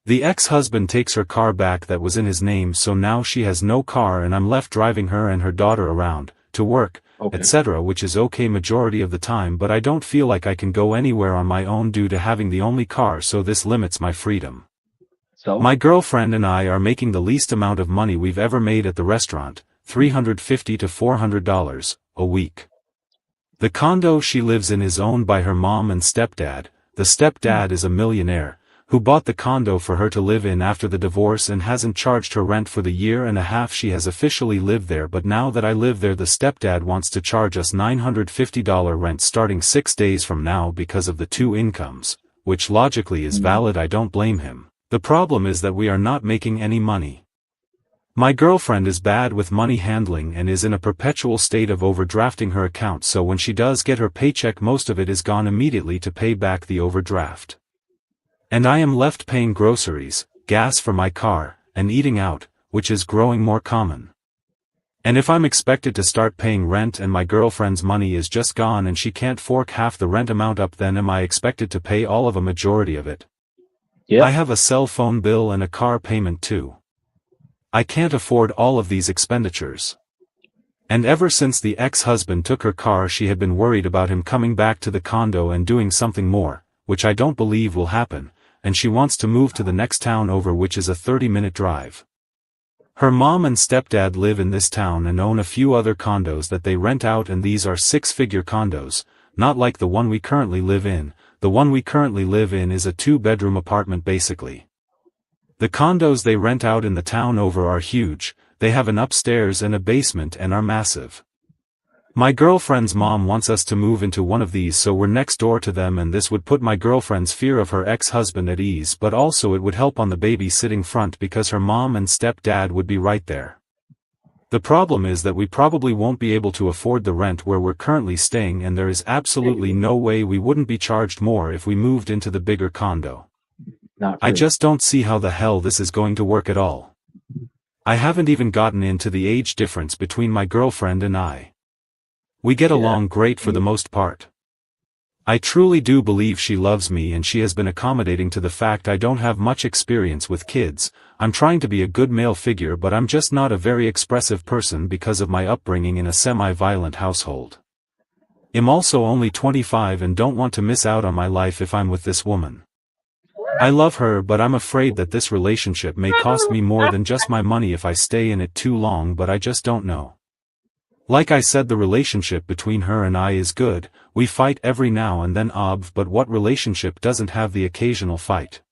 The ex-husband takes her car back that was in his name, so now she has no car and I'm left driving her and her daughter around, to work, etc., which is okay majority of the time, but I don't feel like I can go anywhere on my own due to having the only car, so this limits my freedom. So my girlfriend and I are making the least amount of money we've ever made at the restaurant, $350 to $400 a week. The condo she lives in is owned by her mom and stepdad. The stepdad is a millionaire, who bought the condo for her to live in after the divorce and hasn't charged her rent for the 1.5 years she has officially lived there, but now that I live there the stepdad wants to charge us $950 rent starting 6 days from now because of the 2 incomes, which logically is valid. I don't blame him. The problem is that we are not making any money. My girlfriend is bad with money handling and is in a perpetual state of overdrafting her account, so when she does get her paycheck, most of it is gone immediately to pay back the overdraft. And I am left paying groceries, gas for my car, and eating out, which is growing more common. And if I'm expected to start paying rent and my girlfriend's money is just gone and she can't fork half the rent amount up, then am I expected to pay all of a majority of it? Yep. I have a cell phone bill and a car payment too. I can't afford all of these expenditures. And ever since the ex-husband took her car, she had been worried about him coming back to the condo and doing something more, which I don't believe will happen, and she wants to move to the next town over, which is a 30-minute drive. Her mom and stepdad live in this town and own a few other condos that they rent out, and these are six-figure condos, not like the one we currently live in. The one we currently live in is a two-bedroom apartment basically. The condos they rent out in the town over are huge, they have an upstairs and a basement and are massive. My girlfriend's mom wants us to move into one of these so we're next door to them, and this would put my girlfriend's fear of her ex-husband at ease, but also it would help on the babysitting front because her mom and stepdad would be right there. The problem is that we probably won't be able to afford the rent where we're currently staying, and there is absolutely no way we wouldn't be charged more if we moved into the bigger condo. I just don't see how the hell this is going to work at all. I haven't even gotten into the age difference between my girlfriend and I. We get along great for the most part. I truly do believe she loves me, and she has been accommodating to the fact I don't have much experience with kids. I'm trying to be a good male figure, but I'm just not a very expressive person because of my upbringing in a semi-violent household. I'm also only 25 and don't want to miss out on my life if I'm with this woman. I love her, but I'm afraid that this relationship may cost me more than just my money if I stay in it too long, but I just don't know. Like I said, the relationship between her and I is good. We fight every now and then, but what relationship doesn't have the occasional fight?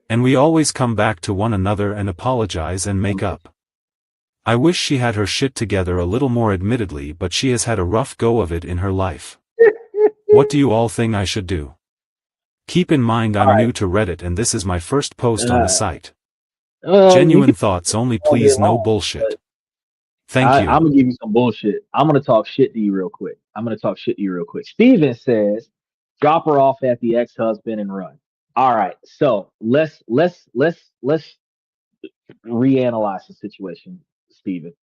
And we always come back to one another and apologize and make up. I wish she had her shit together a little more, admittedly, but she has had a rough go of it in her life. What do you all think I should do? Keep in mind I'm new to Reddit and this is my first post on the site. Genuine thoughts only, please, no bullshit. Thank you. I'm gonna give you some bullshit. I'm gonna talk shit to you real quick. Steven says, drop her off at the ex-husband and run. All right, so let's reanalyze the situation, Steven.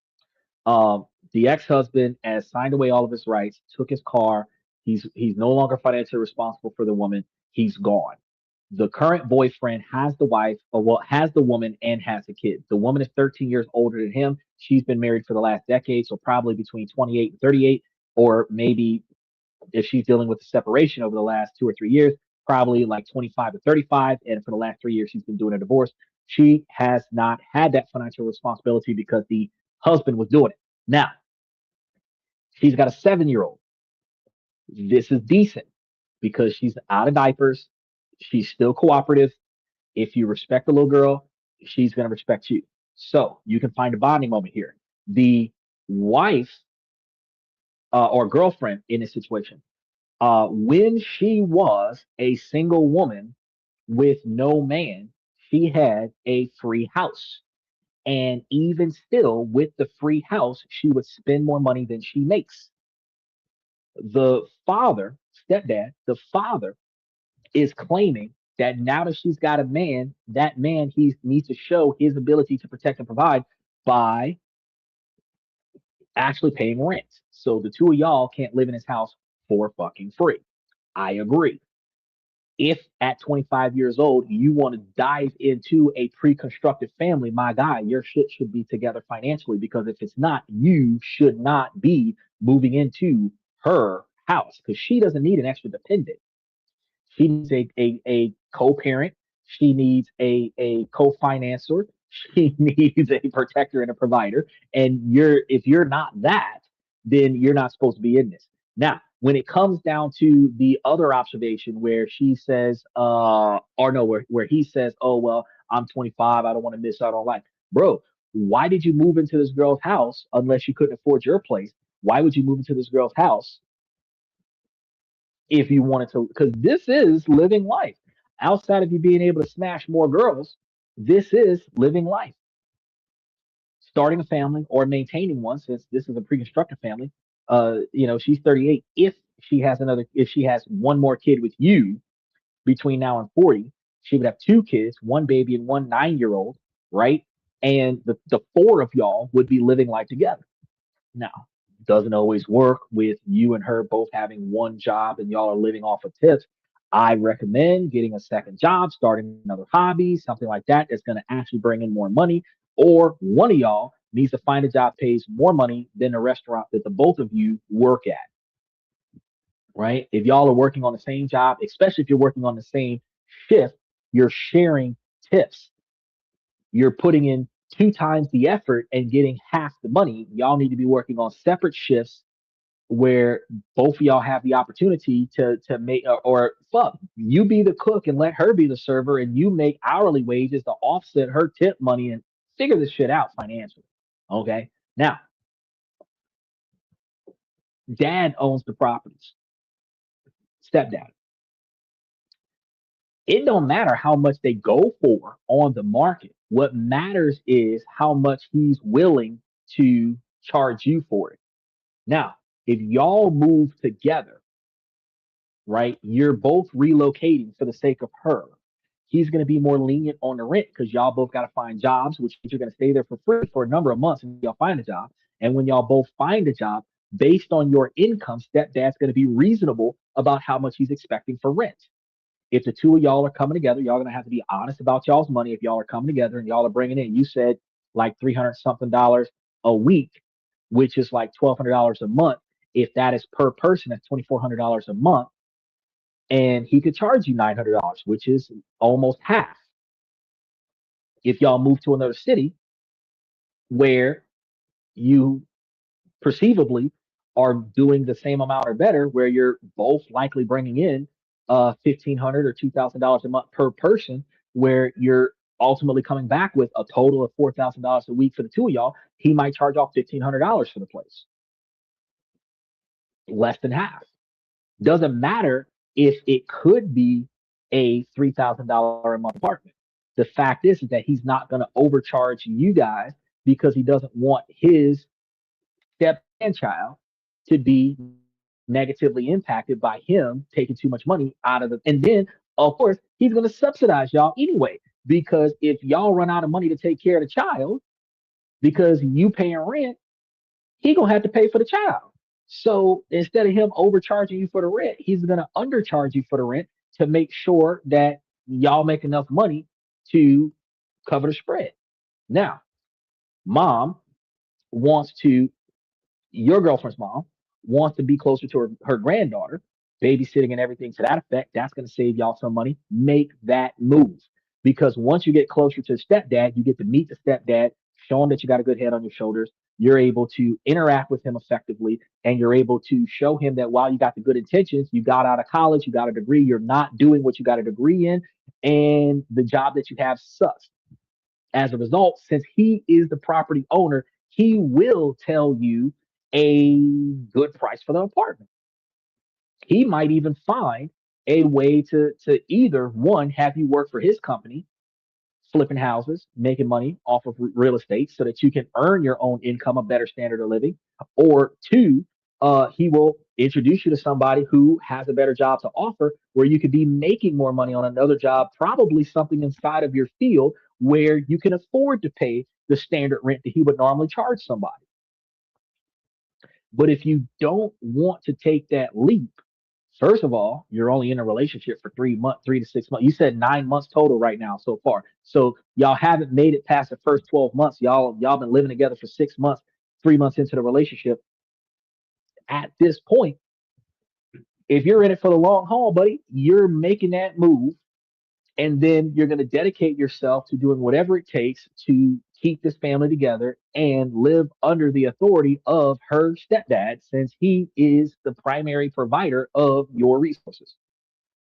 The ex-husband has signed away all of his rights, took his car. He's no longer financially responsible for the woman. He's gone. The current boyfriend has the wife, or well, has the woman and has the kid. The woman is 13 years older than him. She's been married for the last decade, so probably between 28 and 38, or maybe if she's dealing with a separation over the last 2 or 3 years, probably like 25 to 35. And for the last 3 years, she's been doing a divorce. She has not had that financial responsibility because the husband was doing it. Now, she's got a 7-year-old. This is decent because she's out of diapers. She's still cooperative. If you respect the little girl, she's going to respect you. So you can find a bonding moment here. The wife or girlfriend in this situation, when she was a single woman with no man, she had a free house. And even still, with the free house, she would spend more money than she makes. The father, stepdad, the father is claiming that now that she's got a man, that man he needs to show his ability to protect and provide by actually paying rent. So the two of y'all can't live in his house for fucking free. I agree. If at 25 years old you want to dive into a pre-constructed family, my guy, your shit should be together financially, because if it's not, you should not be moving into her house because she doesn't need an extra dependent. She needs a co-parent. She needs a co-financer. She needs a protector and a provider. And if you're not that, then you're not supposed to be in this. Now, when it comes down to the other observation where she says, or no, where he says, oh, well, I'm 25. I don't want to miss out on life. Bro, why did you move into this girl's house unless you couldn't afford your place? Why would you move into this girl's house if you wanted to? Because this is living life. Outside of you being able to smash more girls, this is living life. starting a family or maintaining one, since this is a pre-constructed family. She's 38. If she has one more kid with you between now and 40, she would have two kids, one baby and one 9 year old, right? And the four of y'all would be living life together. Now, doesn't always work with you and her both having one job and y'all are living off of tips. I recommend getting a second job, starting another hobby, something like that that's going to actually bring in more money. Or one of y'all needs to find a job pays more money than the restaurant that the both of you work at, right? If y'all are working on the same job, especially if you're working on the same shift, you're sharing tips. You're putting in two times the effort and getting half the money. Y'all need to be working on separate shifts where both of y'all have the opportunity to make, or fuck, you be the cook and let her be the server, and you make hourly wages to offset her tip money and figure this shit out financially. Okay. Now, dad owns the properties, stepdad. It don't matter how much they go for on the market. What matters is how much he's willing to charge you for it. Now, if y'all move together, right, you're both relocating for the sake of her. He's going to be more lenient on the rent because y'all both got to find jobs, which you're going to stay there for free for a number of months and y'all find a job. And when y'all both find a job, based on your income, stepdad's going to be reasonable about how much he's expecting for rent. If the two of y'all are coming together, y'all gonna have to be honest about y'all's money. If y'all are coming together and y'all are bringing in, you said like 300 something dollars a week, which is like $1,200 a month. If that is per person, that's $2,400 a month, and he could charge you $900, which is almost half. If y'all move to another city where you perceivably are doing the same amount or better, where you're both likely bringing in $1,500 or $2,000 a month per person, where you're ultimately coming back with a total of $4,000 a week for the two of y'all, he might charge off $1,500 for the place, less than half. Doesn't matter if it could be a $3,000 a month apartment. The fact is that he's not going to overcharge you guys because he doesn't want his step grandchild to be negatively impacted by him taking too much money out of the. And then, of course, he's going to subsidize y'all anyway, because if y'all run out of money to take care of the child because you paying rent, he gonna have to pay for the child. So instead of him overcharging you for the rent, he's gonna undercharge you for the rent to make sure that y'all make enough money to cover the spread. Now, mom wants to your girlfriend's mom wants to be closer to her granddaughter, babysitting and everything to that effect. That's going to save y'all some money. Make that move. Because once you get closer to stepdad, you get to meet the stepdad, show him that you got a good head on your shoulders. You're able to interact with him effectively, and you're able to show him that while you got the good intentions, you got out of college, you got a degree, you're not doing what you got a degree in, and the job that you have sucks. As a result, since he is the property owner, he will tell you a good price for the apartment. He might even find a way to either one, have you work for his company, flipping houses, making money off of real estate so that you can earn your own income, a better standard of living, or two, he will introduce you to somebody who has a better job to offer where you could be making more money on another job, probably something inside of your field where you can afford to pay the standard rent that he would normally charge somebody. But if you don't want to take that leap, first of all, you're only in a relationship for 3 months, 3 to 6 months. You said 9 months total right now so far. So y'all haven't made it past the first 12 months. Y'all been living together for 6 months, 3 months into the relationship. At this point, if you're in it for the long haul, buddy, you're making that move, and then you're going to dedicate yourself to doing whatever it takes to keep this family together and live under the authority of her stepdad, since he is the primary provider of your resources.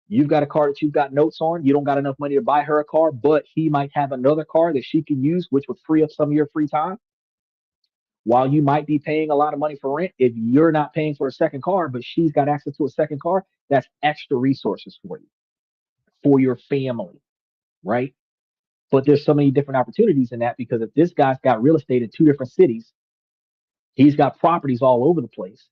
You've got a car that you've got notes on. You don't got enough money to buy her a car, but he might have another car that she can use, which would free up some of your free time. While you might be paying a lot of money for rent, if you're not paying for a second car, but she's got access to a second car, that's extra resources for you, for your family, right? But there's so many different opportunities in that because if this guy's got real estate in two different cities, he's got properties all over the place.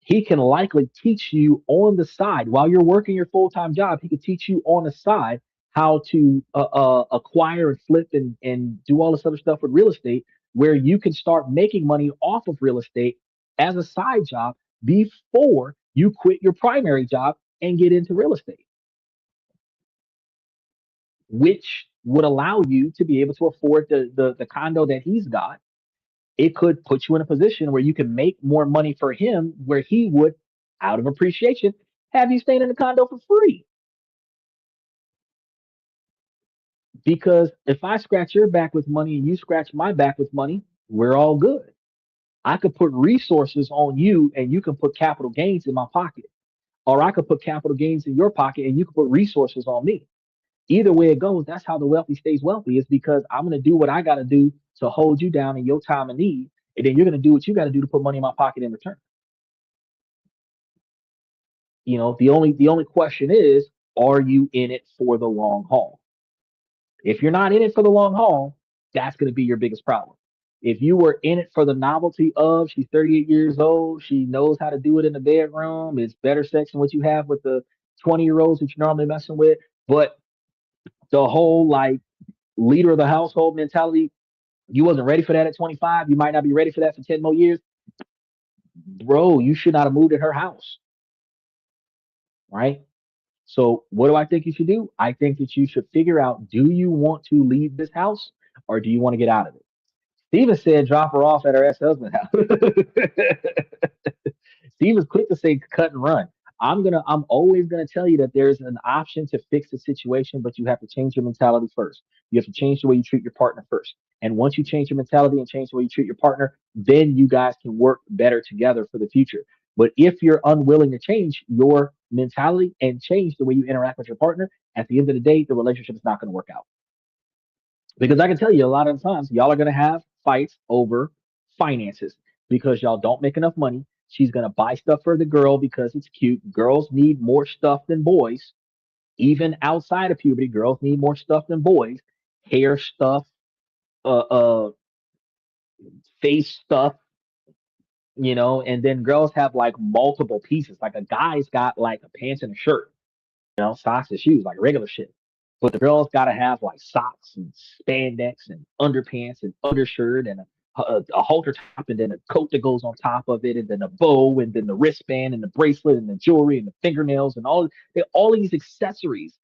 He can likely teach you on the side while you're working your full-time job. He could teach you on the side how to acquire and flip and do all this other stuff with real estate, where you can start making money off of real estate as a side job before you quit your primary job and get into real estate, which would allow you to be able to afford the condo that he's got. It could put you in a position where you can make more money for him, where he would, out of appreciation, have you staying in the condo for free. Because if I scratch your back with money and you scratch my back with money, we're all good. I could put resources on you and you can put capital gains in my pocket. Or I could put capital gains in your pocket and you can put resources on me. Either way it goes, that's how the wealthy stays wealthy, is because I'm going to do what I got to do to hold you down in your time of need. And then you're going to do what you got to do to put money in my pocket in return. The only question is, are you in it for the long haul? If you're not in it for the long haul, that's going to be your biggest problem. If you were in it for the novelty of, she's 38 years old, she knows how to do it in the bedroom, it's better sex than what you have with the 20-year-olds that you're normally messing with, but the whole like leader of the household mentality, you wasn't ready for that at 25, you might not be ready for that for 10 more years, bro, you should not have moved at her house, right? So what do I think you should do? I think that you should figure out, do you want to leave this house or do you want to get out of it? Steven said drop her off at her ex-husband's house. Steve was quick to say cut and run. I'm always gonna tell you that there's an option to fix the situation, but you have to change your mentality first. You have to change the way you treat your partner first. And once you change your mentality and change the way you treat your partner, then you guys can work better together for the future. But if you're unwilling to change your mentality and change the way you interact with your partner, at the end of the day, the relationship is not going to work out. Because I can tell you a lot of times y'all are going to have fights over finances because y'all don't make enough money. She's going to buy stuff for the girl because it's cute. Girls need more stuff than boys. Even outside of puberty, girls need more stuff than boys. Hair stuff, uh, uh, face stuff, and then girls have like multiple pieces. Like a guy's got like a pants and a shirt, socks and shoes, like regular shit. But the girls got to have like socks and spandex and underpants and undershirt and a halter top and then a coat that goes on top of it and then a bow and then the wristband and the bracelet and the jewelry and the fingernails and all these accessories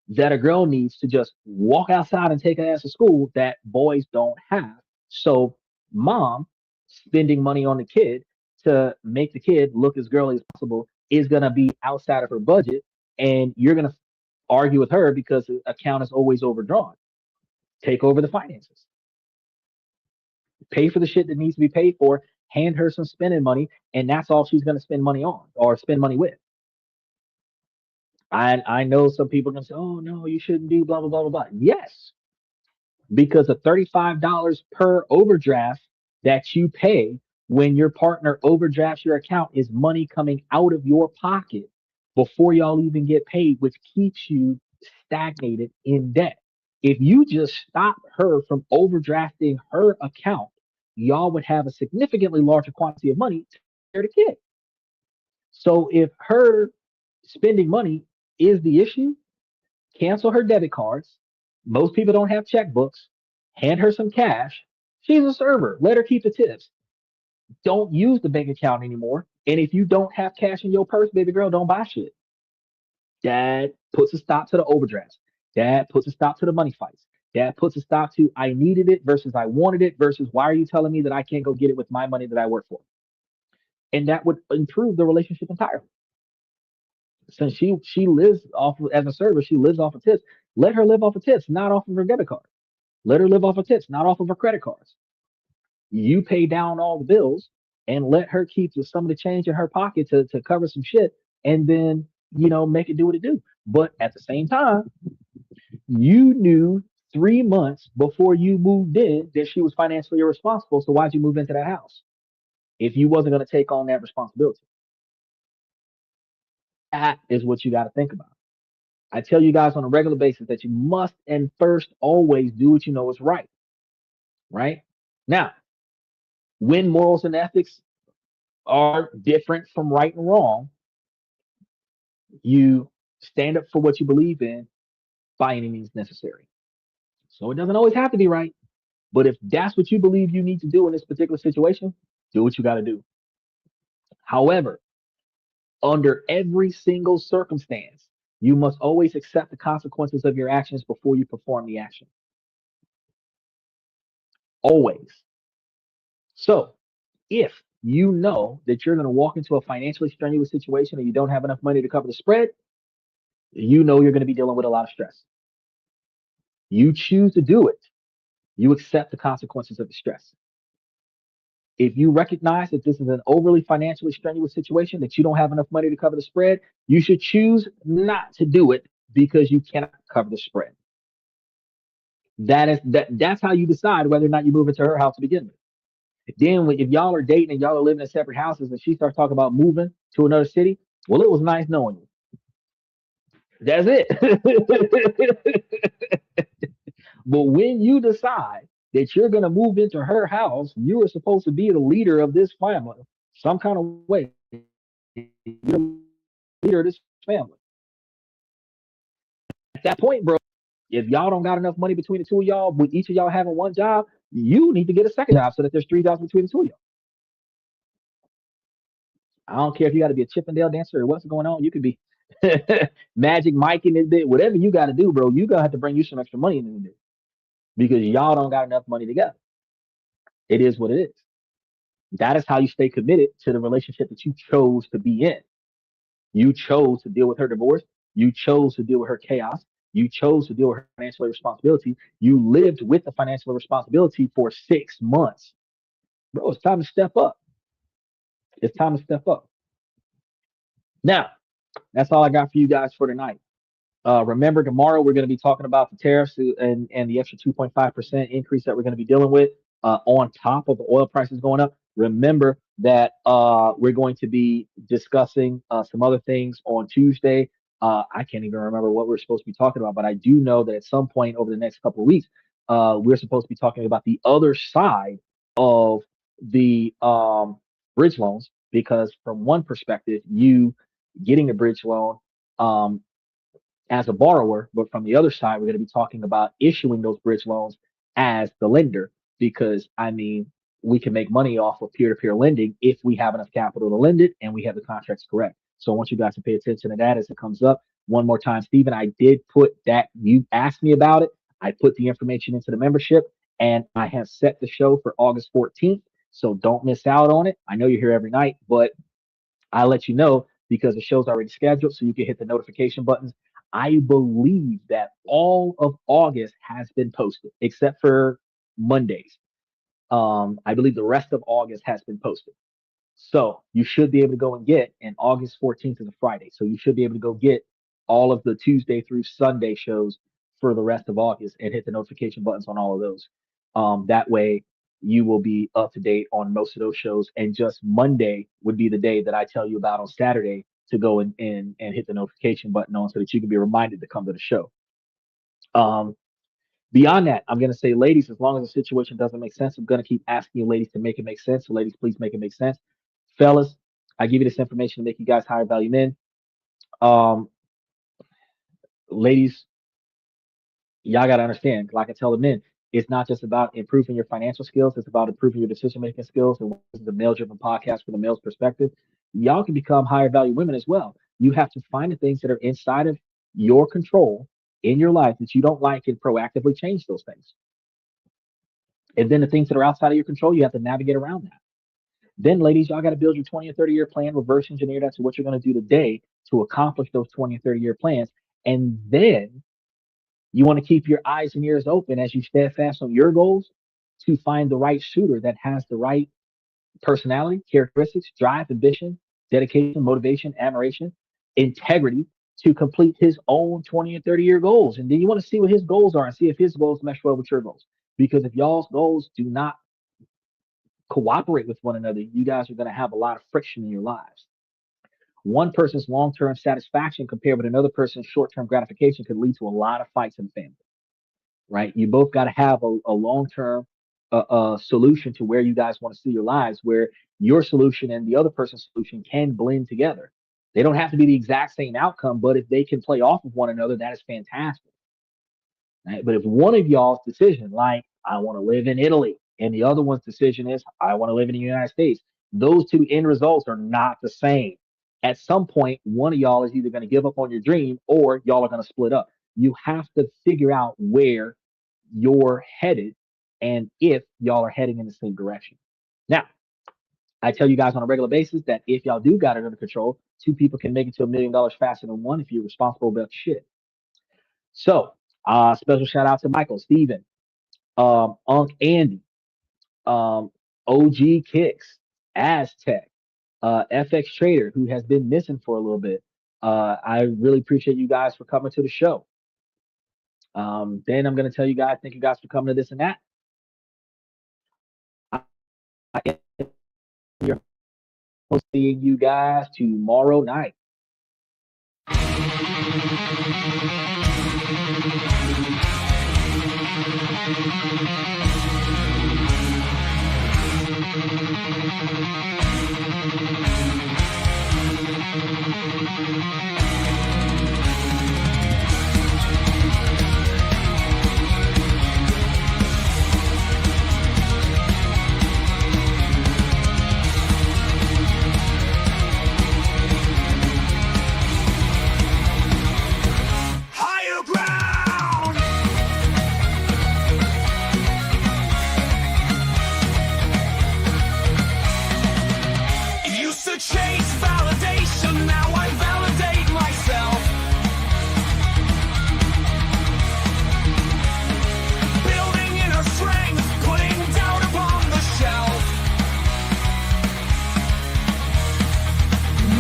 that a girl needs to just walk outside and take her ass to school that boys don't have. So mom spending money on the kid to make the kid look as girly as possible is going to be outside of her budget, and you're going to argue with her because the account is always overdrawn. Take over the finances. Pay for the shit that needs to be paid for. Hand her some spending money, and that's all she's going to spend money on or spend money with. I know some people are going to say, oh, no, you shouldn't do blah, blah, blah, blah, blah. Yes, because the $35 per overdraft that you pay when your partner overdrafts your account is money coming out of your pocket before y'all even get paid, which keeps you stagnated in debt. If you just stop her from overdrafting her account, y'all would have a significantly larger quantity of money to share the kid. So if her spending money is the issue, cancel her debit cards. Most people don't have checkbooks. Hand her some cash. She's a server. Let her keep the tips. Don't use the bank account anymore. And if you don't have cash in your purse, baby girl, don't buy shit. Dad puts a stop to the overdrafts. Dad puts a stop to the money fights. Dad puts a stop to I needed it versus I wanted it versus why are you telling me that I can't go get it with my money that I work for? And that would improve the relationship entirely. Since she lives off of, as a server, she lives off of tips. Let her live off of tips, not off of her debit card. Let her live off of tips, not off of her credit cards. You pay down all the bills and let her keep some of the change in her pocket to cover some shit and then, make it do what it do. But at the same time, you knew 3 months before you moved in that she was financially irresponsible. So why'd you move into that house if you wasn't going to take on that responsibility? That is what you got to think about. I tell you guys on a regular basis that you must and first always do what you know is right. Right? Now, when morals and ethics are different from right and wrong, you stand up for what you believe in by any means necessary. So it doesn't always have to be right. But if that's what you believe you need to do in this particular situation, do what you got to do. However, under every single circumstance, you must always accept the consequences of your actions before you perform the action. Always. So if you know that you're going to walk into a financially strenuous situation and you don't have enough money to cover the spread, you know you're going to be dealing with a lot of stress. You choose to do it, you accept the consequences of the stress. If you recognize that this is an overly financially strenuous situation, that you don't have enough money to cover the spread, you should choose not to do it because you cannot cover the spread. That's how you decide whether or not you move into her house to begin with. Then if y'all are dating and y'all are living in separate houses and she starts talking about moving to another city, well, it was nice knowing you. That's it. But when you decide that you're going to move into her house, you are supposed to be the leader of this family, some kind of way. You're the leader of this family. At that point, bro, if y'all don't got enough money between the two of y'all, with each of y'all having one job, you need to get a second job so that there's three jobs between the two of y'all. I don't care if you got to be a Chippendale dancer or what's going on. You could be Magic Mike in this bit, whatever you got to do, bro. You gotta have to bring you some extra money in this bit because y'all don't got enough money together. It is what it is. That is how you stay committed to the relationship that you chose to be in. You chose to deal with her divorce. You chose to deal with her chaos. You chose to deal with her financial responsibility. You lived with the financial responsibility for 6 months. Bro, it's time to step up. It's time to step up. Now, that's all I got for you guys for tonight. Remember, tomorrow we're going to be talking about the tariffs and the extra 2.5% increase that we're going to be dealing with on top of the oil prices going up. Remember that we're going to be discussing some other things on Tuesday. I can't even remember what we're supposed to be talking about, but I do know that at some point over the next couple of weeks, we're supposed to be talking about the other side of the bridge loans, because from one perspective, you getting a bridge loan as a borrower, but from the other side, we're going to be talking about issuing those bridge loans as the lender, because I mean, we can make money off of peer-to-peer lending if we have enough capital to lend it and we have the contracts correct. So I want you guys to pay attention to that as it comes up. One more time, Stephen, I did put that, you asked me about it. I put the information into the membership and I have set the show for August 14th. So don't miss out on it. I know you're here every night, but I let you know because the show's already scheduled, so you can hit the notification buttons. I believe that all of August has been posted, except for Mondays. I believe the rest of August has been posted. So you should be able to go and get, and August 14th is a Friday. So you should be able to go get all of the Tuesday through Sunday shows for the rest of August and hit the notification buttons on all of those. That way you will be up to date on most of those shows. And just Monday would be the day that I tell you about on Saturday to go and hit the notification button on so that you can be reminded to come to the show. Beyond that, I'm going to say, ladies, as long as the situation doesn't make sense, I'm going to keep asking you ladies to make it make sense. So ladies, please make it make sense. Fellas, I give you this information to make you guys higher value men. Um, Ladies, y'all got to understand, like I tell the men, it's not just about improving your financial skills. It's about improving your decision making skills. And this is the male driven podcast from the male's perspective. Y'all can become higher value women as well. You have to find the things that are inside of your control in your life that you don't like and proactively change those things. And then the things that are outside of your control, you have to navigate around that. Then, ladies, y'all got to build your 20 or 30 year plan, reverse engineer that to what you're going to do today to accomplish those 20 or 30-year plans. And then you want to keep your eyes and ears open as you steadfast on your goals to find the right suitor that has the right personality, characteristics, drive, ambition, dedication, motivation, admiration, integrity to complete his own 20 and 30-year goals. And then you want to see what his goals are and see if his goals mesh well with your goals. Because if y'all's goals do not cooperate with one another, you guys are going to have a lot of friction in your lives. One person's long-term satisfaction compared with another person's short-term gratification could lead to a lot of fights in the family, right? You both got to have a long-term solution to where you guys want to see your lives, where your solution and the other person's solution can blend together. They don't have to be the exact same outcome, but if they can play off of one another, that is fantastic. Right? But if one of y'all's decision, like I want to live in Italy, and the other one's decision is I want to live in the United States, those two end results are not the same. At some point, one of y'all is either going to give up on your dream or y'all are going to split up. You have to figure out where you're headed and if y'all are heading in the same direction. Now, I tell you guys on a regular basis that if y'all do got it under control, two people can make it to $1 million faster than one if you're responsible about shit. So, special shout out to Michael, Steven, Unc Andy, OG Kicks, Aztec, FX Trader, who has been missing for a little bit. I really appreciate you guys for coming to the show. Then I'm going to tell you guys, thank you guys for coming to this and that. I am your host, seeing you guys tomorrow night. Higher ground. Used to chase validation, now I validate myself. Building inner strength, putting doubt upon the shelf.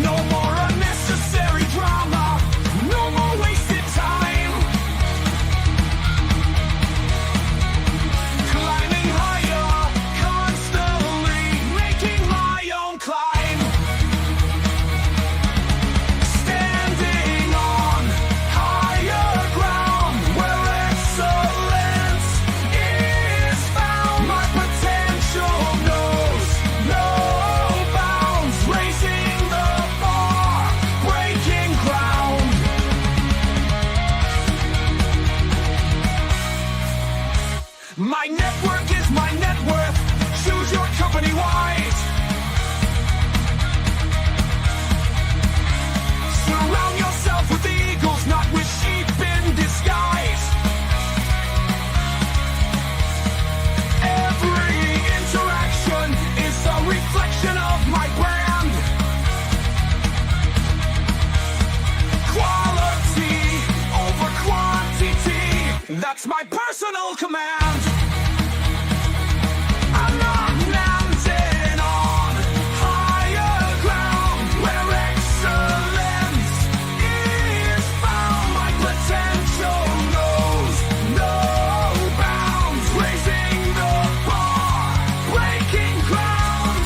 No more unnecessary drama, no more wasted time. Climbing higher, constantly making my own climb. Standing on higher ground where excellence is found. My potential knows no bounds, raising the bar, breaking ground. My network is my net worth. Choose your company wise. Surround yourself with eagles, not with sheep in disguise. Every interaction is a reflection of my brand. Quality over quantity, that's my personal command. I'm not landing on higher ground where excellence is found. My potential knows no bounds, raising the bar, breaking ground.